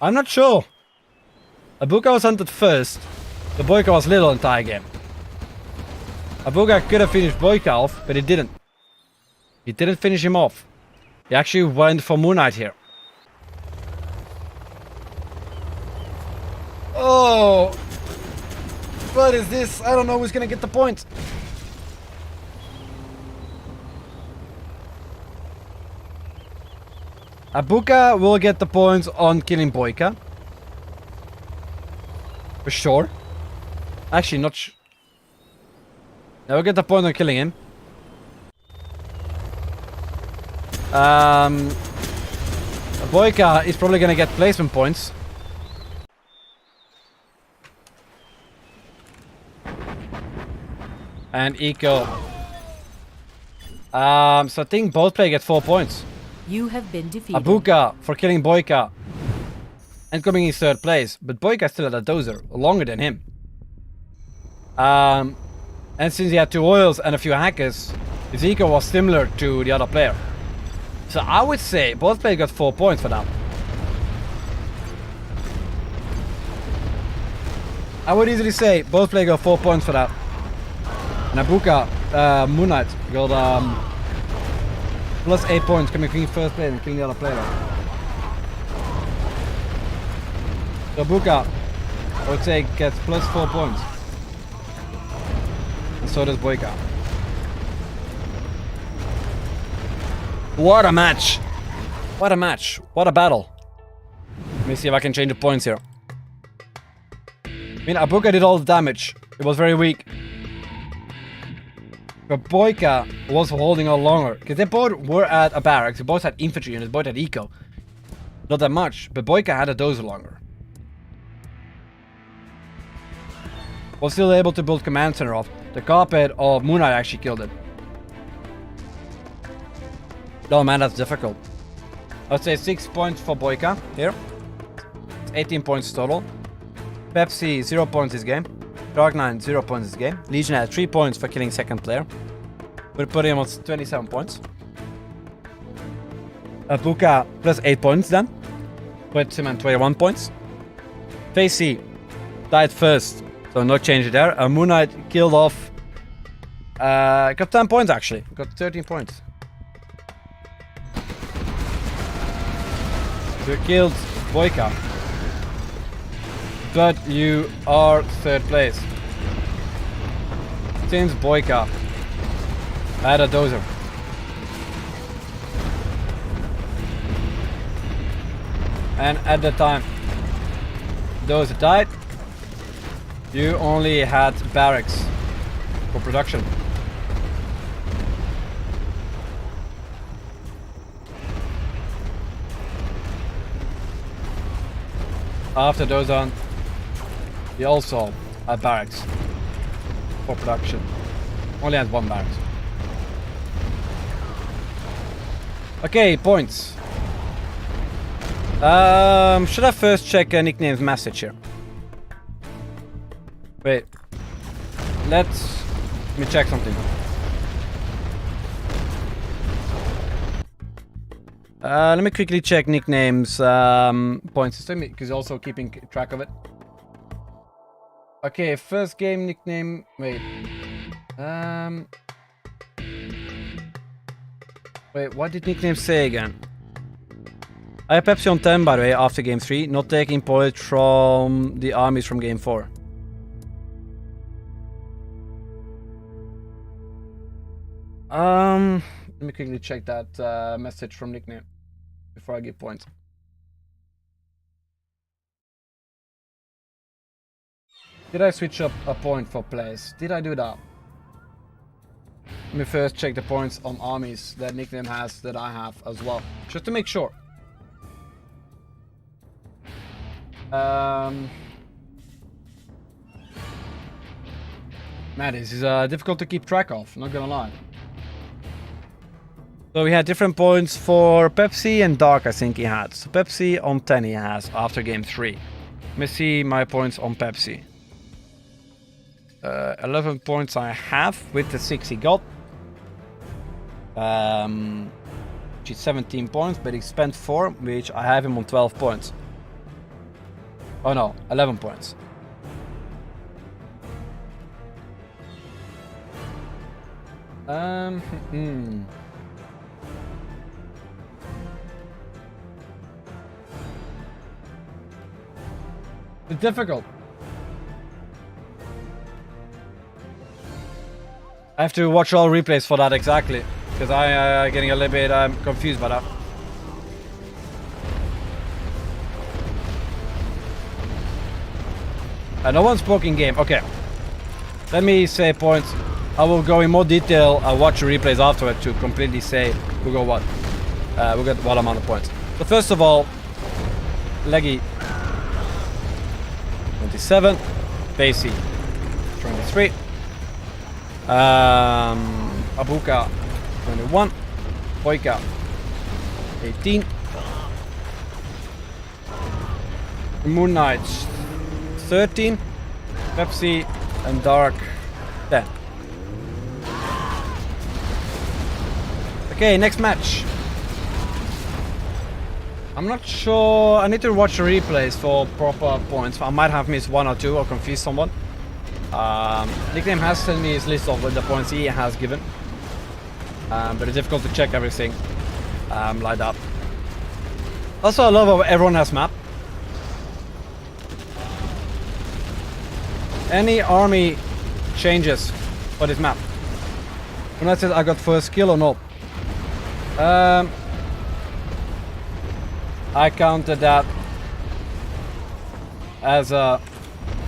I'm not sure. Abuka was hunted first. The BoYcaH was little entire game. Abuka could have finished BoYcaH off, but he didn't. He didn't finish him off. He actually went for Moonknight here. Oh! What is this? I don't know who's gonna get the point. Abuka will get the points on killing BoYcaH. For sure. Actually, not Now we get the point on killing him. BoYcaH is probably gonna get placement points. And Eco. So I think both players get 4 points. You have been defeated. Abuka for killing BoYcaH and coming in 3rd place, but BoYcaH still had a dozer longer than him. And since he had 2 oils and a few hackers, his eco was similar to the other player. So I would say both players got 4 points for that. I would easily say both players got 4 points for that. And Abuka, Moonknight, got plus 8 points coming in 1st place and killing the other player. So Abuka, I would say, gets plus 4 points. And so does BoYcaH. What a match! What a match! What a battle! Let me see if I can change the points here. I mean, Abuka did all the damage. It was very weak. But BoYcaH was holding on longer. Because they both were at a barracks. They both had infantry and they both had eco. Not that much. But BoYcaH had a dozer longer. Was still able to build command center off. The carpet of Moonknight actually killed it. Oh man, that's difficult. I would say 6 points for BoYcaH here. It's 18 points total. Pepsi, 0 points this game. Dark Knight, 0 points this game. Legionnaire, 3 points for killing 2nd player. We'll put him on 27 points. Abuka, plus 8 points then. Put him on 21 points. Facey died 1st, so no change there. Moonknight killed off. Got 10 points actually. Got 13 points. You killed BoYcaH. But you are 3rd place. Since BoYcaH had a dozer. And at the time dozer died, you only had barracks for production. After those on, he also had barracks for production. Only had 1 barracks. Okay, points. Should I first check a nickname's message here? Wait. Let me check something. Let me quickly check nicknames point system because also keeping track of it. Okay, first game nickname. Wait. Wait, what did nickname say again? I have Pepsi on 10 by the way after game 3, not taking points from the armies from game 4. Let me quickly check that message from nickname before I give points. Did I switch up a point for place? Did I do that? Let me first check the points on armies that nickname has that I have as well, just to make sure. Man, this is difficult to keep track of, not gonna lie. So we had different points for Pepsi and Dark, I think he had. So Pepsi on 10 he has after game 3. Let me see my points on Pepsi. 11 points I have with the 6 he got. Which is 17 points, but he spent 4, which I have him on 12 points. Oh no, 11 points. It's difficult. I have to watch all replays for that exactly, because I getting a little bit confused by that. No one spoke in game. Okay. Let me say points I will go in more detail. I'll watch the replays afterward to completely say who got what. Who got what amount of points. So first of all, Leggy 27, Facey 23, Abuka 21, BoYcaH 18, Moonknight 13, Facey and Dark 10. Okay, next match. I'm not sure. I need to watch the replays for proper points. I might have missed one or two or confused someone. Nickname has sent me his list of the points he has given. But it's difficult to check everything lined up. Also, I love how everyone has map. Any army changes for this map? When I said I got first kill or not? I counted that as a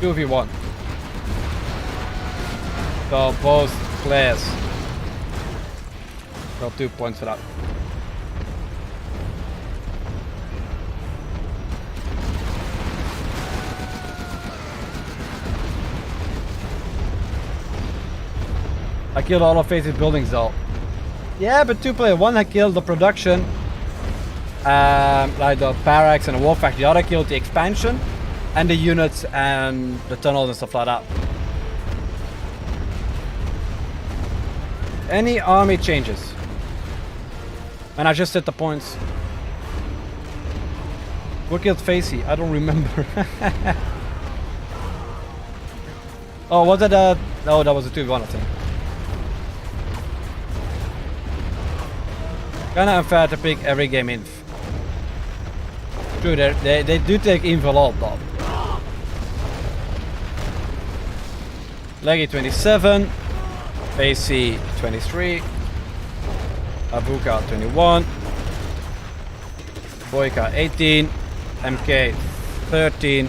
2v1. So both players got 2 points for that. I killed all of Facey's buildings though. Yeah, but 2 player. One had killed the production. Like the barracks and the war factory. The other killed the expansion and the units and the tunnels and stuff like that. Any army changes? And I just said the points. Who killed Facey? I don't remember. Oh, was that a... No, that was a 2v1 I think. Kinda unfair to pick every game inf. True, they do take inf a lot though. Leggy 27, Facey 23, Abuka 21, BoYcaH 18, MK 13,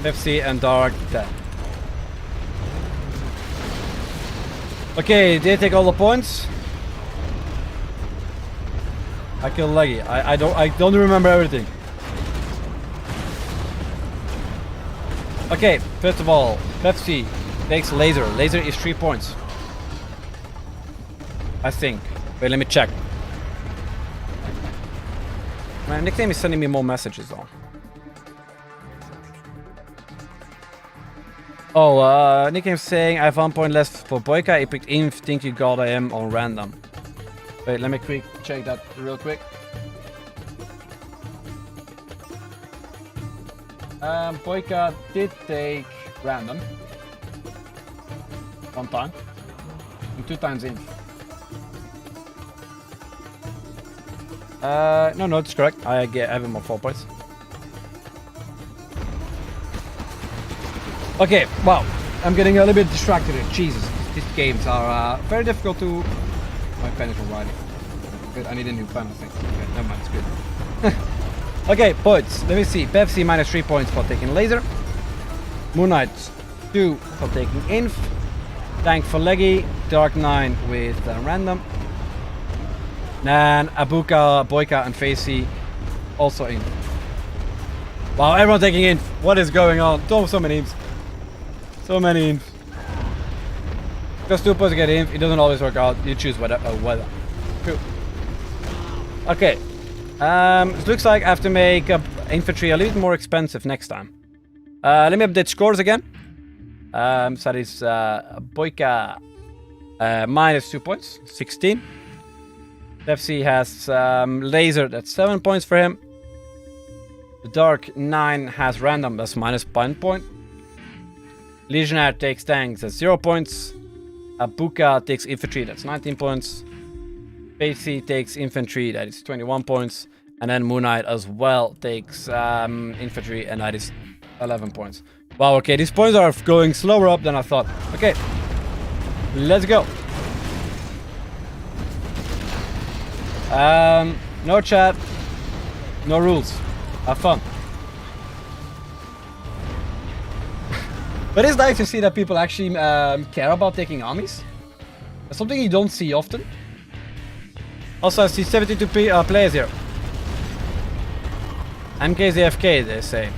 Facey and Dark 10. Okay, they take all the points. I killed Leggy. I don't remember everything. Okay, first of all, Facey takes laser. Laser is 3 points. I think. Wait, let me check. My nickname is sending me more messages though. Oh, nickname saying I have 1 point left for BoYcaH. He picked inf, think you got him on random. Wait, let me quick check that real quick. BoYcaH did take random. 1 time. And 2 times inf. No, it's correct. I have him on 4 points. Okay, well, I'm getting a little bit distracted here. Jesus, these games are very difficult to... My pen is alright. Good, I need a new pen, I think. Okay, never mind, it's good. Okay, points. Let me see. Facey minus 3 points for taking laser. Moonknight 2 for taking inf. Tank for Leggy. Dark 9 with random. And Abuka, BoYcaH and Facey also inf. Wow, everyone taking inf. What is going on? So many infs. So many infs. Just 2 points to get inf. It doesn't always work out. You choose weather. Cool. Okay. It looks like I have to make infantry a little bit more expensive next time. Let me update scores again. So that is BoYcaH minus 2 points, 16. Facey has laser, that's 7 points for him. The Dark 9 has random, that's minus 1 point. Legionnaire takes tanks, that's 0 points. Abuka takes infantry, that's 19 points. Facey takes infantry, that is 21 points. And then Moonknight as well takes infantry, and that is 11 points. Wow, okay, these points are going slower up than I thought. Okay, let's go. No chat, no rules. Have fun. But it's nice to see that people actually care about taking armies. That's something you don't see often. Also, I see 72 players here. MK's AFK, they say.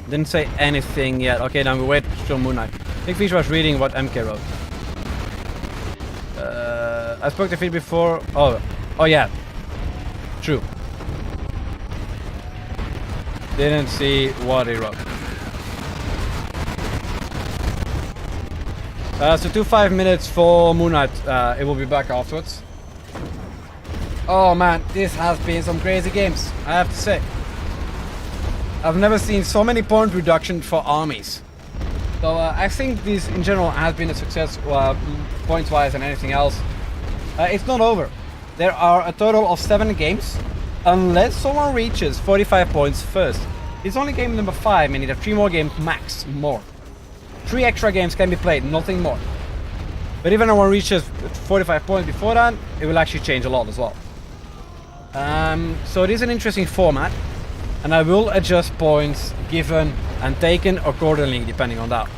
Didn't say anything yet. Okay, then we wait till Moonknight. I think Fish was reading what MK wrote. I spoke to Fish before. Oh yeah. True. Didn't see what he wrote. So 5 minutes for Moonknight. It will be back afterwards. Oh man, this has been some crazy games, I have to say. I've never seen so many point reduction for armies. So I think this in general has been a success points wise and anything else. It's not over. There are a total of 7 games, unless someone reaches 45 points first. It's only game number 5, meaning there are 3 more games max more. 3 extra games can be played, nothing more. But even if one reaches 45 points before that, it will actually change a lot as well. So it is an interesting format, and I will adjust points given and taken accordingly depending on that.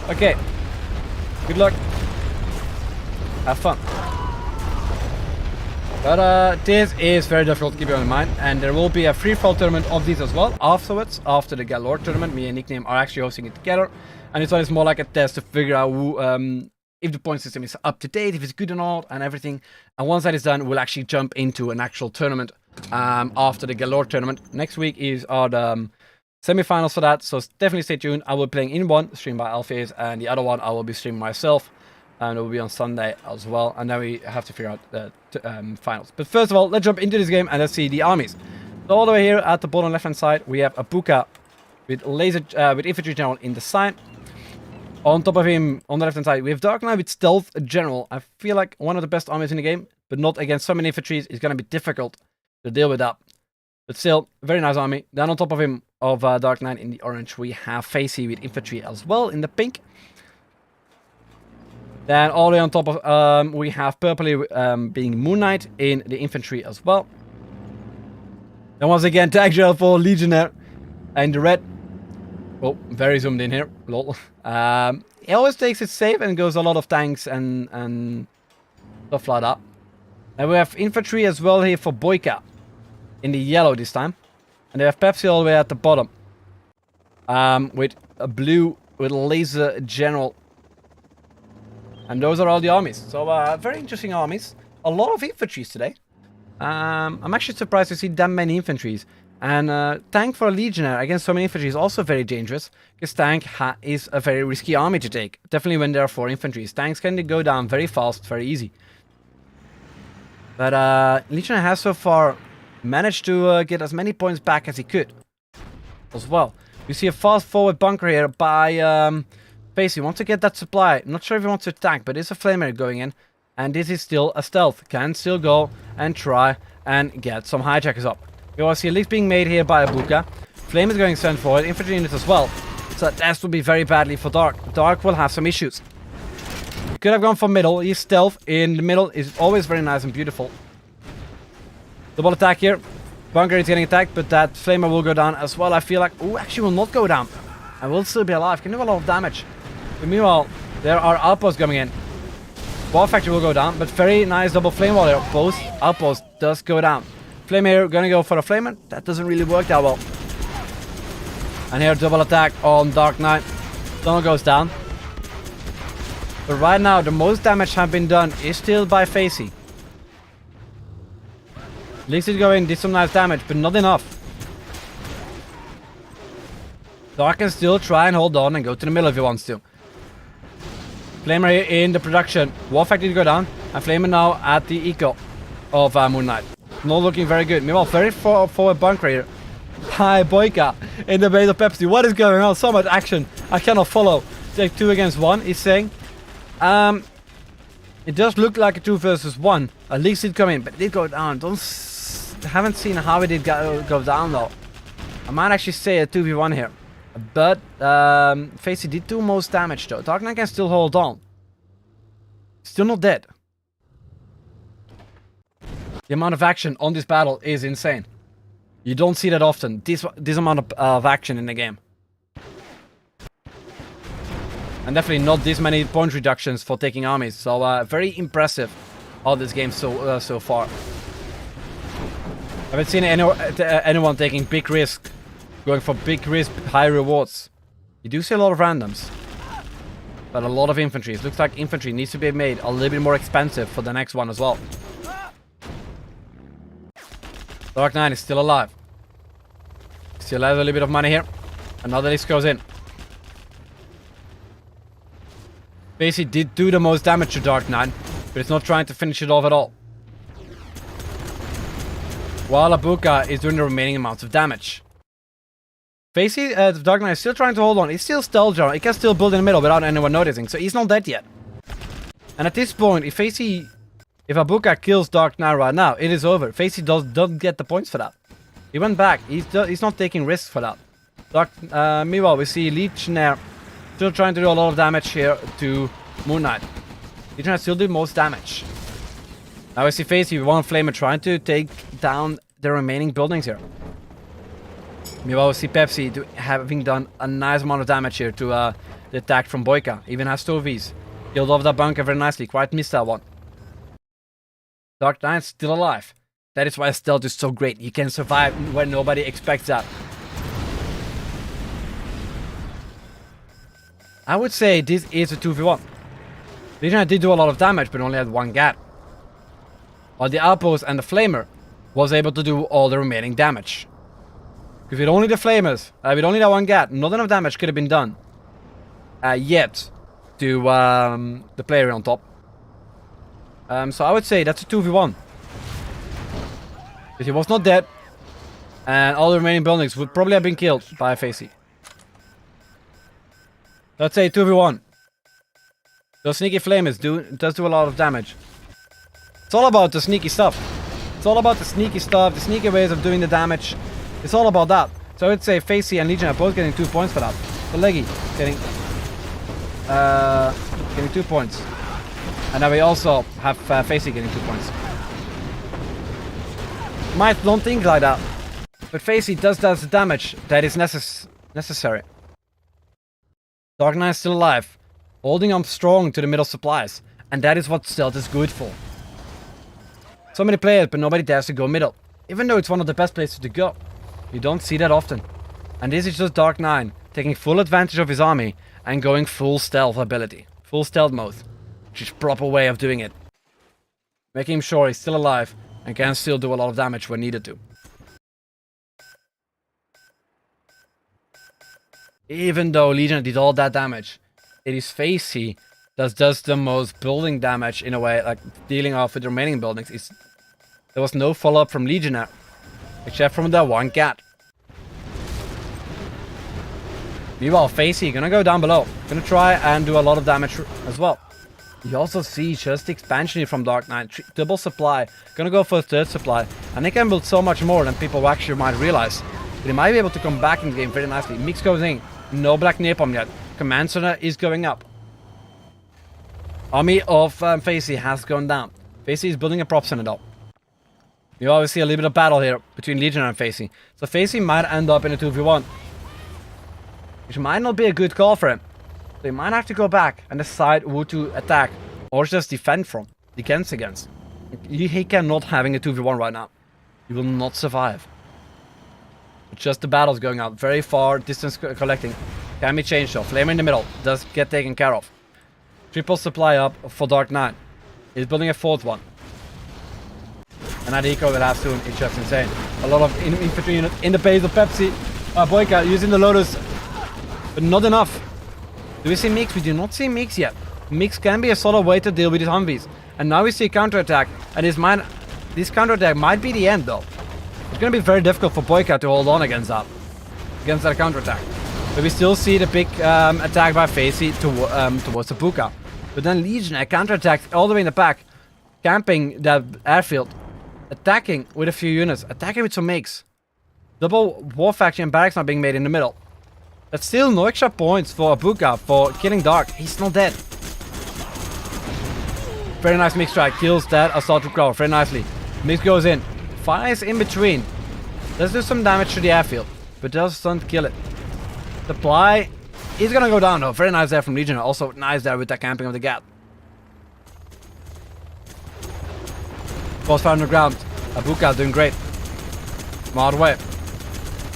Okay, good luck, have fun. But this is very difficult to keep in mind, and there will be a free-for-all tournament of these as well afterwards, after the Galore tournament. Me and Nickname are actually hosting it together, and this one is more like a test to figure out who, if the point system is up to date, if it's good or not, and everything. And once that is done, we'll actually jump into an actual tournament after the Galore tournament. Next week are the semi-finals for that, so definitely stay tuned. I will be playing in one, streamed by Alphys, and the other one I will be streaming myself. And it will be on Sunday as well. And then we have to figure out the finals. But first of all, let's jump into this game and let's see the armies. So all the way here at the bottom left-hand side, we have Abuka with infantry general in the side. On top of him, on the left-hand side, we have Dark Knight with stealth general. I feel like one of the best armies in the game, but not against so many infantries. It's going to be difficult to deal with that. But still, very nice army. Then on top of him, of Dark Knight in the orange, we have Facey with infantry as well in the pink. Then all the way on top of, we have purpley being Moonknight in the infantry as well. Then once again, tag drill for Legionnaire in the red. Oh, very zoomed in here, lol. He always takes it safe and goes a lot of tanks and stuff like that. And we have infantry as well here for BoYcaH in the yellow this time. And they have Pepsi all the way at the bottom. With a blue, with laser general. And those are all the armies. So, very interesting armies. A lot of infantries today. I'm actually surprised to see that many infantries. And tank for a Legionnaire against so many infantry is also very dangerous. Because tank is a very risky army to take. Definitely when there are 4 infantries. Tanks can go down very fast, very easy. But Legionnaire has so far managed to get as many points back as he could. As well. We see a fast forward bunker here by... Facey wants to get that supply. Not sure if he wants to attack, but it's a flamer going in. And this is still a stealth. Can still go and try and get some hijackers up. We also see a leak being made here by Abuka. Flame is going sent forward. Infantry units as well. So that will be very badly for Dark. Dark will have some issues. Could have gone for middle. He's stealth. In the middle is always very nice and beautiful. Double attack here. Bunker is getting attacked, but that flamer will go down as well. I feel like... Oh, actually will not go down. And will still be alive. Can do a lot of damage. But meanwhile, there are outposts coming in. War factory will go down, but very nice double flame wall here. Both outposts does go down. Flame here, gonna go for the flamer. That doesn't really work that well. And here, double attack on Dark Knight. Tunnel goes down. But right now, the most damage have been done is still by Facey. Leaks is going, did some nice damage, but not enough. Dark can still try and hold on and go to the middle if he wants to. Flamer here in the production. War factory to go down. And Flamer now at the eco of Moonknight. Not looking very good. Meanwhile, very forward bunker here. Hi, BoYcaH in the base of Pepsi. What is going on? So much action. I cannot follow. Take 2 against 1, he's saying. It does look like a 2 versus 1. At least it come in, but it did go down. Haven't seen how it did go down though. I might actually say a 2v1 here. But Facey did do most damage though. Dark Knight can still hold on. Still not dead. The amount of action on this battle is insane. You don't see that often. This amount of action in the game. And definitely not this many point reductions for taking armies. So very impressive all this game so far. I haven't seen anyone taking big risk, going for big risk, high rewards. You do see a lot of randoms, but a lot of infantry. It looks like infantry needs to be made a little bit more expensive for the next one as well. Dark Knight is still alive. Still has a little bit of money here. Another list goes in. Facey did do the most damage to Dark Knight, but it's not trying to finish it off at all. While Abuka is doing the remaining amounts of damage. Facey, the Dark Knight is still trying to hold on. He's still stealth general. He can still build in the middle without anyone noticing, so he's not dead yet. And at this point, if Abuka kills Dark Knight right now, it is over. Facey doesn't get the points for that. He went back. He's not taking risks for that. Meanwhile, we see Legionnaire still trying to do a lot of damage here to Moonknight. Legionnaire still do most damage. Now we see Facey with one flamer trying to take down the remaining buildings here. Meanwhile, we see Pepsi having done a nice amount of damage here to the attack from BoYcaH. Even has 2 Vs. Killed off that bunker very nicely. Quite missed that one. Dark Knight's still alive. That is why stealth is so great. You can survive when nobody expects that. I would say this is a 2v1. Legionnaire did do a lot of damage, but only had 1 gat. While the outpost and the flamer was able to do all the remaining damage. Because with only the flamers, with only that 1 gat, not enough damage could have been done yet to the player on top. So I would say that's a 2v1. Because he was not dead, and all the remaining buildings would probably have been killed by Facey. Let's say 2v1. Those sneaky flamers does do a lot of damage. It's all about the sneaky stuff. It's all about the sneaky stuff, the sneaky ways of doing the damage. It's all about that. So I would say Facey and Legion are both getting 2 points for that. So Leggy getting 2 points. And then we also have Facey getting 2 points. Might not think like that, but Facey does the damage that is necessary. Dark Knight is still alive, holding on strong to the middle supplies, and that is what stealth is good for. So many players, but nobody dares to go middle, even though it's one of the best places to go. You don't see that often. And this is just Dark Knight taking full advantage of his army and going full stealth ability. Full stealth mode. Which is a proper way of doing it. Making sure he's still alive and can still do a lot of damage when needed to. Even though Legion did all that damage, it is Facey that does the most building damage in a way, like dealing off with the remaining buildings. There was no follow-up from Legionnaire. Except from that 1 cat. Meanwhile, Facey gonna go down below. Gonna try and do a lot of damage as well. You also see just the expansion here from Dark Knight. Double supply. Gonna go for a 3rd supply. And they can build so much more than people actually might realize. They might be able to come back in the game very nicely. Mix goes in. No black napalm yet. Command center is going up. Army of Facey has gone down. Facey is building a prop center though. You always see a little bit of battle here between Legionnaire and Facey. So Facey might end up in a 2v1. Which might not be a good call for him. They might have to go back and decide who to attack. Or just defend from. Defense against. He cannot having a 2v1 right now. He will not survive. It's just the battle's going out. Very far distance collecting. Can be changed though. Flamer in the middle. Does get taken care of. Triple supply up for Dark Knight. He's building a 4th one. And that eco will have soon. It's just insane. A lot of infantry units in the base of Pepsi. BoYcaH using the Lotus. But not enough. Do we see Mix? We do not see Mix yet. Mix can be a solid way to deal with his Humvees. And now we see a counterattack. And this counterattack might be the end though. It's going to be very difficult for BoYcaH to hold on against that. Against that counterattack. But we still see the big attack by Facey towards Abuka. But then Legionnaire counterattacked all the way in the back. Camping that airfield. Attacking with a few units. Attacking with some MiGs. Double war faction and barracks now being made in the middle. That's still no extra points for Abuka for killing Dark. He's not dead. Very nice MiG strike. Kills that assault recruiter very nicely. MiG goes in. Fires in between. Does do some damage to the airfield. But doesn't kill it. Supply He's gonna go down though. Very nice there from Legionnaire. Also nice there with that camping of the gap. Crossfire on the ground. Abuka doing great. Smart way.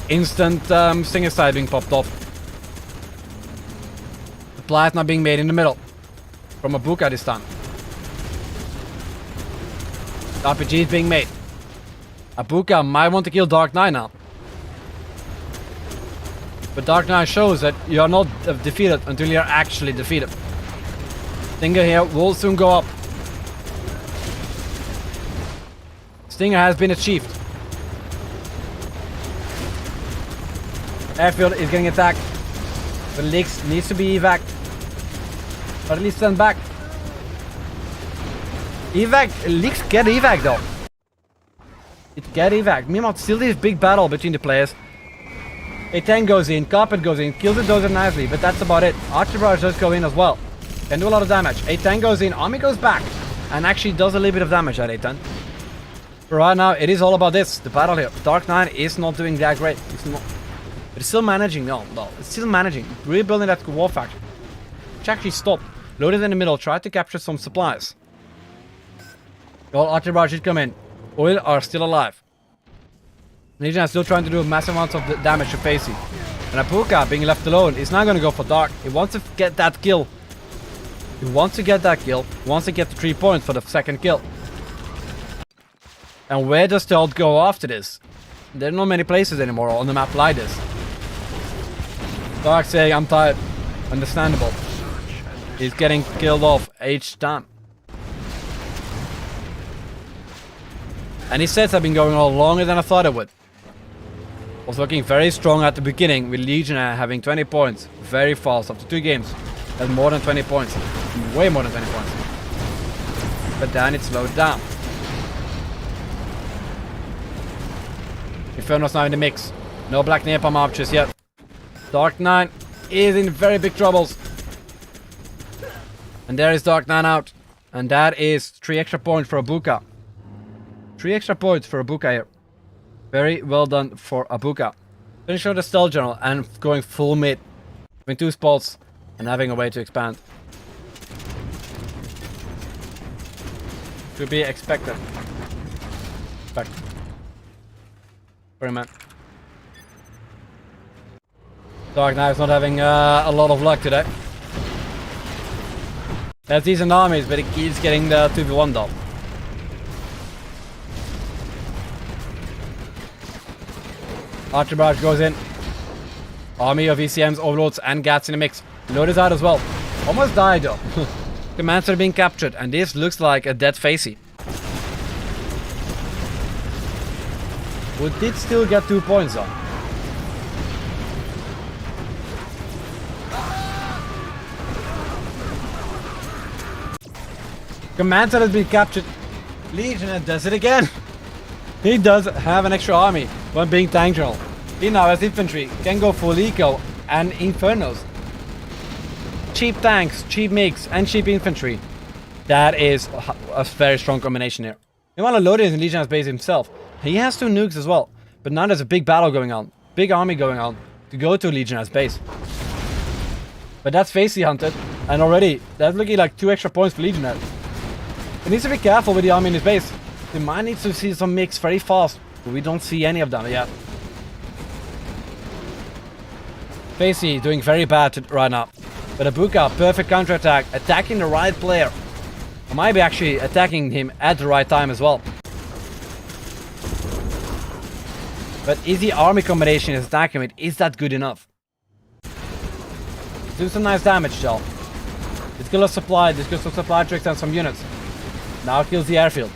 Instant stinger side being popped off. Supply is not being made in the middle. From Abuka this time. The RPG is being made. Abuka might want to kill Dark Knight now. But Dark Knight shows that you are not defeated until you are actually defeated. Stinger here will soon go up. Stinger has been achieved. Airfield is getting attacked. The Leaks needs to be evac. Or at least sent back. Evac, Leaks get evac though. It get evac. Meanwhile, still this big battle between the players. A tank goes in, carpet goes in, kills the dozer nicely, but that's about it. Archer barrage does go in as well. Can do a lot of damage. A tank goes in, army goes back, and actually does a little bit of damage at A10. But right now, it is all about this, the battle here. Dark Knight is not doing that great. It's not, but it's still managing, no, it's still managing. Rebuilding that war factory. Which actually stopped. Loaded in the middle, tried to capture some supplies. Well, archer barrage should come in. Oil are still alive. Legion is still trying to do massive amounts of damage to Facey. And Abuka, being left alone, is now going to go for Dark. He wants to get that kill. He wants to get that kill. He wants to get the 3 points for the second kill. And where does the ult go after this? There are not many places anymore on the map like this. Dark saying, I'm tired. Understandable. He's getting killed off each time. And his sets have been going on longer than I thought it would. Was looking very strong at the beginning with Legionnaire having 20 points very fast after 2 games. That's more than 20 points. Way more than 20 points. But then it slowed down. Inferno's now in the mix. No black napalm archers yet. Dark Knight is in very big troubles. And there is Dark Knight out. And that is 3 extra points for Abuka. 3 extra points for Abuka here. Very well done for Abuka. Finishing the stealth general and going full mid. Having 2 spots and having a way to expand. To be expected. Very man. Dark Knight is not having a lot of luck today. Has decent armies, but he keeps getting the 2v1 though. Archer barrage goes in. Army of ECMs, overloads, and gats in the mix. Load is out as well. Almost died though. Commands are being captured, and this looks like a dead Facey. We did still get 2 points though. Commander has been captured. Legionnaire does it again. He does have an extra army when being tank general. He now has infantry, can go full eco and infernos. Cheap tanks, cheap migs, and cheap infantry. That is a very strong combination here. Meanwhile, loaded in Legionnaire's base himself. He has 2 nukes as well. But now there's a big battle going on. Big army going on to go to Legionnaire's base. But that's Facey hunted. And already, that's looking like 2 extra points for Legionnaire. He needs to be careful with the army in his base. He might need to see some mix very fast. But we don't see any of them yet. Facey doing very bad right now. But Abuka, perfect counterattack. Attacking the right player. I might be actually attacking him at the right time as well. But is the army combination he's attacking with, is that good enough? Do some nice damage, though. This kills supply, this kills some supply tricks and some units. Now it kills the airfield.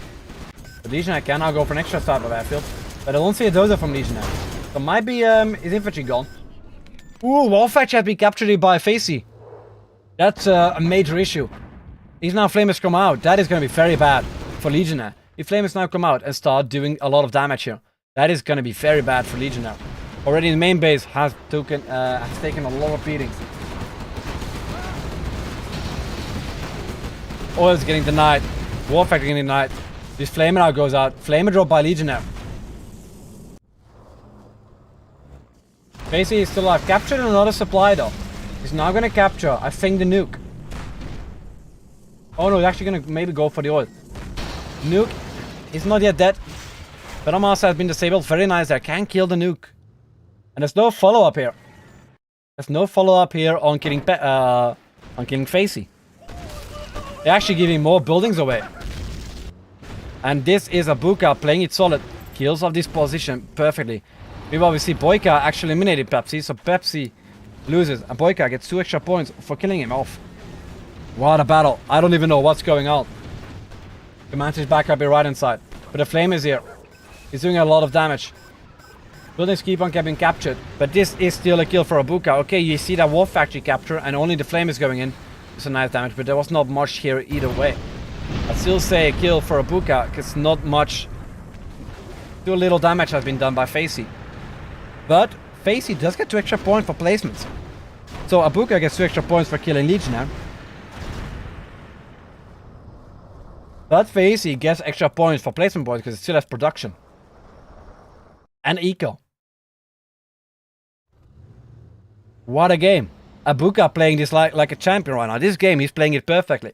But Legionnaire can now go for an extra type of airfield. But I don't see a dozer from Legionnaire. So might be his infantry gone. Ooh, WoW-Fetch has been captured by Facey. That's a major issue. If now Flamers come out, that is going to be very bad for Legionnaire. If Flamers now come out and start doing a lot of damage here, that is going to be very bad for Legionnaire. Already the main base has taken a lot of beatings. Oil is getting denied. War Factory getting denied. This Flamer now goes out. Flamer drop by Legionnaire. Facey is still alive. Captured another supply though. He's now gonna capture, I think, the nuke. Oh no, he's actually gonna maybe go for the oil. Nuke is not yet dead. But Master has been disabled. Very nice there. Can kill the nuke. And there's no follow-up here. There's no follow-up here on killing Facey. They're actually giving more buildings away. And this is Abuka playing it solid. Kills off this position perfectly. We've obviously BoYcaH actually eliminated Pepsi, so Pepsi loses. And BoYcaH gets 2 extra points for killing him off. What a battle. I don't even know what's going on. Command is back up here right inside. But the flame is here. He's doing a lot of damage. Buildings keep on getting captured. But this is still a kill for Abuka. Okay, you see that Wolf Factory capture and only the flame is going in. It's a nice damage, but there was not much here either way. I'd still say a kill for Abuka, because not much. Too little damage has been done by Facey. But Facey does get 2 extra points for placements. So Abuka gets 2 extra points for killing Legionnaire. But Facey gets extra points for placement points because it still has production. And eco. What a game. Abuka playing this like a champion right now. This game, he's playing it perfectly.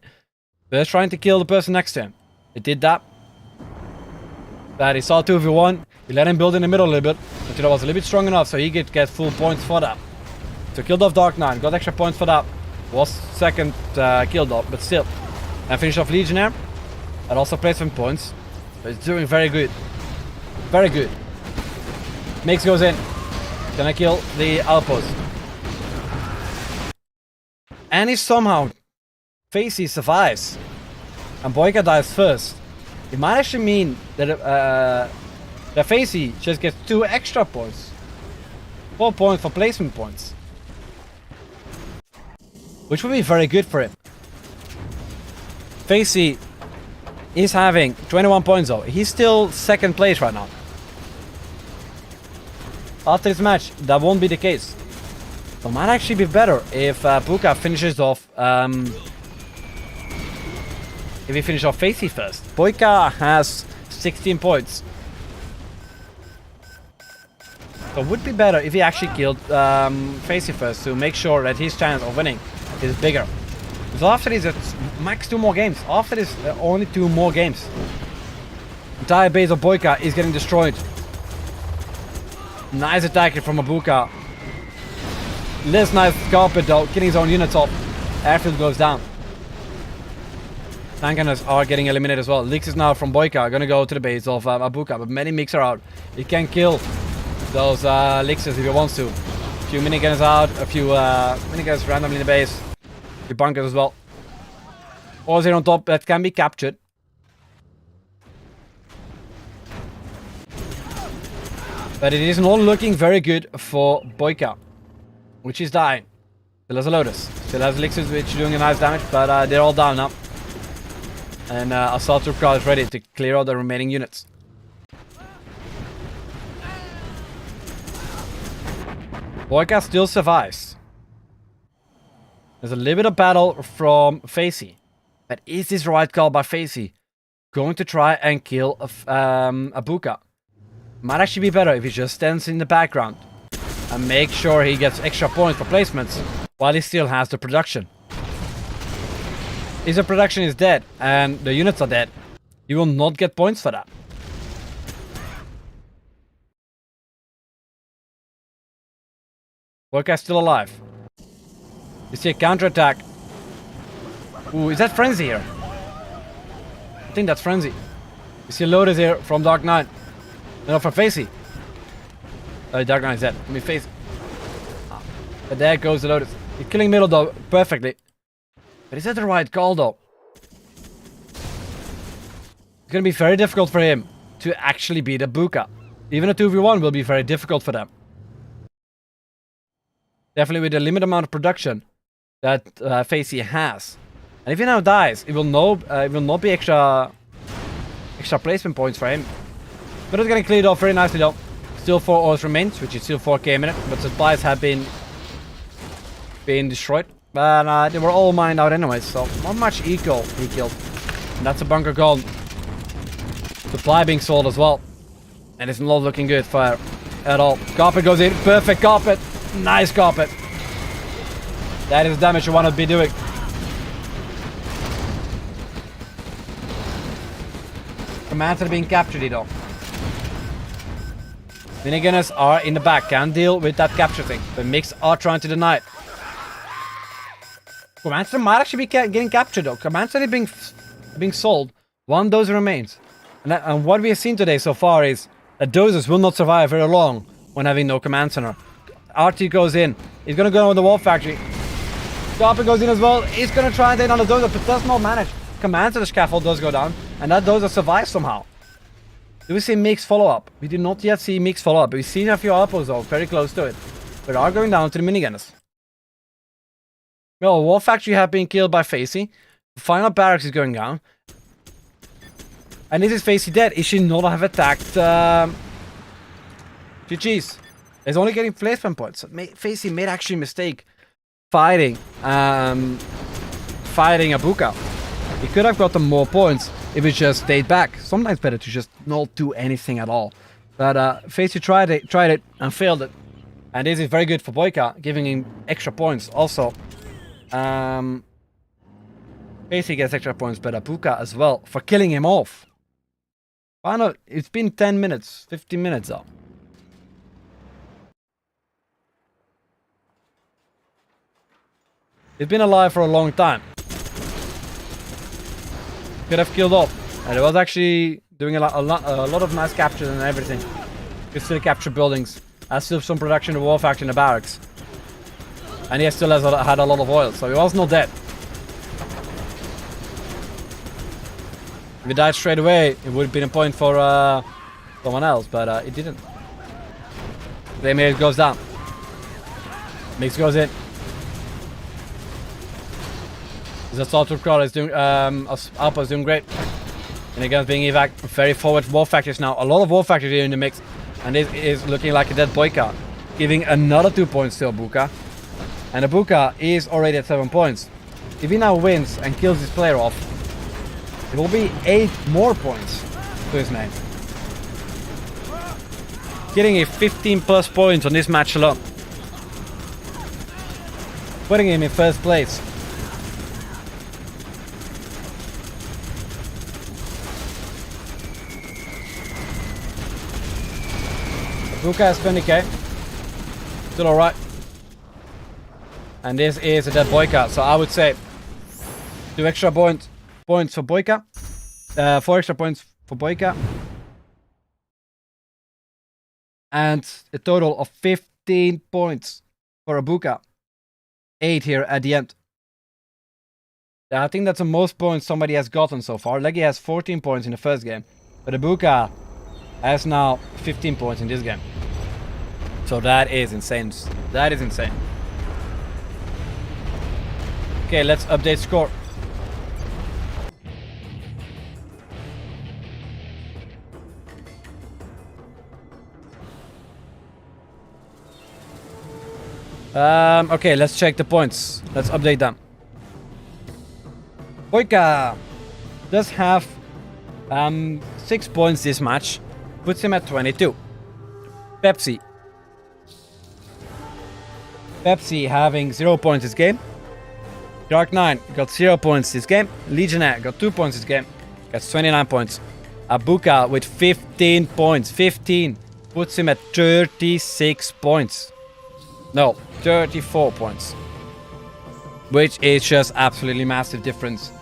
First trying to kill the person next to him. He did that. But he saw 2v1. He let him build in the middle a little bit. Until it was a little bit strong enough so he could get full points for that. So killed off Dark Knight. Got extra points for that. Was second killed off, but still. And finished off Legionnaire. And also placement points. But he's doing very good. Very good. Migs goes in. Gonna kill the outpost. And he somehow, Facey survives. And BoYcaH dies first. It might actually mean that Facey just gets 2 extra points. 4 points for placement points. Which would be very good for him. Facey is having 21 points though. He's still second place right now. After this match, that won't be the case. So it might actually be better if BoYcaH finishes off... if he finishes off Facey first. BoYcaH has 16 points. So it would be better if he actually killed Facey first to make sure that his chance of winning is bigger. So after this, it's max 2 more games. After this, only 2 more games. Entire base of BoYcaH is getting destroyed. Nice attack from Abuka. Less nice carpet though, killing his own units off. Airfield goes down. Tank gunners are getting eliminated as well. Leaks is now from BoYcaH, gonna go to the base of Abuka, but many migs are out. He can kill those Lixes if he wants to. A few miniguns out, a few miniguns randomly in the base. A few bunkers as well. Ores here on top that can be captured. But it is not looking very good for BoYcaH, which is dying. Still has a Lotus. Still has Elixirs, which is doing a nice damage, but they're all down now. And Assault Troop Car is ready to clear out the remaining units. BoYcaH still survives. There's a little bit of battle from Facey. But is this right call by Facey? Going to try and kill Abuka. Might actually be better if he just stands in the background and make sure he gets extra points for placements while he still has the production. If the production is dead and the units are dead, you will not get points for that. BoYcaH is still alive. You see a counterattack. Ooh, is that Frenzy here? I think that's Frenzy. You see a Lotus here from Dark Knight. No, from Facey. Dark Knight is dead. I mean, Facey. But there goes the Lotus. He's killing middle though, perfectly. But is that the right call though? It's gonna be very difficult for him to actually beat Abuka. Even a 2v1 will be very difficult for them. Definitely with the limited amount of production that Facey has. And if he now dies, it will not be extra placement points for him. But it's getting cleared off very nicely though. Still 4 ores remains, which is still 4k a minute, but supplies have been destroyed. But they were all mined out anyway, so not much eco he killed. And that's a bunker gone. Supply being sold as well. And it's not looking good for at all. Carpet goes in, perfect carpet. Nice carpet. That is damage you want to be doing. Commands are being captured, though. Minigunners are in the back, can't deal with that capture thing. The migs are trying to deny it. Commander might actually be getting captured, though. Commander is being sold. One dozer remains. And what we have seen today so far is that dozers will not survive very long when having no command center. RT goes in. He's going to go on the wall factory. Scarper goes in as well. He's going to try and take down the dozer, but does not manage. Command center scaffold does go down, and that dozer survives somehow. Do we see migs follow up? We do not yet see migs follow up. We've seen a few outposts though, very close to it. We are going down to the minigunners. Well, wall factory have been killed by Facey. The final barracks is going down. And this is Facey dead. Is she not have attacked GG's. He's only getting placement points. Facey made actually a mistake fighting Abuka. He could have gotten more points if he just stayed back. Sometimes better to just not do anything at all. But Facey tried it and failed it. And this is very good for BoYcaH, giving him extra points. Also, Facey gets extra points, but Abuka as well for killing him off. Why not? It's been 10 minutes, 15 minutes now. It's been alive for a long time. Could have killed off. And it was actually doing a lot of nice captures and everything. Could still capture buildings. Has still some production in the war factory in the barracks. And he still has had a lot of oil, so he was not dead. If he died straight away, it would have been a point for someone else, but it didn't. Then it goes down. Mix goes in. The assault troop crawler is doing, Alpha is doing great. And again, being evac, very forward war factories now. A lot of war factories here in the mix. And this is looking like a dead BoYcaH. Giving another 2 points to Abuka. And Abuka is already at 7 points. If he now wins and kills this player off, it will be 8 more points to his name. Getting a 15 plus points on this match alone. Putting him in first place. Abuka has 20k. Still alright. And this is a dead BoYcaH. So I would say 2 extra points for BoYcaH. 4 extra points for BoYcaH. And a total of 15 points for Abuka. 8 here at the end. I think that's the most points somebody has gotten so far. Leggy has 14 points in the first game. But Abuka has now 15 points in this game. So that is insane. That is insane. Okay, let's update score. Okay, let's check the points. Let's update them. BoYcaH does have 6 points this match. Puts him at 22. Pepsi having 0 points this game. Dark9 got 0 points this game. Legionnaire got 2 points this game. Gets 29 points. Abuka with 15 points. 15 puts him at 36 points. No, 34 points. Which is just absolutely massive difference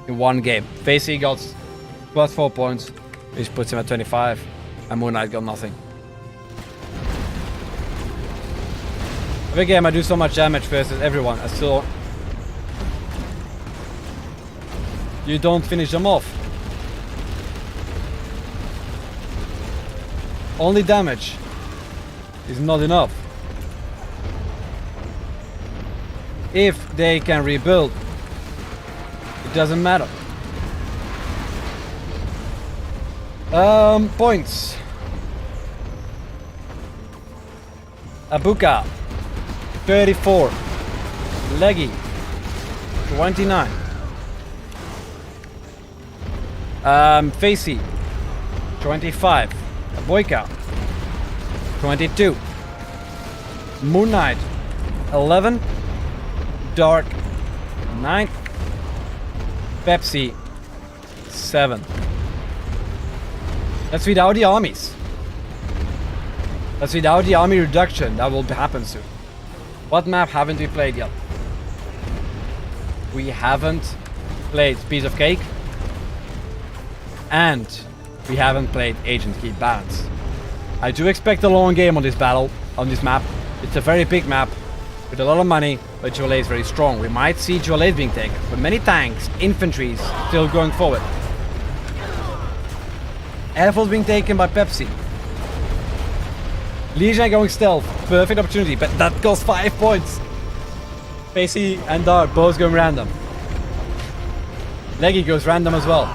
in one game. Facey got plus 4 points, which puts him at 25. And Moonknight got nothing. Every game I do so much damage versus everyone. I still... You don't finish them off. Only damage is not enough. If they can rebuild, it doesn't matter. Points. Abuka 34. Leggy 29. Facey 25. BoYcaH 22. Moonknight 11. Dark 9. Pepsi 7. That's without the armies. That's without the army reduction. That will happen soon. What map haven't we played yet? We haven't played Piece of Cake. And we haven't played Agent Keep Balance. I do expect a long game on this battle, on this map. It's a very big map with a lot of money, but Jolet is very strong. We might see Jolet being taken, but many tanks, infantry still going forward. Airforce being taken by Pepsi. Legionnaire going stealth, perfect opportunity, but that costs 5 points. Facey and Dark both going random. Leggy goes random as well.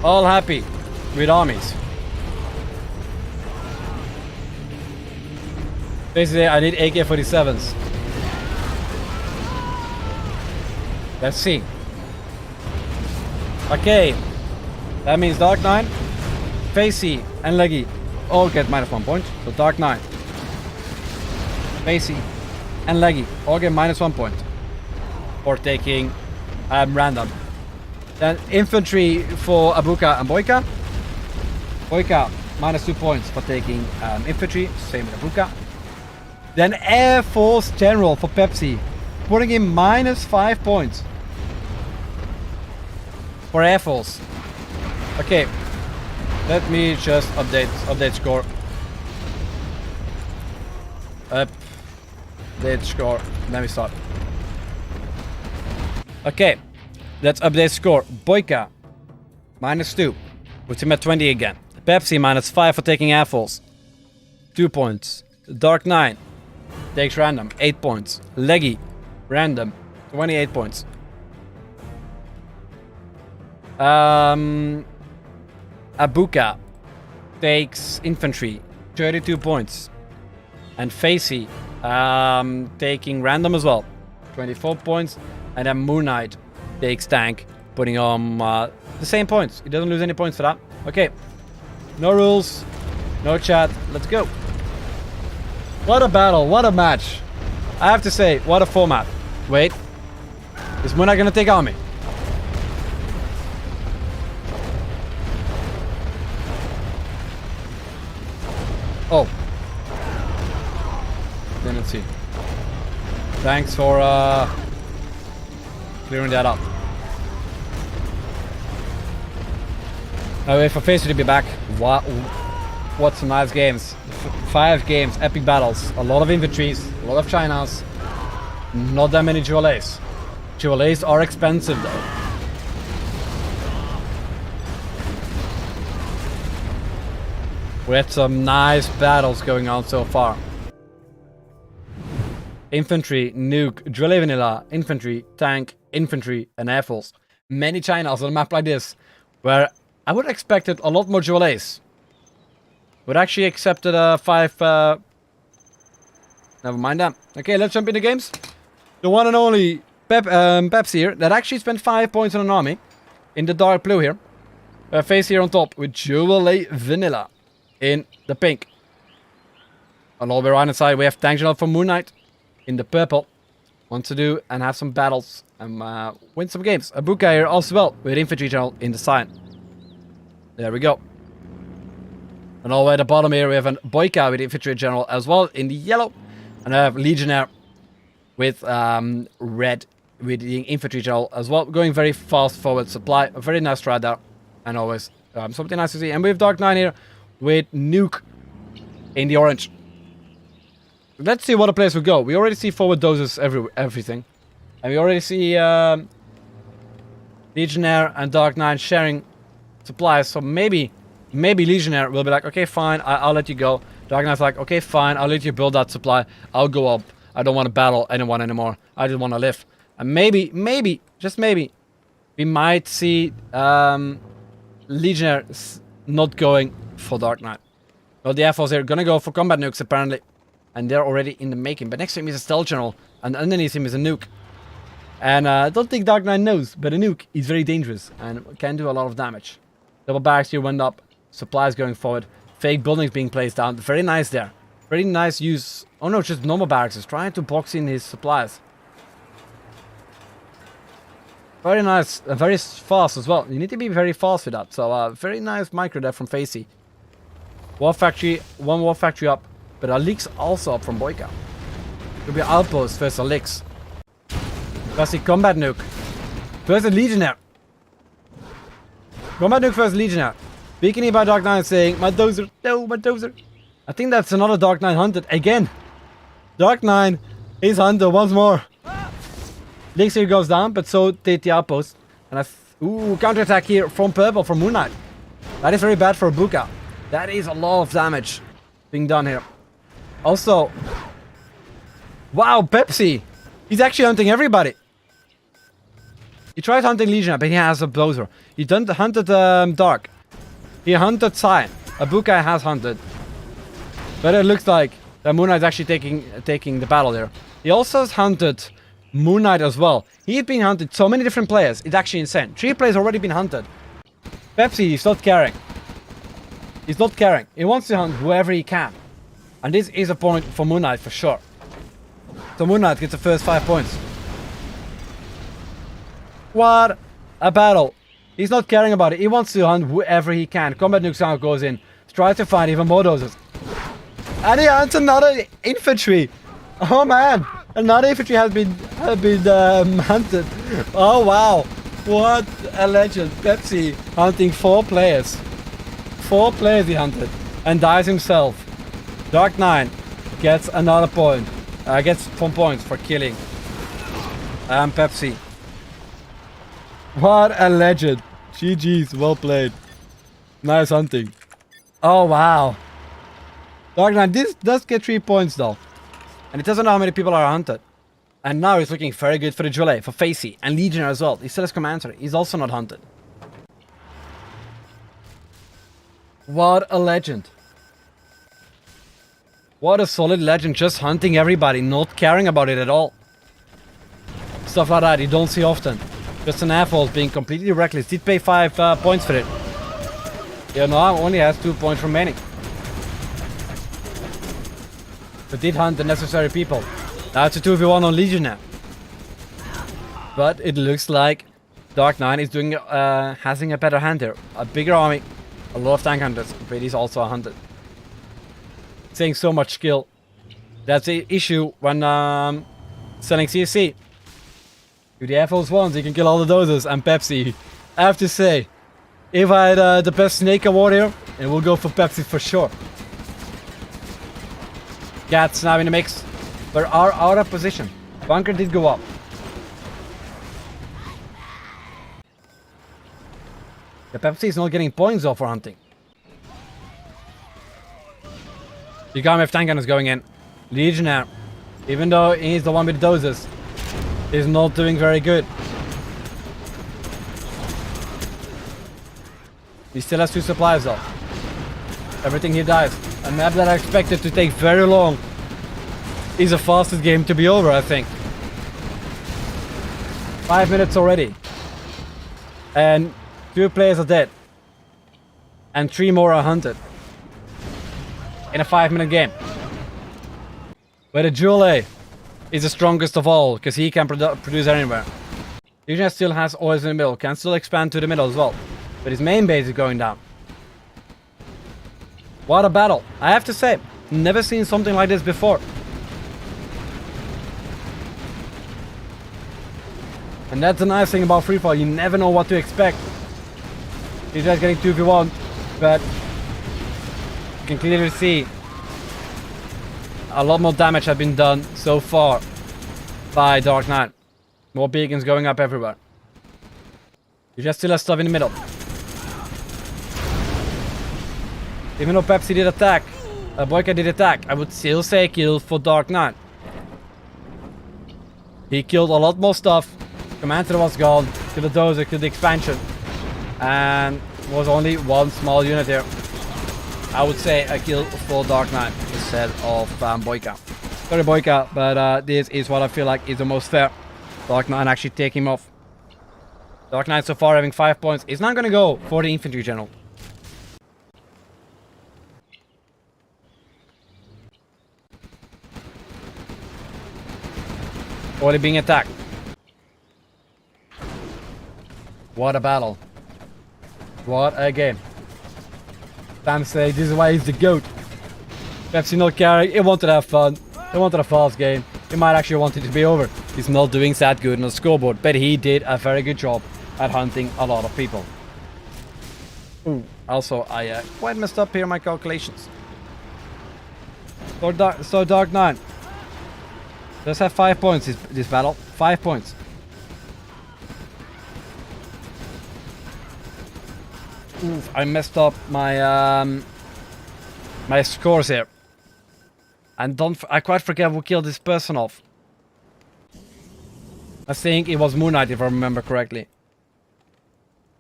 All happy with armies. Basically, I need AK-47s. Let's see. Okay. That means Dark 9, Facey, and Leggy all get -1 point. So Dark 9, Facey, and Leggy all get -1 point for taking random. Then infantry for Abuka and BoYcaH. BoYcaH -2 points for taking infantry, same with Abuka. Then Air Force General for Pepsi, putting in -5 points for Air Force. Okay, let me just update score. Update score. Let me start. Okay, let's update score. BoYcaH -2, puts him at 20 again. Pepsi -5 for taking Air Force, 2 points. Dark 9 takes random, 8 points. Leggy random, 28 points. Abuka takes infantry, 32 points. And Facey taking random as well, 24 points. And then Moonknight takes tank, putting on the same points. He doesn't lose any points for that. Okay, no rules, no chat, let's go. What a battle, what a match. I have to say, what a format. Wait, is Moonknight gonna take army? Oh. Didn't see. Thanks for clearing that up. Now wait for Facey to be back. What some nice games. 5 games, epic battles. A lot of infantries, a lot of Chinas. Not that many Jolets. Jolets are expensive though. We had some nice battles going on so far. Infantry, nuke, Jolet vanilla, infantry, tank, infantry, and air force. Many Chinas on a map like this, where I would have expected a lot more Jolets. Would actually accepted 5. Never mind that. Okay, let's jump into games. The one and only Pepsi here, that actually spent 5 points on an army in the dark blue here. Face here on top with Jolet vanilla in the pink. And all the way around inside we have Tank General from Moonknight in the purple. Want to do and have some battles and win some games. Abuka here also well with Infantry General in the sign. There we go. And all the way at the bottom here we have a BoYcaH with Infantry General as well in the yellow. And I have Legionnaire with red with the Infantry General as well. Going very fast forward supply. A very nice strat there. And always something nice to see. And we have Dark 9 here with Nuke in the orange. Let's see what the players will go. We already see forward doses everything. And we already see Legionnaire and Dark 9 sharing supplies. So maybe Legionnaire will be like, okay, fine, I'll let you go. Dark Knight's like, okay, fine, I'll let you build that supply. I'll go up. I don't want to battle anyone anymore. I just want to live. And maybe, just maybe, we might see Legionnaire not going for Dark Knight. Well, the Air Force are gonna go for combat nukes apparently. And they're already in the making. But next to him is a Stealth General. And underneath him is a nuke. And I don't think Dark Knight knows, but a nuke is very dangerous and can do a lot of damage. Double barracks here went up. Supplies going forward. fake buildings being placed down. Very nice there. Very nice use. Oh no, just normal barracks. He's trying to box in his supplies. Very nice. Very fast as well. You need to be very fast with that. So very nice micro there from Facey. War factory. One war factory up. But a leaks also up from BoYcaH. It'll be outpost versus a leaks. Versus combat nuke. Versus Legionnaire. Combat nuke versus Legionnaire. Beaconing by Dark Knight saying, my dozer, no, my dozer. I think that's another Dark Knight hunted again. Dark Knight is hunted once more. Leaks here goes down, but so did the outpost. And ooh, counterattack here from purple, from Moonknight. That is very bad for Abuka. That is a lot of damage being done here. Also, wow, Pepsi. He's actually hunting everybody. He tried hunting Legionnaire, but he has a dozer. He hunted Dark. He hunted Cyan. Abuka has hunted. But it looks like that Moonknight is actually taking the battle there. He also has hunted Moonknight as well. He's been hunted so many different players. It's actually insane. 3 players already been hunted. Pepsi is not caring. He's not caring. He wants to hunt whoever he can. And this is a point for Moonknight for sure. So Moonknight gets the first 5 points. What a battle. He's not caring about it. He wants to hunt whoever he can. Combat nuke sound goes in. Tries to find even more doses. And he hunts another infantry. Oh man. Another infantry has been hunted. Oh wow. What a legend. Pepsi hunting 4 players. 4 players he hunted. And dies himself. Dark Knight gets another point. Gets 4 points for killing Pepsi. What a legend. GG's, well played. Nice hunting. Oh wow. Dark Knight does get 3 points though. And it doesn't know how many people are hunted. And now he's looking very good for the Jolie, for Facey, and Legionnaire as well. He still has commander. He's also not hunted. What a legend. What a solid legend, just hunting everybody, not caring about it at all. Stuff like that you don't see often. Just an asshole being completely reckless. Did pay 5 points for it. Yeah, now only has 2 points remaining. But did hunt the necessary people. Now it's a 2v1 on Legionnaire. But it looks like Dark Knight is doing having a better hand here. A bigger army, a lot of tank hunters, but he's also a hunter. Saying so much skill. That's the issue when selling CSC. If the assholes once, you can kill all the doses. And Pepsi, I have to say, if I had the best snake award here, it will go for Pepsi for sure. Cats now in the mix, but are out of position. Bunker did go up. The Pepsi is not getting points though for hunting. You got with tank gunners going in. Legionnaire, even though he's the one with the doses, is not doing very good. He still has 2 supplies though. Everything he dies. A map that I expected to take very long is the fastest game to be over, I think. 5 minutes already. And 2 players are dead. And 3 more are hunted. In a 5-minute game. But the Jolie is the strongest of all, because he can produce anywhere. Legionnaire still has oils in the middle, can still expand to the middle as well. But his main base is going down. What a battle. I have to say, never seen something like this before. And that's the nice thing about free fall, you never know what to expect. He's just getting 2v1, but you can clearly see a lot more damage has been done so far by Dark Knight. More beacons going up everywhere. You just still have stuff in the middle. Even though Pepsi did attack, BoYcaH did attack, I would still say kill for Dark Knight. He killed a lot more stuff. Commander was gone, killed the dozer, killed the expansion. And was only 1 small unit here. I would say a kill for Dark Knight instead of BoYcaH. Sorry BoYcaH, but this is what I feel like is the most fair. Dark Knight actually take him off. Dark Knight so far having 5 points. He's not going to go for the infantry general. Already being attacked. What a battle. What a game. Sam say this is why he's the GOAT. Pepsi not caring, he wanted to have fun. He wanted a fast game. He might actually want it to be over. He's not doing that good on the scoreboard, but he did a very good job at hunting a lot of people. Ooh. Also, I quite messed up here in my calculations. So Dark 9 does have 5 points this battle. 5 points. Oof, I messed up my my scores here. And I quite forget who killed this person off. I think it was Moonknight, if I remember correctly.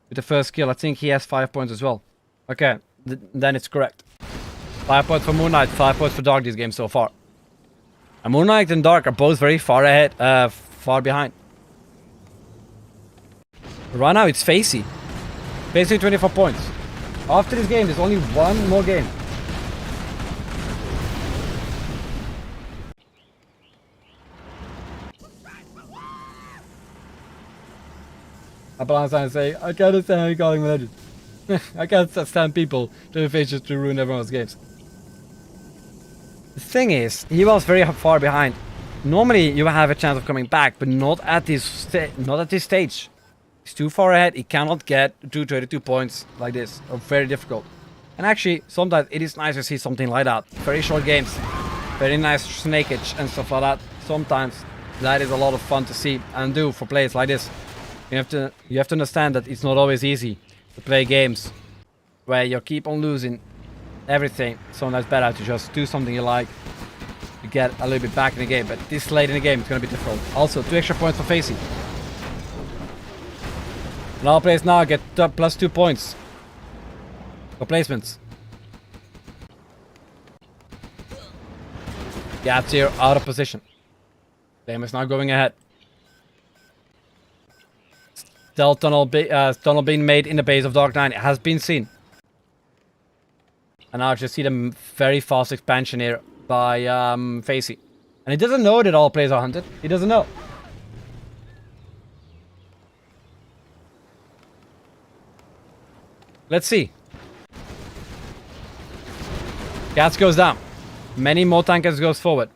With the first kill, I think he has 5 points as well. Okay, then it's correct. 5 points for Moonknight, 5 points for Dark this game so far. And Moonknight and Dark are both very far ahead, far behind. Right now it's Facey. Facey 24 points. After this game, there's only one more game. I say, I can't understand how you're calling me legend. I can't stand people doing faces to ruin everyone's games. The thing is, he was very far behind. Normally you have a chance of coming back, but not at this stage. He's too far ahead, he cannot get to 32 points like this. Very difficult. And actually, sometimes it is nice to see something like that. Very short games, very nice snakeage and stuff like that. Sometimes that is a lot of fun to see and do for players like this. You have to understand that it's not always easy to play games where you keep on losing everything. Sometimes it's better to just do something you like to get a little bit back in the game. But this late in the game, it's going to be difficult. Also, 2 extra points for Facey. And all players now get plus 2 points for placements. Gaps here out of position. Game is now going ahead. Stealth tunnel being made in the base of Dark 9. It has been seen. And now I just see the very fast expansion here by Facey. And he doesn't know that all players are hunted. He doesn't know. Let's see. Gats goes down. Many more tankers goes forward.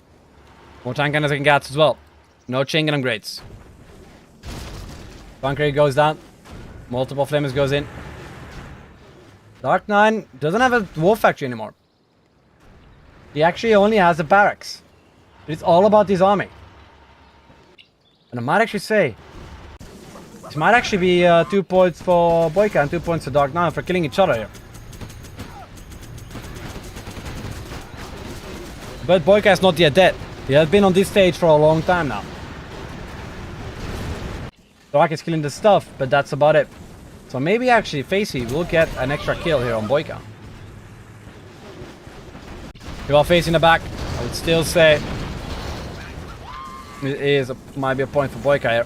More tankers and Gats as well. No chain gun upgrades. Bunker goes down. Multiple flamers goes in. Dark 9 doesn't have a war factory anymore. He actually only has a barracks. It's all about his army. And I might actually say, this might actually be 2 points for BoYcaH and 2 points for Dark 9 for killing each other here. But BoYcaH is not yet dead. He has been on this stage for a long time now. Dark is killing the stuff, but that's about it. So maybe actually Facey will get an extra kill here on BoYcaH. While facing the back, I would still say it might be a point for BoYcaH here.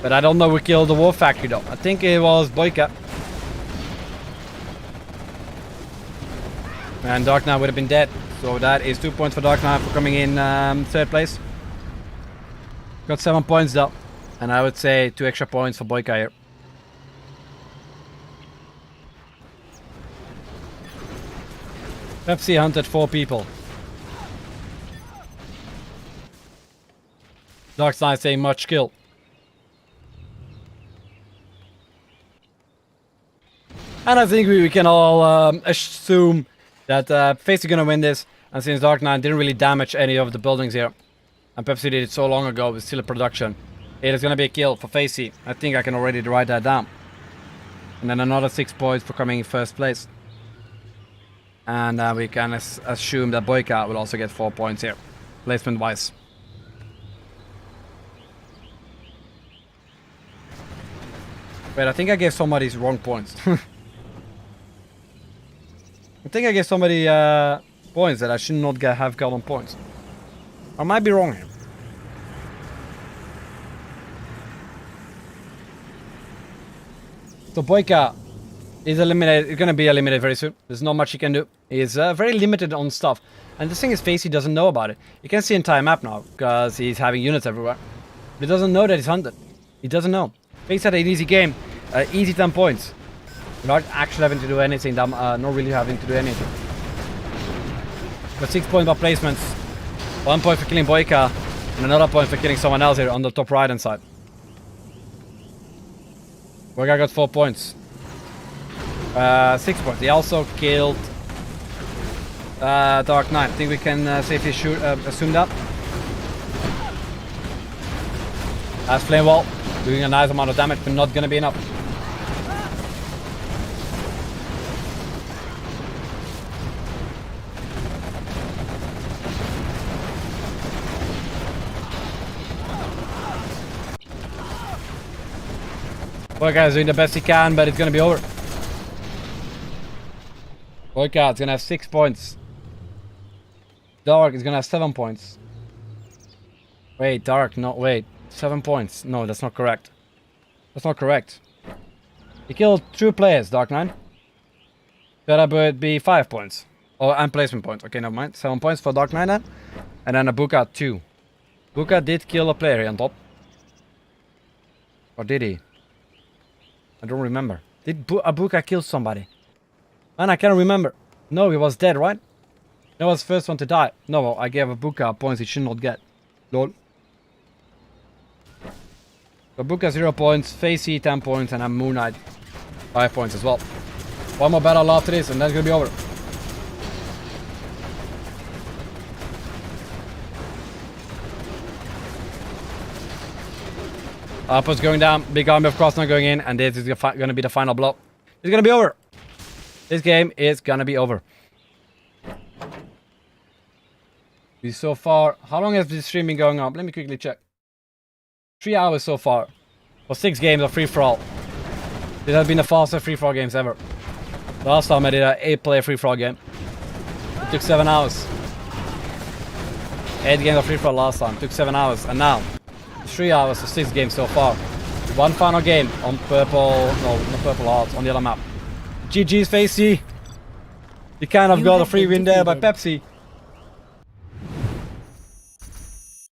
But I don't know who killed the war factory though. I think it was BoYcaH. And Dark 9 would have been dead. So that is 2 points for Dark 9 for coming in 3rd place. Got 7 points though. And I would say 2 extra points for BoYcaH here. Pepsi hunted 4 people. Dark 9 saying much kill. And I think we can all assume that Facey is gonna win this. And since Dark 9 didn't really damage any of the buildings here, and Pepsi did it so long ago with still a production, it is gonna be a kill for Facey. I think I can already write that down. And then another 6 points for coming in 1st place. And we can assume that BoYcaH will also get 4 points here, placement wise. Wait, I think I gave somebody wrong points. I think I gave somebody points that I should not have gotten points. I might be wrong here. So BoYcaH He's eliminated. He's gonna be eliminated very soon. There's not much he can do. He's very limited on stuff. And the thing is, Facey doesn't know about it. You can see entire map now because he's having units everywhere. But he doesn't know that he's hunted. He doesn't know. Facey had an easy game, easy 10 points, without actually having to do anything. Not really having to do anything. But 6 points by placements, 1 point for killing BoYcaH, and another point for killing someone else here on the top right hand side. BoYcaH got 4 points. 6 points. He also killed Dark Knight. I think we can safely assume that. As Flame Wall, doing a nice amount of damage, but not gonna be enough. BoYcaH is doing the best he can, but it's gonna be over. BoYcaH is gonna have 6 points. Dark is gonna have 7 points. Wait, Dark, no, wait. 7 points. No, that's not correct. That's not correct. He killed 2 players, Dark Knight. That would be 5 points. Oh, and placement points. Okay, never mind. 7 points for Dark Knight then. And then Abuka 2. Abuka did kill a player here on top. Or did he? I don't remember. Did Abuka kill somebody? Man, I can't remember. No, he was dead, right? That was the first one to die. No, I gave Abuka points he should not get. Lol. Abuka 0 points, Facey 10 points, and I'm Moonknight 5 points as well. One more battle after this, and that's gonna be over. Output's going down, big army of cross not going in, and this is gonna be the final blow. It's gonna be over. This game is gonna be over. So far, how long has this stream been going on? Let me quickly check. 3 hours so far. For 6 games of free-for-all. This has been the fastest free-for-all games ever. Last time I did an 8-player free-for-all game. It took 7 hours. 8 games of free-for-all last time. It took 7 hours. And now, 3 hours for 6 games so far. One final game on purple... No, not purple hearts. On the other map. GG's, Facey. You kind of got a free win there by Pepsi.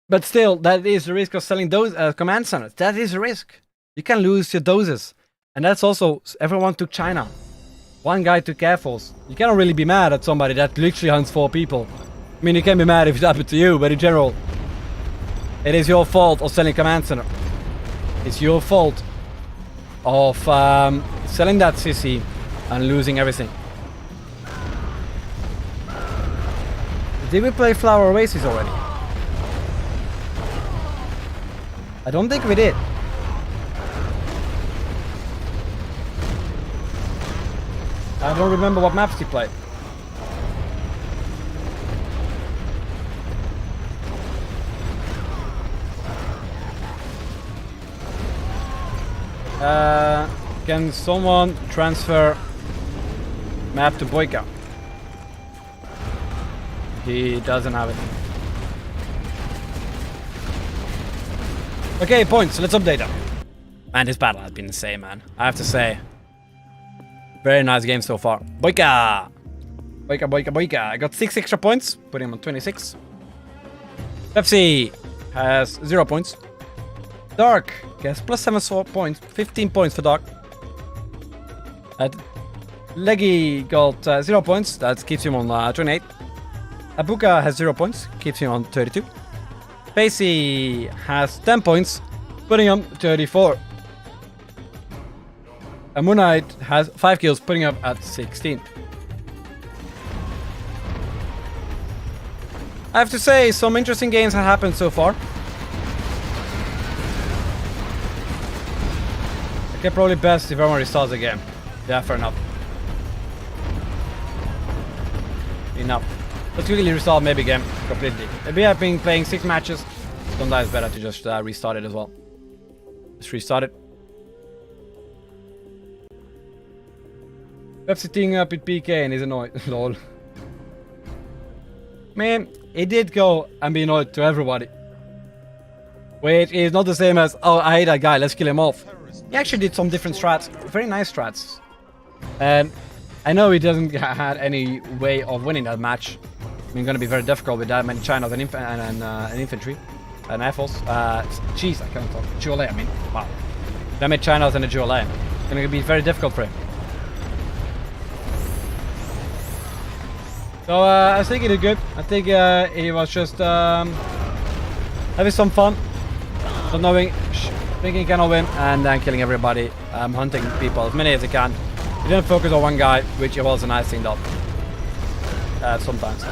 But still, that is the risk of selling those command centers. That is a risk. You can lose your doses. And that's also, everyone took China. One guy took Air Force. You cannot really be mad at somebody that literally hunts 4 people. I mean, you can be mad if it happened to you, but in general, it is your fault of selling command center. It's your fault of selling that sissy and losing everything. Did we play Flower Oasis already? I don't think we did. I don't remember what maps he played. Can someone transfer map to BoYcaH? He doesn't have it. Okay, points. Let's update them. Man, this battle has been insane, man. I have to say. Very nice game so far. BoYcaH! BoYcaH, BoYcaH, BoYcaH. I got 6 extra points, putting him on 26. Pepsi has 0 points. Dark gets plus 7 points. 15 points for Dark. Leggy got 0 points. That keeps him on 28. Abuka has 0 points. Keeps him on 32. Facey has 10 points, putting him 34. And Moonknight has 5 kills, putting him at 16. I have to say, some interesting games have happened so far. Okay, probably best if everyone restarts the game. Yeah, fair enough. Enough. Let's quickly restart maybe game completely. Maybe I've been playing 6 matches. Sometimes it's better to just restart it as well. Just restart it. Pepsi teaming up with PK and is annoyed. Lol. Man, it did go and be annoyed to everybody. Which is not the same as, oh, I hate that guy, let's kill him off. He actually did some different strats. Very nice strats. And I know he doesn't had any way of winning that match. I mean, going to be very difficult with that many Chinos and infantry and air force. Jeez, I can't talk. Jewel, I mean, wow. That many Chinos and a Jewel. It's going to be very difficult for him. So I think he did good. I think he was just having some fun, not knowing, thinking he cannot win, and then killing everybody, hunting people as many as he can. He didn't focus on one guy, which was a nice thing though. Sometimes.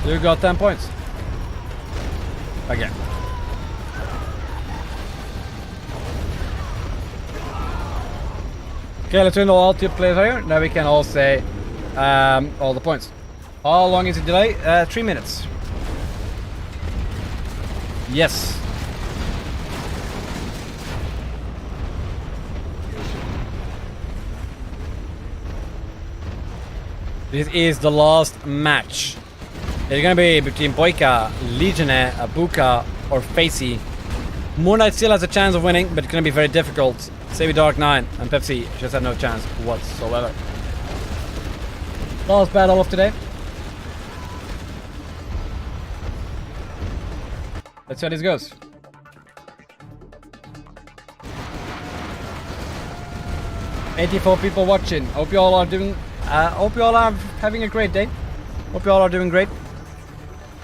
You got 10 points. Again. Okay, let's win all 2 players here. Now we can all say all the points. How long is the delay? 3 minutes. Yes. This is the last match. It's gonna be between BoYcaH, Legionnaire, Abuka, or Facey. Moonknight still has a chance of winning, but it's gonna be very difficult. Say with Dark9 and Peacelover just have no chance whatsoever. Last battle of today. Let's see how this goes. $84 people watching. Hope you all are doing. Hope you all are having a great day. Hope you all are doing great.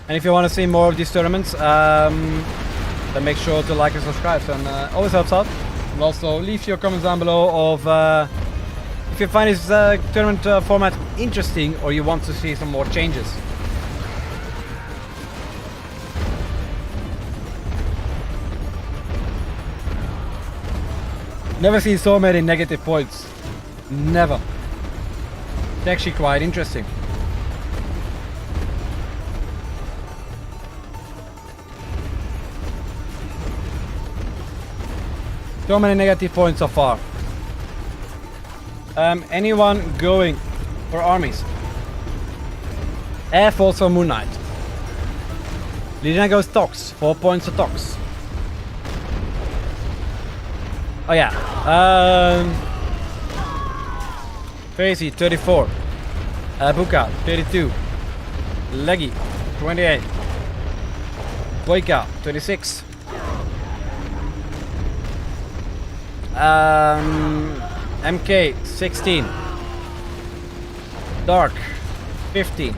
And if you want to see more of these tournaments, then make sure to like and subscribe. And always helps out. And also leave your comments down below of if you find this tournament format interesting or you want to see some more changes. Never seen so many negative points. Never. It's actually quite interesting. So many negative points so far. Anyone going for armies? Air Force or Moonknight? Legionnaire goes Tox. 4 points to Tox. Oh yeah. Facey 34. Abuka 32. Leggy 28. BoYcaH 26. MK 16. Dark 15.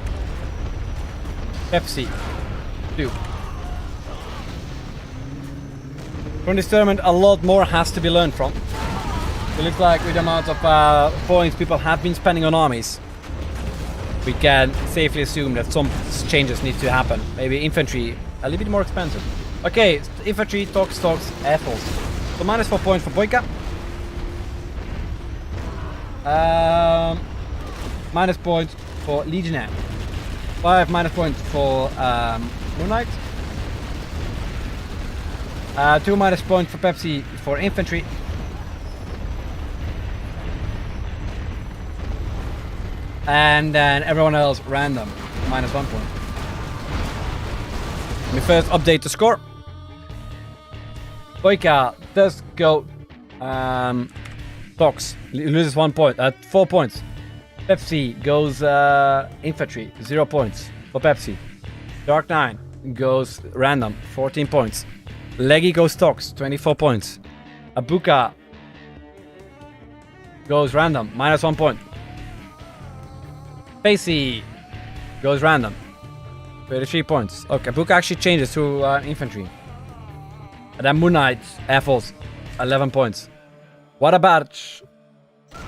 Pepsi 2. From this tournament, a lot more has to be learned from. It looks like with the amount of points people have been spending on armies, we can safely assume that some changes need to happen. Maybe infantry a little bit more expensive. Okay, infantry, Tox, air force. So minus 4 points for BoYcaH. Minus points for Legionnaire. 5 minus points for Moonknight. 2 minus points for Pepsi for infantry. And then everyone else random. Minus 1 point. Let me first update the score. BoYcaH does go Tox. Loses 1 point. 4 points. Pepsi goes infantry. 0 points for Pepsi. Dark9 goes random. 14 points. Leggy goes Tox, 24 points. Abuka goes random, minus 1 point. Facey goes random, 33 points. Okay, Abuka actually changes to infantry. And then Moonknight, Air Force, 11 points. What a match.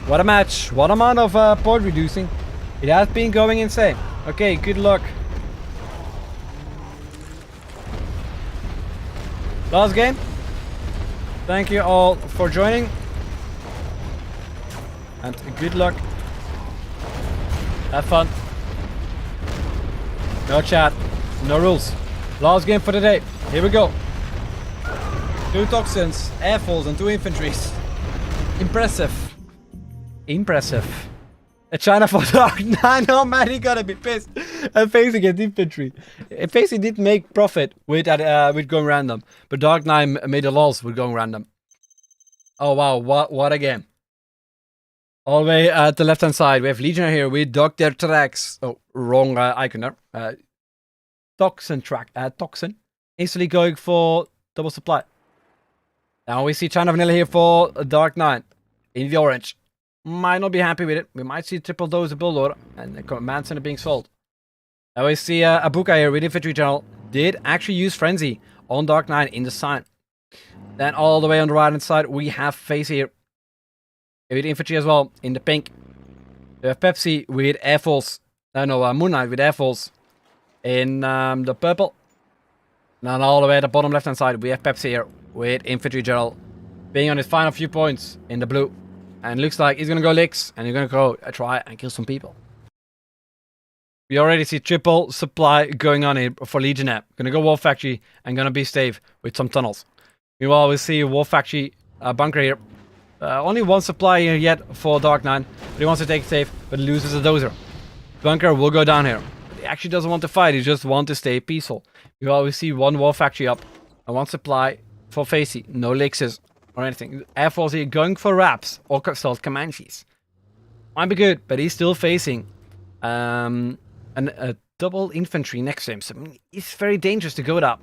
What a match. What amount of point reducing. It has been going insane. Okay, good luck. Last game. Thank you all for joining. And good luck. Have fun. No chat. No rules. Last game for the day. Here we go. 2 toxins, air force and 2 infantries. Impressive. Impressive. A China for Dark9. Oh man, he gotta be pissed. And Facey against infantry. Facey did make profit with going random, but Dark9 made a loss with going random. Oh wow, what a game. All the way at the left hand side, we have Legionnaire here. We dug their tracks. Oh, wrong icon there. Toxin track. Toxin. Instantly going for double supply. Now we see China Vanilla here for Dark Knight in the orange. Might not be happy with it. We might see triple dose of Bulldozer and the command center being sold. Now we see Abuka here with Infantry General. Did actually use Frenzy on Dark Knight in the sign. Then all the way on the right hand side, we have Facey here with Infantry as well in the pink. We have Pepsi with Airfalls. Moonknight with Airfalls in the purple. And all the way at the bottom left hand side, we have Pepsi here with Infantry General being on his final few points in the blue. And looks like he's gonna go licks and he's gonna go try and kill some people. We already see triple supply going on here for Legionnaire. Gonna go War Factory and gonna be safe with some tunnels. Meanwhile, we see War Factory bunker here. Only one supply here yet for Dark Knight, but he wants to take it safe, but loses a dozer. Bunker will go down here. But he actually doesn't want to fight, he just wants to stay peaceful. Meanwhile, we see one War Factory up and one supply for Facey. No lixes or anything. Air Force here going for wraps or assault Comanches. Might be good, but he's still facing a double infantry next to him. So I mean, it's very dangerous to go up.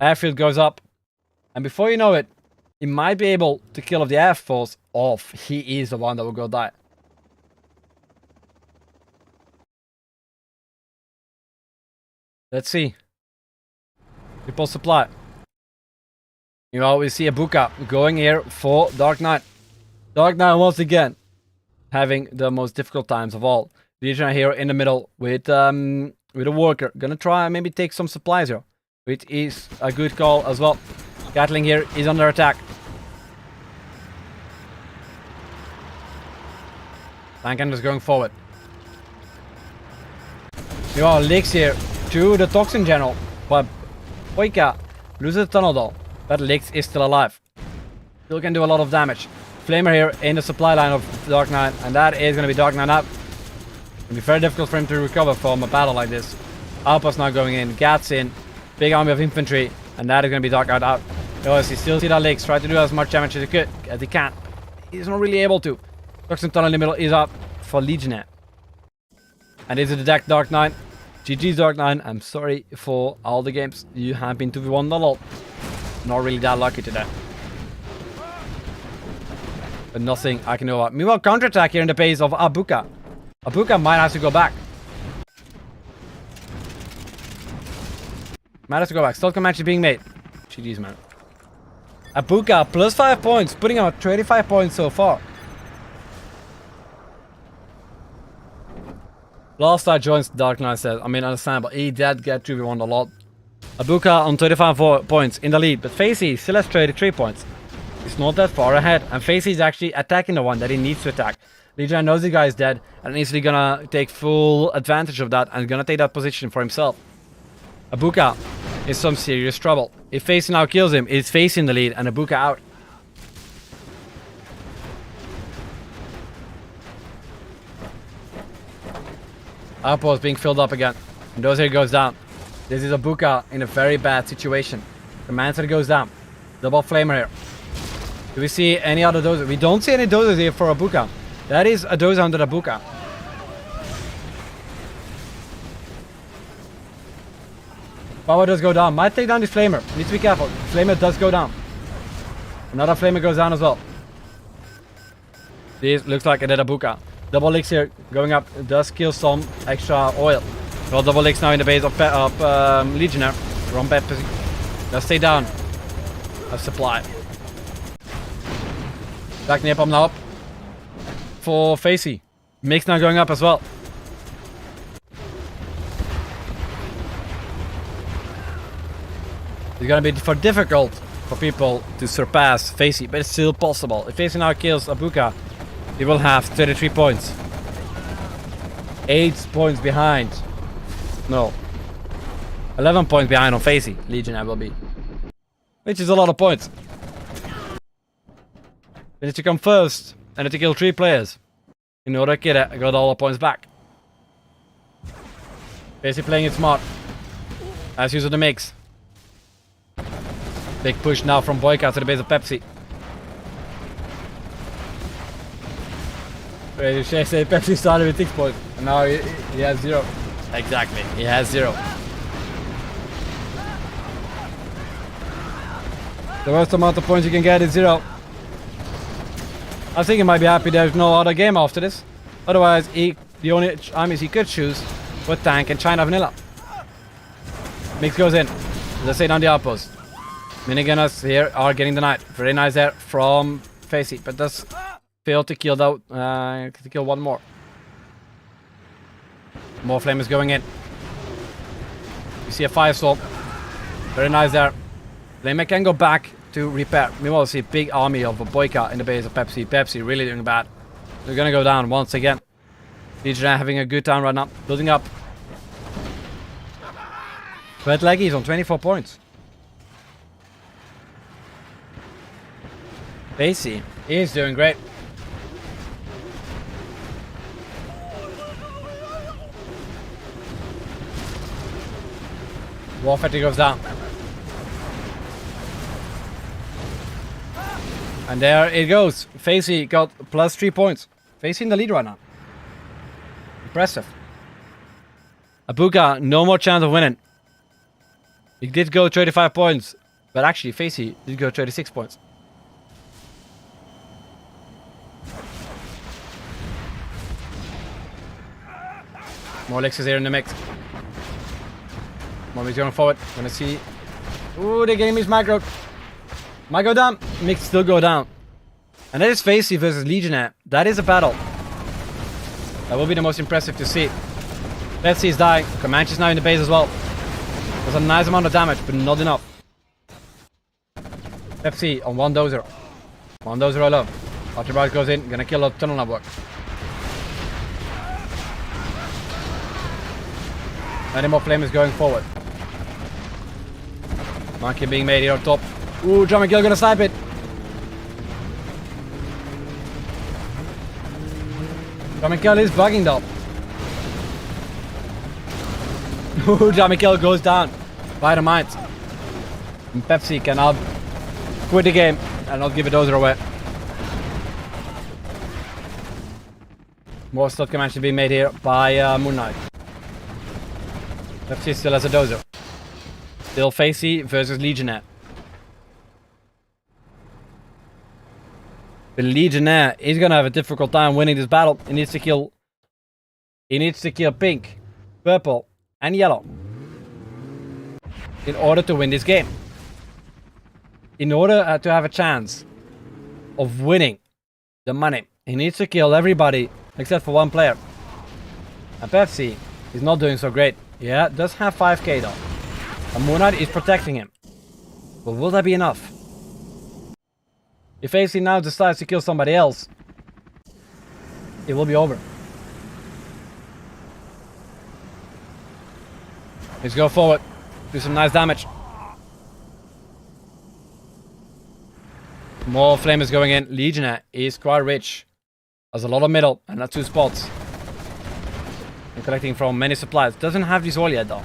Airfield goes up. And before you know it, he might be able to kill off the Air Force off. He is the one that will go die. Let's see. Triple supply. You know, we see Abuka going here for Dark Knight. Dark Knight once again having the most difficult times of all. Legionnaire here in the middle with a worker. Gonna try and maybe take some supplies here, which is a good call as well. Gatling here is under attack. Tank is going forward. You are Licks here to the Toxin General, but BoYcaH loses the tunnel though. But Licks is still alive. Still can do a lot of damage. Flamer here in the supply line of Dark Knight, and that is going to be Dark Knight up. It'll be very difficult for him to recover from a battle like this. Alpa's now going in, Gats in, big army of infantry, and that is going to be Dark Knight out. Notice he still see that Licks, try to do as much damage as he can. He's not really able to. Toxin tunnel in the middle is up for Legionnaire. And this is the deck Dark Knight. GG's Dark Knight. I'm sorry for all the games you have been 2v1 a lot. Not really that lucky today. But nothing I can do about. Meanwhile, counterattack here in the base of Abuka. Abuka might have to go back. Might have to go back. Stealth Comanche being made. GG's, man. Abuka plus 5 points, putting him at 25 points so far. Last I joins Dark Knight says, I mean, understandable. He did get 2v1 a lot. Abuka on 25 points in the lead, but Facey still has 33 points. He's not that far ahead, and Facey is actually attacking the one that he needs to attack. Legionnaire knows the guy is dead, and is easily gonna take full advantage of that, and gonna take that position for himself. Abuka is some serious trouble. If Facey now kills him, it's Facey in the lead, and Abuka out. Outpost being filled up again, and Dozer goes down. This is Abuka in a very bad situation. Command center goes down. Double flamer here. Do we see any other dozers? We don't see any dozers here for Abuka. That is a dozer under Abuka. Power does go down. Might take down the flamer. Needs to be careful. Flamer does go down. Another flamer goes down as well. This looks like a dead Abuka. Double Licks here going up. Does kill some extra oil. Well, double Licks now in the base of Legionnaire. Wrong bad position. Let's stay down. A supply. Back Napalm now up. For Facey. Mix now going up as well. It's gonna be difficult for people to surpass Facey, but it's still possible. If Facey now kills Abuka, he will have 33 points. 8 points behind. No. 11 points behind on Facey. Legionnaire will be. Which is a lot of points. They need to come first. And need to kill 3 players. In order to get all the points back. Facey playing it smart. As use of the mix. Big push now from BoYcaH to the base of Pepsi. Wait, should I say Pepsi started with 6 points and now he has 0. Exactly, he has 0. The worst amount of points you can get is 0. I think he might be happy there's no other game after this. Otherwise, the only armies he could choose were tank and China vanilla. Mix goes in. Let's say down the outpost. Minigunners here are getting denied. Very nice there from Facey, but does fail to kill out. To kill one more. More flame is going in. You see a firestorm. Very nice there. Flame can go back to repair. Meanwhile, see a big army of BoYcaH in the base of Pepsi. Pepsi really doing bad. They're gonna go down once again. Legionnaire having a good time right now. Building up. But Leggy is on 24 points. Facey is doing great. Warfare goes down. And there it goes. Facey got plus 3 points. Facey in the lead right now. Impressive. Abuka, no more chance of winning. He did go 35 points. But actually, Facey did go 36 points. More Lexus here in the mix. Mommy's going forward. Gonna see. Ooh, they're getting me macro. Might go down. Mix still go down. And that is Facey versus Legionnaire. That is a battle. That will be the most impressive to see. Pepsi is dying. Comanche is now in the base as well. There's a nice amount of damage, but not enough. Pepsi on one dozer. One dozer alone. Archer goes in. Gonna kill a tunnel network. Many more flames going forward. Monkey being made here on top. Ooh, Drum and Kill gonna snipe it. Drum and Kill is bugging though. Ooh, Drum and Kill goes down by the mines. And Pepsi can now quit the game and not give a dozer away. More slot commands being made here by Moonknight. Pepsi still has a dozer. Still Facey versus Legionnaire. The Legionnaire is gonna have a difficult time winning this battle. He needs to kill pink, purple, and yellow in order to win this game. In order to have a chance of winning the money, he needs to kill everybody except for one player. And Pepsi is not doing so great. Yeah, does have 5k though. And Moonknight is protecting him. But will that be enough? If Facey now decides to kill somebody else, it will be over. Let's go forward. Do some nice damage. More flame is going in. Legionnaire is quite rich. Has a lot of middle and not 2 spots. And collecting from many supplies. Doesn't have this all yet though.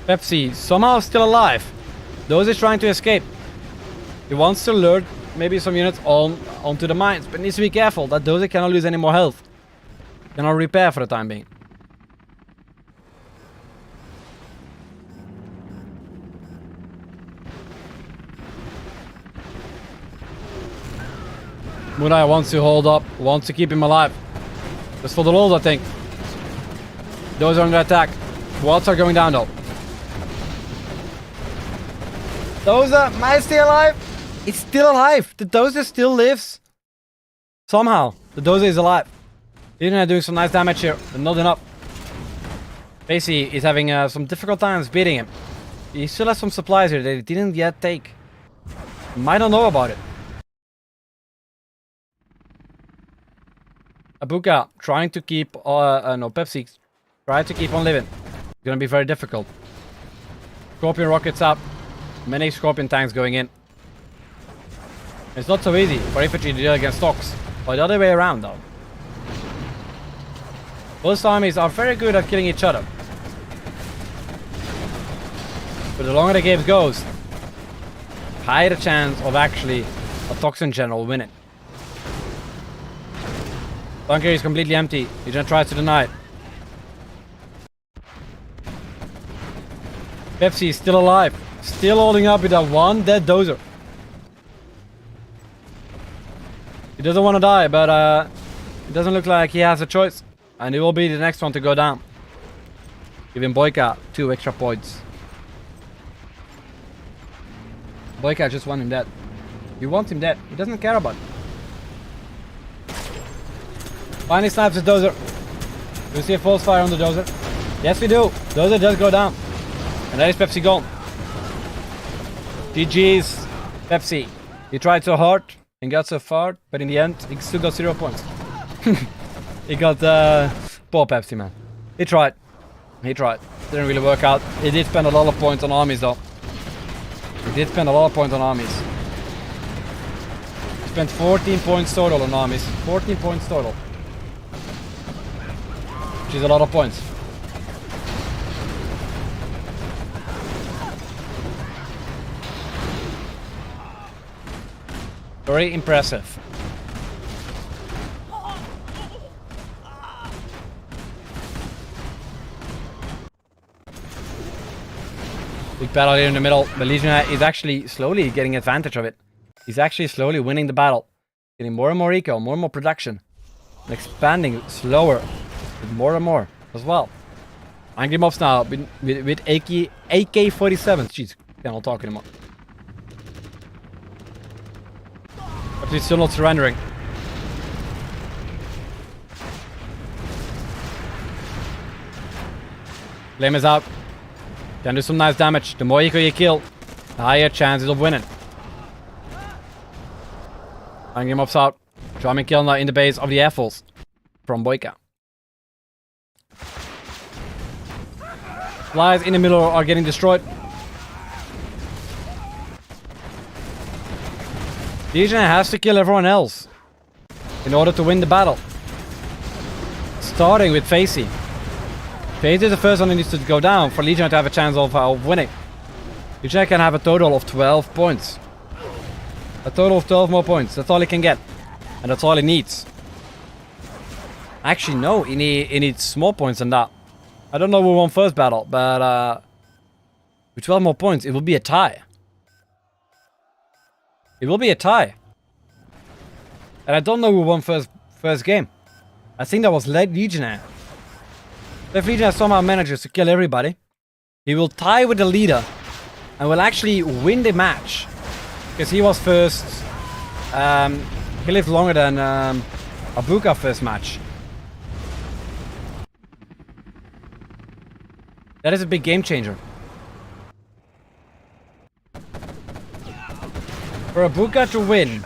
Pepsi somehow still alive. Those is trying to escape. He wants to lure maybe some units onto the mines, but needs to be careful that those cannot lose any more health. Cannot repair for the time being. Moonknight wants to hold up, wants to keep him alive. Just for the lulz, I think. Those are under attack. Walls are going down though. Dozer, might stay alive? It's still alive. The Dozer still lives. Somehow, the Dozer is alive. Legionnaire doing some nice damage here, but not enough. Facey is having some difficult times beating him. He still has some supplies here that he didn't yet take. Might not know about it. Abuka trying to keep, Pepsi trying to keep on living. It's gonna be very difficult. Scorpion rockets up. Many Scorpion tanks going in. It's not so easy for infantry to deal against stocks. Or the other way around though. Both armies are very good at killing each other. But the longer the game goes, higher the chance of actually a Toxin General winning. Bunker is completely empty. He just tries to deny it. Pepsi is still alive. Still holding up with that one dead dozer. He doesn't want to die, but it doesn't look like he has a choice. And he will be the next one to go down. Giving BoYcaH 2 extra points. BoYcaH just want him dead. He wants him dead. He doesn't care about it. Finally snipes the dozer. Do we see a false fire on the dozer? Yes, we do. Dozer does go down. And that is Pepsi gone. GG's Pepsi. He tried so hard and got so far, but in the end, he still got 0 points. He got poor Pepsi, man. He tried. He tried. Didn't really work out. He did spend a lot of points on armies, though. He did spend a lot of points on armies. He spent 14 points total on armies. 14 points total. Which is a lot of points. Very impressive. Big battle here in the middle. The Legionnaire is actually slowly getting advantage of it. He's actually slowly winning the battle. Getting more and more eco, more and more production. And expanding slower. With more and more as well. Angry mobs now with AK-47s. Jeez, cannot talk anymore. But he's still not surrendering. Flame is out. Can do some nice damage. The more eco you kill, the higher chances of winning. Angry mobs out. Charming kill now in the base of the F-Falls from BoYcaH. Flies in the middle are getting destroyed. Legionnaire has to kill everyone else in order to win the battle. Starting with Facey. Facey is the first one who needs to go down for Legionnaire to have a chance of winning. Legionnaire can have a total of 12 points. A total of 12 more points. That's all he can get. And that's all he needs. Actually, no. He needs more points than that. I don't know who won first battle, but with 12 more points, it will be a tie. It will be a tie. And I don't know who won first game. I think that was Legionnaire. If Legionnaire somehow manages to kill everybody, he will tie with the leader and will actually win the match. Because he was first. He lived longer than Abuka first match. That is a big game changer. For Abuka to win,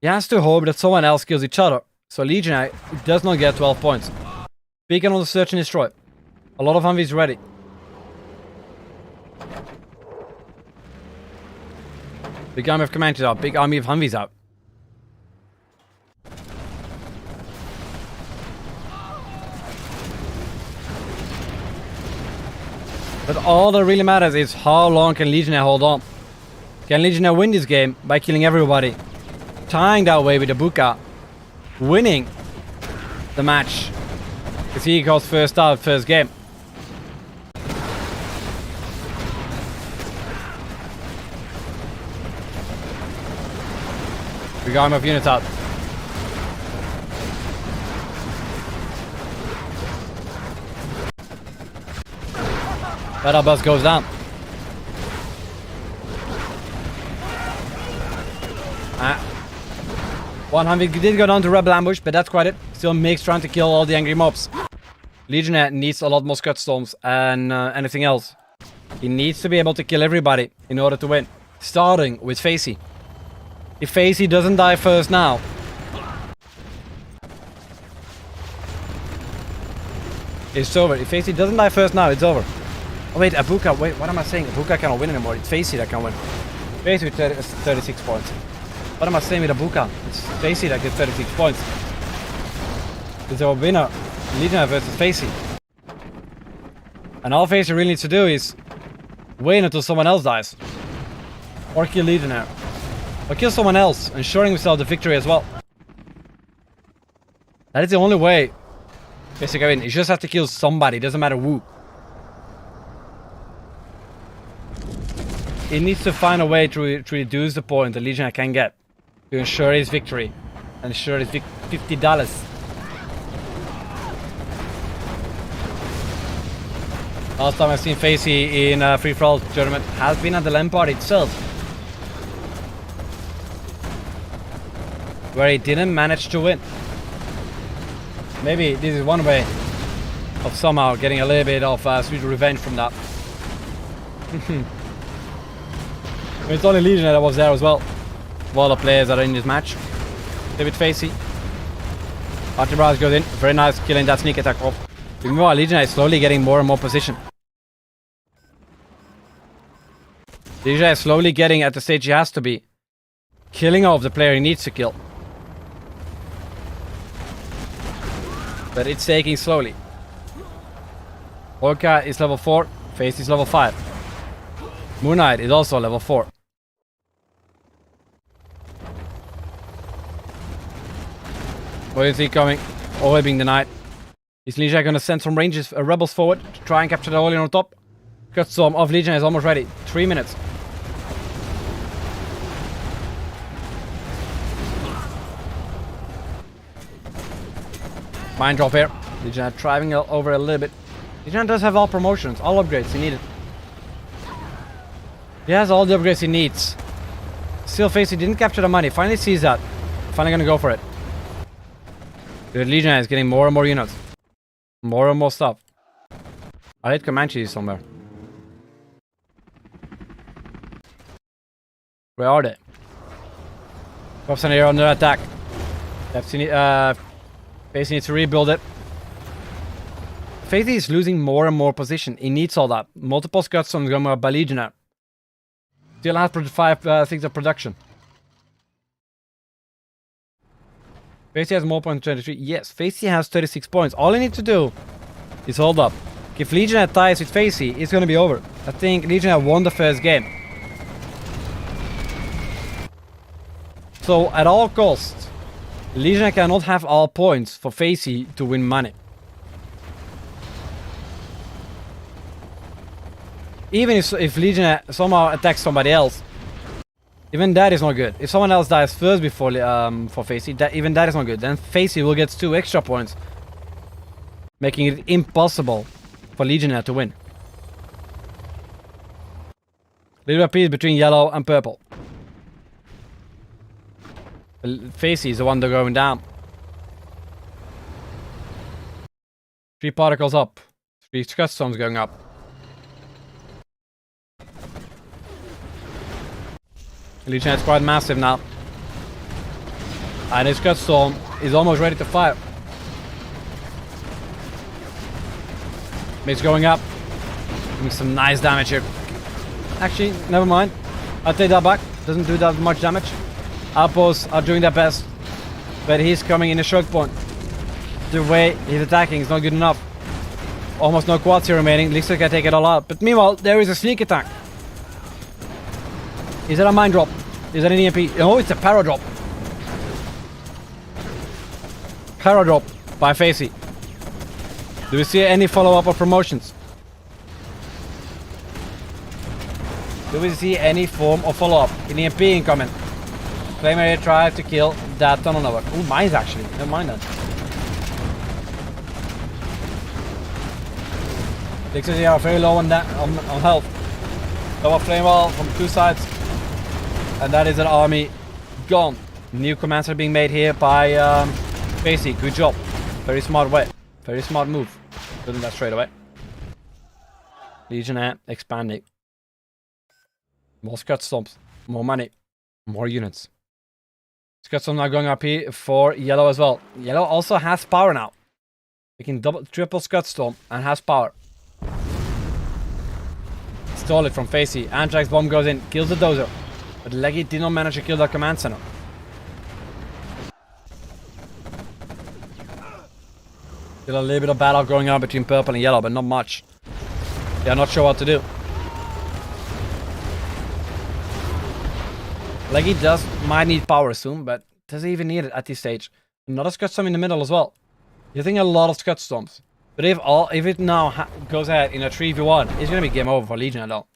he has to hope that someone else kills each other. So Legionnaire does not get 12 points. Beacon on the search and destroy. A lot of Humvees ready. Big army of Comanches out. Big army of Humvees out. But all that really matters is how long can Legionnaire hold on. Can Legionnaire win this game by killing everybody? Tying that way with Abuka. Winning the match. Because he goes first out, first game. We got him of units out. Battle bus goes down. One Humvee did go down to Rebel Ambush, but that's quite it. Still migs trying to kill all the angry mobs. Legionnaire needs a lot more Scud Storms and anything else. He needs to be able to kill everybody in order to win. Starting with Facey. If Facey doesn't die first now, it's over. If Facey doesn't die first now, it's over. Oh wait, Abuka, wait, what am I saying? Abuka cannot win anymore. It's Facey that can win. Facey with 36 points. What am I saying with Abuka? It's Facey that gets 36 points. It's our winner. Legionnaire versus Facey. And all Facey really needs to do is Wait until someone else dies. Or kill Legionnaire. Or kill someone else, ensuring himself the victory as well. That is the only way. Basically, I mean, you just have to kill somebody, doesn't matter who. He needs to find a way to reduce the point the Legionnaire can get to ensure his victory and ensure his $50. Last time I've seen Facey in a free-for-all tournament has been at the LAN party itself, where he didn't manage to win. Maybe this is one way of somehow getting a little bit of sweet revenge from that. It's only Legionnaire that was there as well. Of all the players that are in this match. David Facey. Auroras goes in. Very nice killing that sneak attack off. Meanwhile, Legionnaire is slowly getting more and more position. Legionnaire is slowly getting at the stage he has to be. Killing off the player he needs to kill. But it's taking slowly. BoYcaH is level 4. Facey is level 5. Moonknight is also level 4. What is he coming? All being denied. Is Legionnaire gonna send some ranges, rebels forward to try and capture the Holy on top? Cutstorm of Legionnaire is almost ready. 3 minutes. Mine drop here. Legionnaire driving over a little bit. Legionnaire does have all promotions, all upgrades he needed. He has all the upgrades he needs. Still Facey didn't capture the money. Finally sees that. Finally gonna go for it. The Legionnaire is getting more and more units. More and more stuff. I hit Comanches somewhere. Where are they? Cops are under attack. Facey needs to rebuild it. Facey is losing more and more position. He needs all that. Multiple cutstorms going up by Legionnaire. Still has 5 of production. Facey has more points than 23. Yes, Facey has 36 points. All he needs to do is hold up. If Legionnaire ties with Facey, it's going to be over. I think Legionnaire won the first game. So, at all costs, Legionnaire cannot have all points for Facey to win money. Even if Legionnaire somehow attacks somebody else, even that is not good. If someone else dies first before for Facey, even that is not good. Then Facey will get 2 extra points, making it impossible for Legionnaire to win. Little peace between yellow and purple. Facey is the one that's going down. 3 particles up. 3 cutstorms going up. Legionnaire is quite massive now. And his cutstorm is almost ready to fire. It's going up. Doing some nice damage here. Actually, never mind. I'll take that back. Doesn't do that much damage. Outposts are doing their best. But he's coming in a choke point. The way he's attacking is not good enough. Almost no quads here remaining. Lixer can take it all out. But meanwhile, there is a sneak attack. Is that a mine drop? Is that an EMP? Oh, it's a para drop. Para drop by Facey. Do we see any follow-up or promotions? Do we see any form of follow-up? An EMP incoming. Flamer here tried to kill that tunnel network. Oh, mines actually. Never mind that. Lixers here are very low on health. Lower flame wall from 2 sides. And that is an army gone. New commands are being made here by Facey. Good job. Very smart way. Very smart move. Doing that straight away. Legionnaire expanding. More cutstorms. More money. More units. Cutstorms are going up here for yellow as well. Yellow also has power now. They can triple cutstorm and has power. Stole it from Facey. Anthrax bomb goes in. Kills the dozer. But Leggy did not manage to kill that command center. Still a little bit of battle going on between purple and yellow, but not much. They are not sure what to do. Like he might need power soon, but does he even need it at this stage? Another Scud Storm in the middle as well. You're thinking a lot of Scud Storms. But if it now goes ahead in a 3v1, it's gonna be game over for Legionnaire though.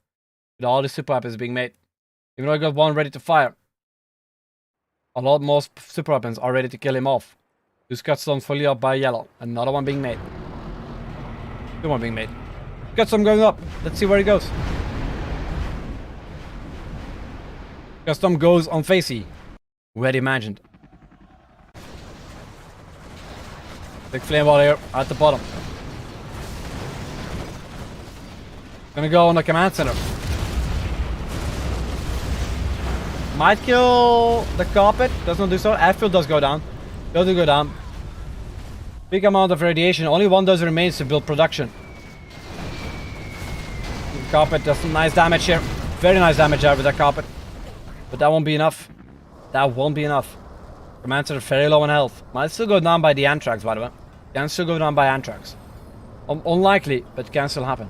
With all the super weapons being made. Even though I got one ready to fire. A lot more super weapons are ready to kill him off. 2 Scud Storms fully up by yellow. Another one being made. 2 more being made. Scud Storm going up. Let's see where he goes. Scud Storm goes on Facey. Who had imagined? Big flame wall here at the bottom. Gonna go on the command center. Might kill the carpet. Does not do so. Airfield does go down. Does go down. Big amount of radiation. Only one does remains to build production. The carpet does some nice damage here. Very nice damage there with that carpet. But that won't be enough. That won't be enough. Command center very low on health. Might still go down by the Anthrax, by the way. Can still go down by Anthrax. Unlikely, but can still happen.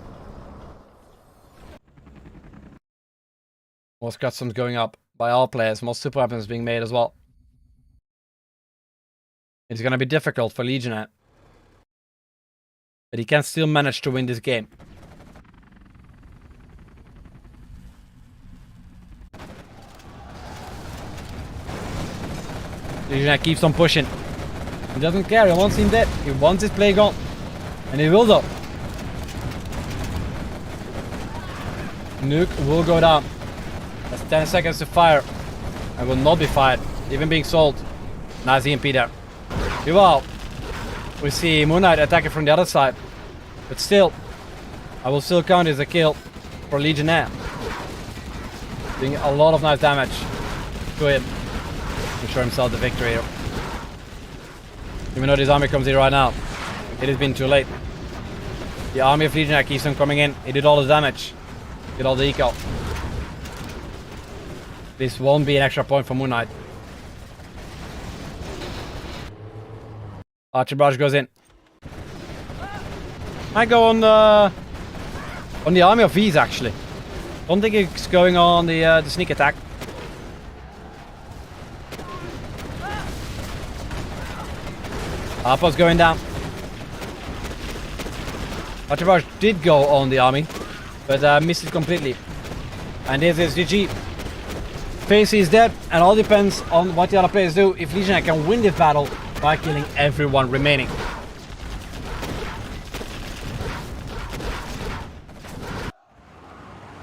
More customs going up by all players. More super weapons being made as well. It's gonna be difficult for Legionnaire. But he can still manage to win this game. Legionnaire keeps on pushing. He doesn't care, he wants him dead. He wants his play gone. And he will though. Nuke will go down. That's 10 seconds to fire. I will not be fired. Even being sold. Nice EMP there. Well, we see Moonknight attacking from the other side. But still, I will still count as a kill for Legionnaire. Doing a lot of nice damage to him. Ensure himself the victory here. Even though this army comes in right now, it has been too late. The army of Legionnaire keeps on coming in. He did all the damage. Did all the eco. This won't be an extra point for Moonknight. Archer Barrage goes in. Might go on the army of V's actually. Don't think it's going on the sneak attack. Arpo's going down. Archer Barrage did go on the army, but missed it completely. And this is GG. Facey is dead, and all depends on what the other players do if Legionnaire can win this battle by killing everyone remaining.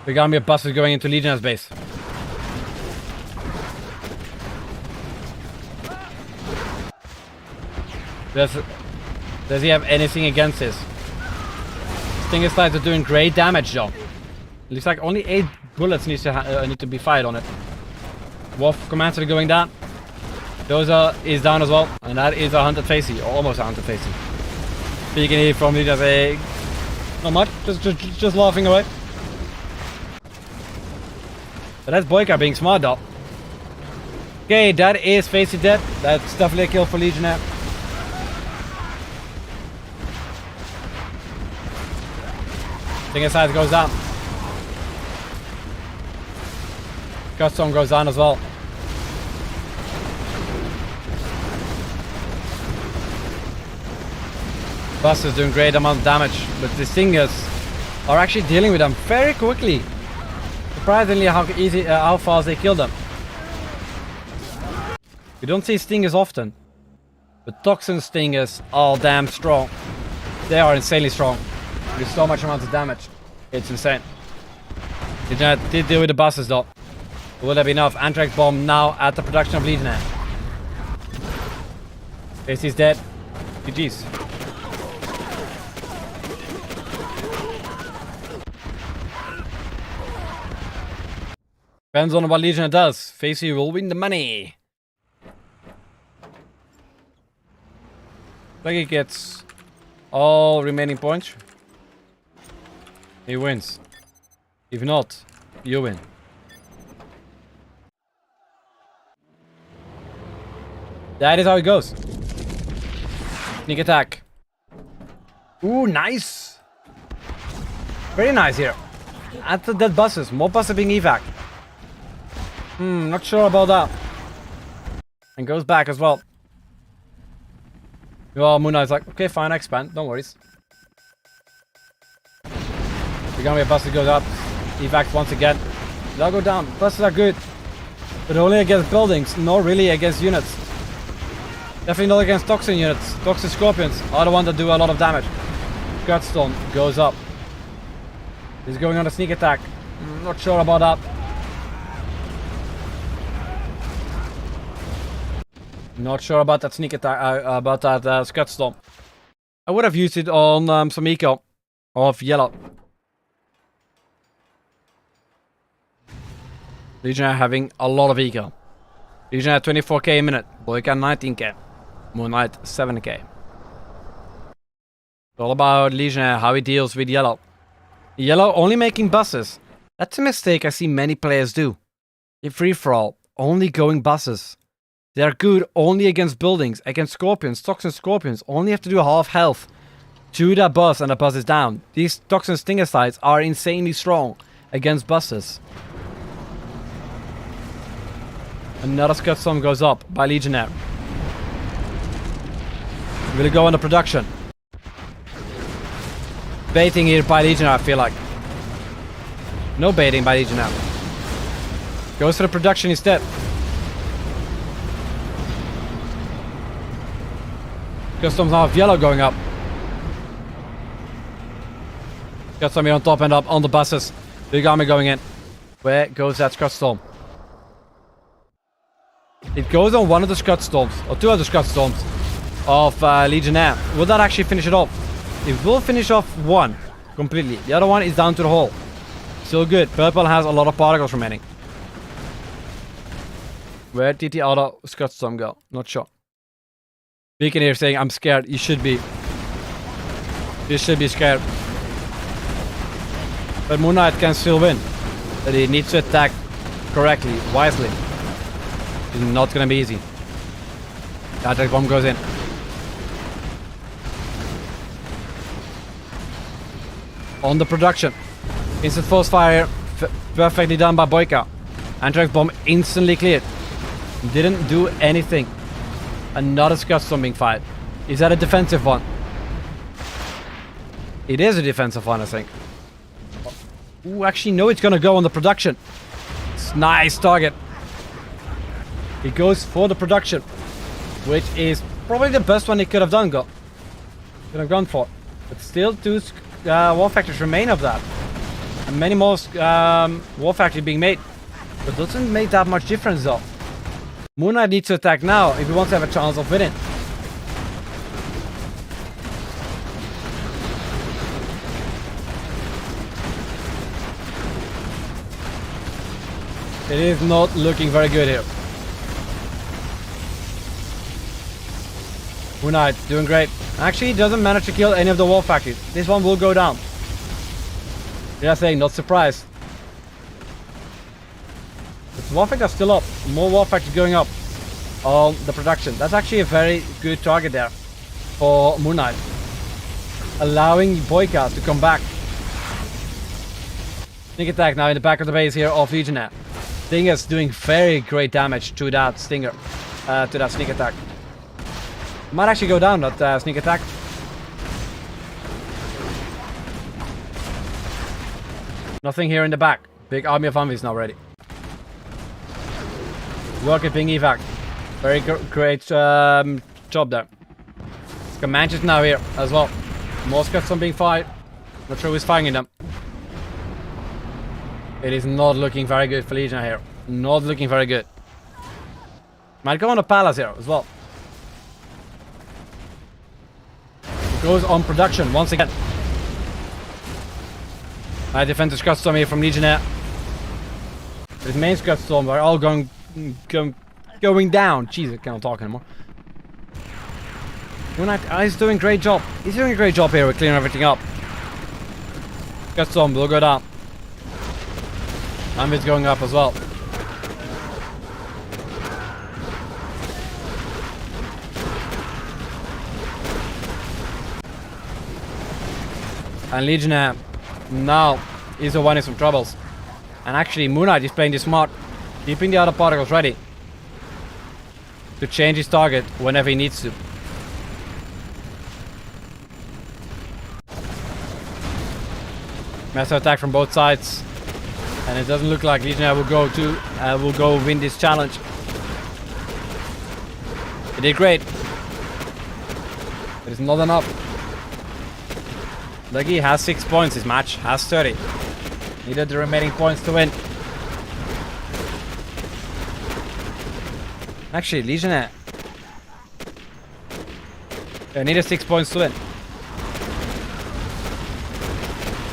Big army of busters going into Legionnaire's base. Does he have anything against this? Stinger Slides are doing great damage though. Looks like only 8 bullets need to be fired on it. Wolf Command Center going down. Dozer is down as well. And that is 100 Facey, or almost 100 Facey. Speaking here from Legionnaire saying, not much, just laughing away. But that's BoYcaH being smart though. Okay, that is Facey dead. That's definitely a kill for Legionnaire. Stinger Slides goes down. Custom goes down as well. Buster's doing great amount of damage, but the Stingers are actually dealing with them very quickly. Surprisingly how fast they kill them. You don't see Stingers often, but Toxin Stingers are damn strong. They are insanely strong. There's so much amount of damage. It's insane. Legionnaire did deal with the Busters though. Will that be enough? Anthrax bomb now at the production of Legionnaire. Facey's dead. GG's. Depends on what Legionnaire does. Facey will win the money. Like he gets all remaining points. He wins. If not, you win. That is how it goes. Sneak attack. Ooh, nice. Very nice here. At the dead buses. More buses being evac. Not sure about that. And goes back as well. Well, Moonknight's like, okay, fine, I expand. Don't worries. We're gonna be a buster goes up. Evac once again. They'll go down. Busters are good. But only against buildings, not really against units. Definitely not against toxin units. Toxin scorpions are the ones that do a lot of damage. Gutstorm goes up. He's going on a sneak attack. Not sure about that. Not sure about that sneak attack, about that Gutstorm. I would have used it on some eco of yellow. Legionnaire having a lot of eco. Legionnaire 24k a minute. BoYcaH 19k. Moonknight 7k. It's all about Legionnaire, how he deals with yellow. Yellow only making buses. That's a mistake I see many players do. In free-for-all, only going buses. They're good only against buildings, against scorpions, toxin scorpions. Only have to do half health to that bus and the bus is down. These toxin stinger sites are insanely strong against buses. Another Gutstorm goes up by Legionnaire. I'm gonna go on the production. Baiting here by Legionnaire, I feel like. No baiting by Legionnaire. Goes for the production instead. Gutstorms now have yellow going up. Gutstorm here on top and up on the buses. Big army going in. Where goes that Gutstorm? It goes on one of the Gutstorms, or two of the Gutstorms of Legionnaire. Will that actually finish it off? It will finish off one completely. The other one is down to the hole. Still good. Purple has a lot of particles remaining. Where did the other Gutstorm go? Not sure. Beacon here saying, I'm scared. You should be. You should be scared. But Moonknight can still win. But he needs to attack correctly, wisely. It's not gonna be easy. The attack bomb goes in. On the production. Instant force fire. Perfectly done by BoYcaH. Anthrax bomb instantly cleared. Didn't do anything. Another Gutstorm being fired. Is that a defensive one? It is a defensive one, I think. Ooh, actually, no, it's gonna go on the production. It's nice target. He goes for the production, which is probably the best one he could have done. Could have gone for, but still two war factories remain of that, and many more war factories being made. But doesn't make that much difference though. Moonknight needs to attack now if he wants to have a chance of winning. It is not looking very good here. Moonknight doing great. Actually, he doesn't manage to kill any of the war factories. This one will go down. Just saying, not surprised. The war factories are still up. More war factories going up on the production. That's actually a very good target there for Moonknight. Allowing BoYcaH to come back. Sneak attack now in the back of the base here of Legionnaire. Stinger's doing very great damage to that Stinger. To that sneak attack. Might actually go down that sneak attack. Nothing here in the back. Big army of Humvees now ready. Work at being evac. Very great job there. Commanders now here as well. More Gutstorm being fired. Not sure who's firing them. It is not looking very good for Legion here. Not looking very good. Might go on a palace here as well. It goes on production once again. Nice defensive Gutstorm here from Legionnaire. His main Gutstorm are all going down. Jeez, I can't talk anymore. Moonknight is doing a great job. He's doing a great job here with clearing everything up. Gutstorm will go down. Humvee's going up as well. And Legionnaire now is the one in some troubles. And actually Moonknight is playing this smart. Keeping the other particles ready to change his target whenever he needs to. Massive attack from both sides, and it doesn't look like Legionnaire will go win this challenge. He did great, but it's not enough. Leggy has 6 points. His match has 30. Needed the remaining points to win. Actually, Legionnaire. Yeah, needed 6 points to win.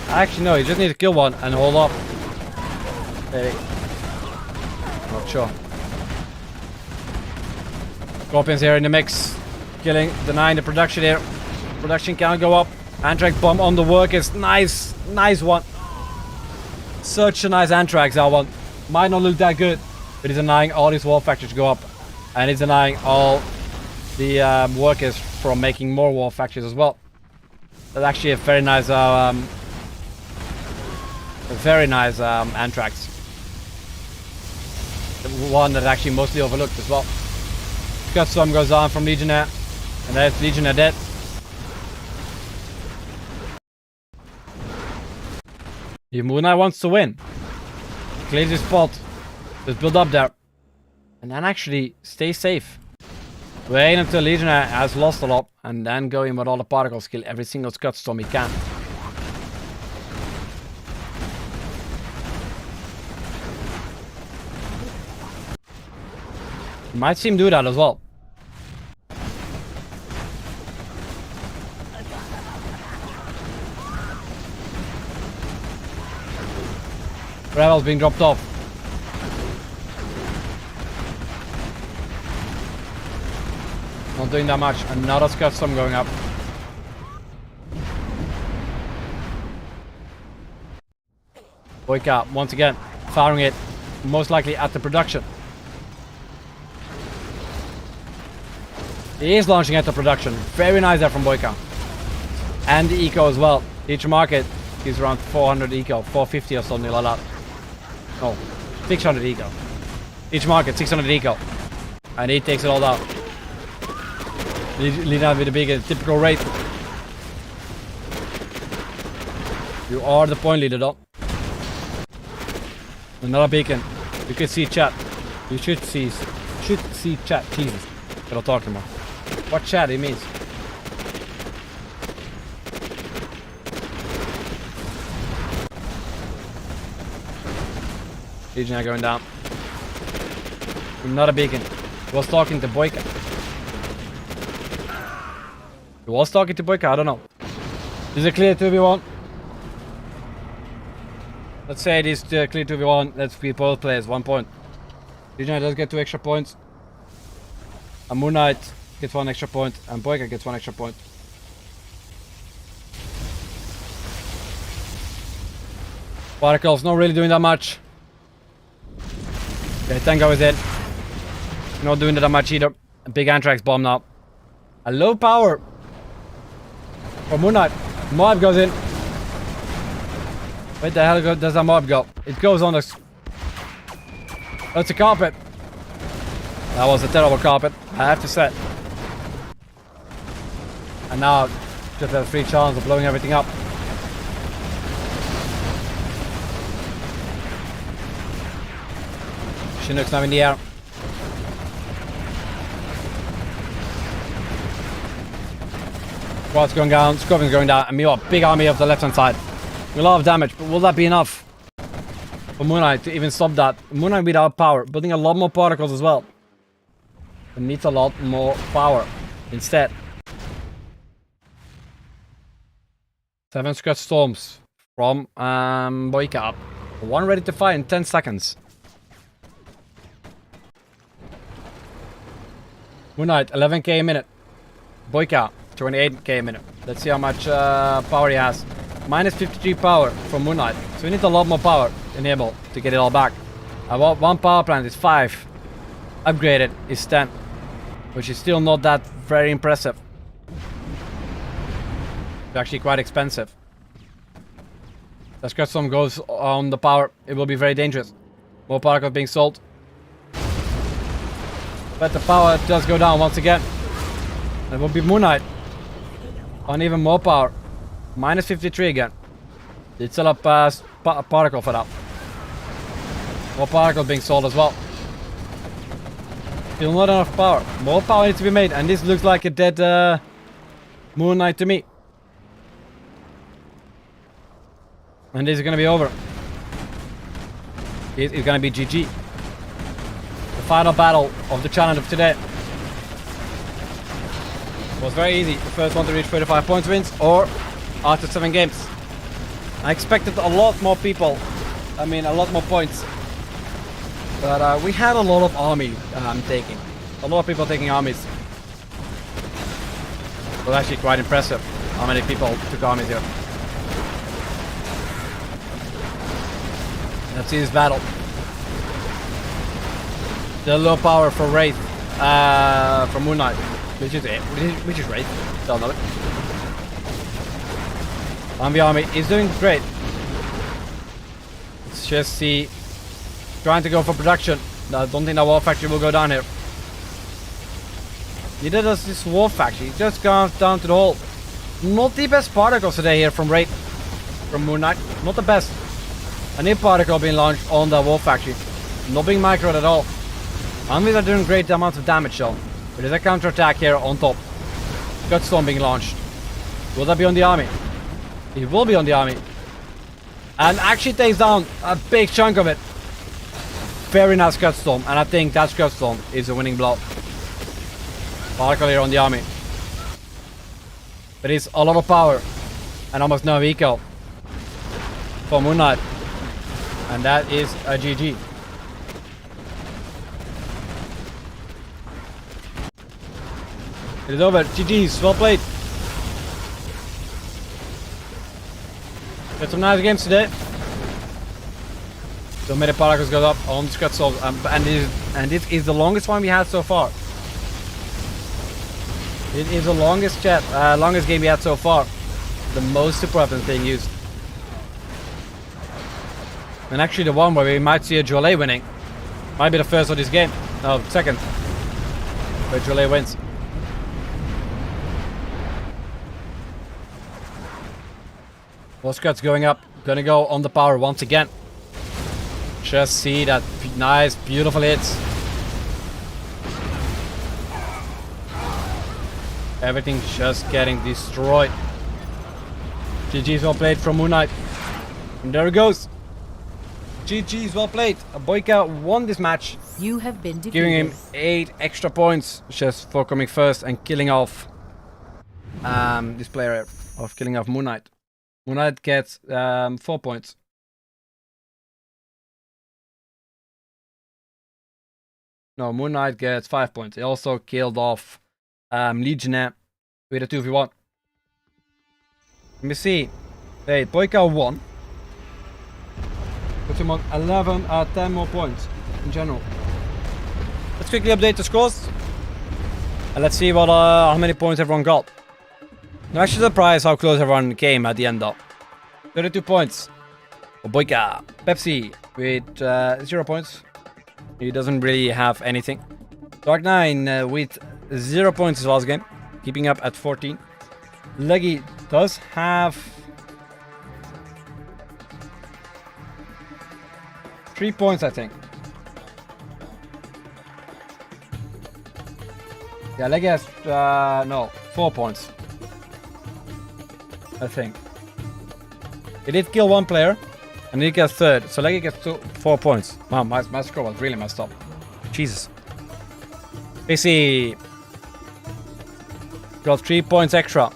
Actually, no, you just need to kill one and hold up. Maybe. Not sure. Scorpions here in the mix. Denying the production here. Production can't go up. Anthrax bomb on the workers. Nice. Nice one. Such a nice Anthrax, that one. Might not look that good, but it's denying all these war factors to go up. And it's denying all the workers from making more war factors as well. That's actually a very nice Anthrax. The one that's actually mostly overlooked as well. Gutstorm goes on from Legionnaire, and there's Legionnaire dead. If Moonknight wants to win, clears his spot, just build up there, and then actually stay safe. Wait until Legionnaire has lost a lot, and then go in with all the particles, kill every single Gutstorm he can. You might see him do that as well. Rebels being dropped off. Not doing that much. Another Gutstorm going up. BoYcaH once again firing it, most likely at the production. He is launching at the production. Very nice there from BoYcaH. And the eco as well. Each market is around 400 eco, 450 or something like that. No, 600 eco. Each market 600 eco. And he takes it all down. Lead out with a big typical rate. You are the point leader though. Another beacon. You can see chat. You should see chat. Jesus. Gotta talk to him. What chat he means. Legionnaire going down. Not a beacon. He was talking to BoYcaH. He was talking to BoYcaH, I don't know. This is a clear 2v1. Let's say it is clear 2v1. Let's be both players, 1 point. Legionnaire does get 2 extra points. And Moonknight gets 1 extra point. And BoYcaH gets 1 extra point. Particles not really doing that much. Okay, Tango is in. Not doing that much either. A big Anthrax bomb now. A low power for Moonknight. Mob goes in. Where the hell does that mob go? It goes on the... Oh, it's a carpet. That was a terrible carpet, I have to say. And now, just has a free chance of blowing everything up. Chinook's now in the air. Squad's going down, Scorpion's going down, and we got a big army of the left hand side. A lot of damage, but will that be enough for Moonknight to even stop that? Moonknight without power, building a lot more particles as well. It needs a lot more power instead. 7 Gutstorms from BoYcaH. One ready to fire in 10 seconds. Moonknight 11k a minute. BoYcaH 28k a minute. Let's see how much power he has. Minus 53 power from Moonknight. So we need a lot more power enabled to get it all back. One power plant is 5. Upgraded is 10. Which is still not that very impressive. It's actually quite expensive. As Gutstorm goes on the power, it will be very dangerous. More particles being sold. But the power does go down once again. It will be Moonknight. On even more power. Minus 53 again. It's still up particle for that. More particle being sold as well. Still not enough power. More power needs to be made. And this looks like a dead Moonknight to me. And this is gonna be over. It's gonna be GG. The final battle of the challenge of today. It was very easy. The first one to reach 35 points wins, or after 7 games. I expected a lot more people. I mean, a lot more points. But we had a lot of army taking. A lot of people taking armies. It was actually quite impressive how many people took armies here. Let's see this battle. The low power for Wraith, from Moonknight, which is Wraith. Don't know it. Army is doing great. Let's just see. Trying to go for production. I don't think that War Factory will go down here. Neither does this War Factory. It just goes down to the hole. Not the best particles today here from Wraith, from Moonknight. Not the best. A new particle being launched on the War Factory. Not being microed at all. Armies are doing great amounts of damage though. But there's a counter attack here on top. Gutstorm being launched. Will that be on the army? It will be on the army. And actually takes down a big chunk of it. Very nice Gutstorm. And I think that Gutstorm is a winning blow. Particle here on the army. But it's a lot of power. And almost no eco. For Moonknight. And that is a GG. It is over. GG's. Well played. Got some nice games today. So many particles got up on the Gutstorm. And this is the longest one we had so far. It is the longest game we had so far. The most super weapons being used. And actually the one where we might see a Jolet winning. Might be the first of this game. No, second. Where Jolet wins. Scott's going up. Gonna go on the power once again. Just see that nice, beautiful hits. Everything's just getting destroyed. GG's well played from Moonknight. And there it goes. GG's well played. BoYcaH won this match. You have been defeated. Giving him 8 extra points just for coming first and killing off this player of killing off Moonknight. Moonknight gets 4 points. No, Moonknight gets 5 points. He also killed off Legionnaire with a 2v1. Let me see. Hey, BoYcaH won. Puts him on 11 out of 10 more points in general. Let's quickly update the scores. And let's see what how many points everyone got. I'm actually surprised how close everyone came at the end though. 32 points for BoYcaH. Pepsi with 0 points. He doesn't really have anything. Dark9 with 0 points his last game. Keeping up at 14. Leggy does have 3 points, I think. Yeah, Leggy has no, 4 points. I think. He did kill 1 player, and he gets 3rd. So Leggy gets 4 points. Wow, my score was really messed up. Jesus. Facey got 3 points extra.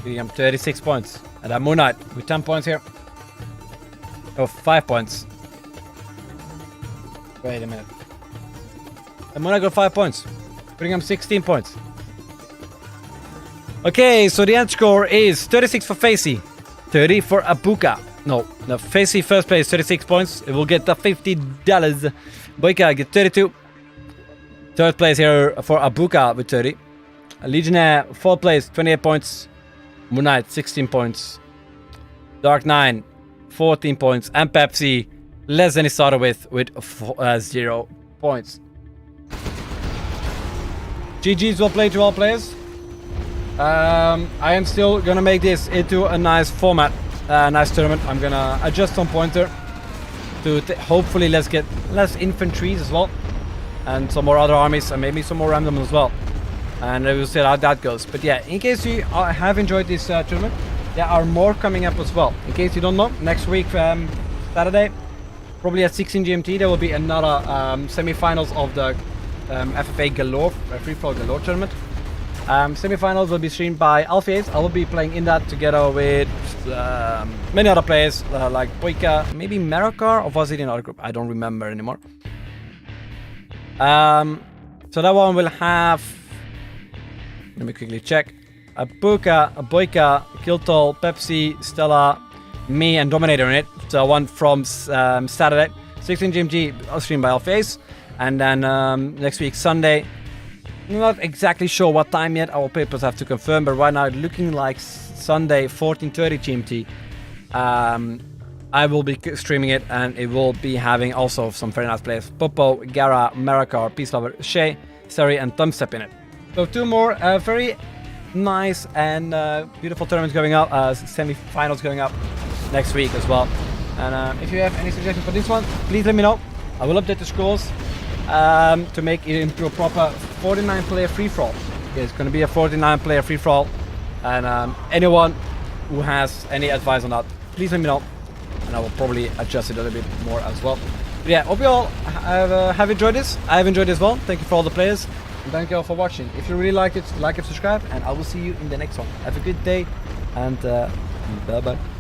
Giving him 36 points. And then Moonknight with 10 points here. Oh, 5 points. Wait a minute. And Moonknight got 5 points. Putting him 16 points. Okay, so the end score is 36 for Facey, 30 for Abuka. No, Facey first place, 36 points. It will get the $50. BoYcaH get 32. Third place here for Abuka with 30. Legionnaire, 4th place, 28 points. Moonknight, 16 points. Dark9, 14 points. And Pepsi, less than he started with 0 points. GG's will play to all players. I am still gonna make this into a nice format, nice tournament. I'm gonna adjust some pointer to hopefully let's get less infantries as well, and some more other armies, and maybe some more random as well. And we'll see how that goes. But yeah, in case you have enjoyed this tournament, there are more coming up as well. In case you don't know, next week Saturday, probably at 16 GMT, there will be another semi-finals of the FFA Galore, free-for-all Galore tournament. Semi-finals will be streamed by Alpha's. I will be playing in that together with many other players like BoYcaH, maybe Merakar, or was it in another group? I don't remember anymore. So that one will have, let me quickly check, Abuka, BoYcaH, Kiltol, Pepsi, Stella, me and Dominator in it. So one from Saturday, 16 GMT, streamed by Alpha's. And then next week, Sunday, not exactly sure what time yet, our papers have to confirm, but right now it's looking like Sunday 14:30 GMT. I will be streaming it, and it will be having also some very nice players: Popo, Gara, Merakar, Peacelover, Shay, Seri, and Thumbstep in it. So 2 more very nice and beautiful tournaments going up, semi-finals going up next week as well. And if you have any suggestions for this one, please let me know. I will update the scores to make it into a proper 49-player free-for-all. It's going to be a 49-player free-for-all, and anyone who has any advice on that, please let me know, and I will probably adjust it a little bit more as well. But yeah, hope you all have enjoyed this. I have enjoyed it as well. Thank you for all the players, and thank you all for watching. If you really like it, like and subscribe, and I will see you in the next one. Have a good day, and bye-bye.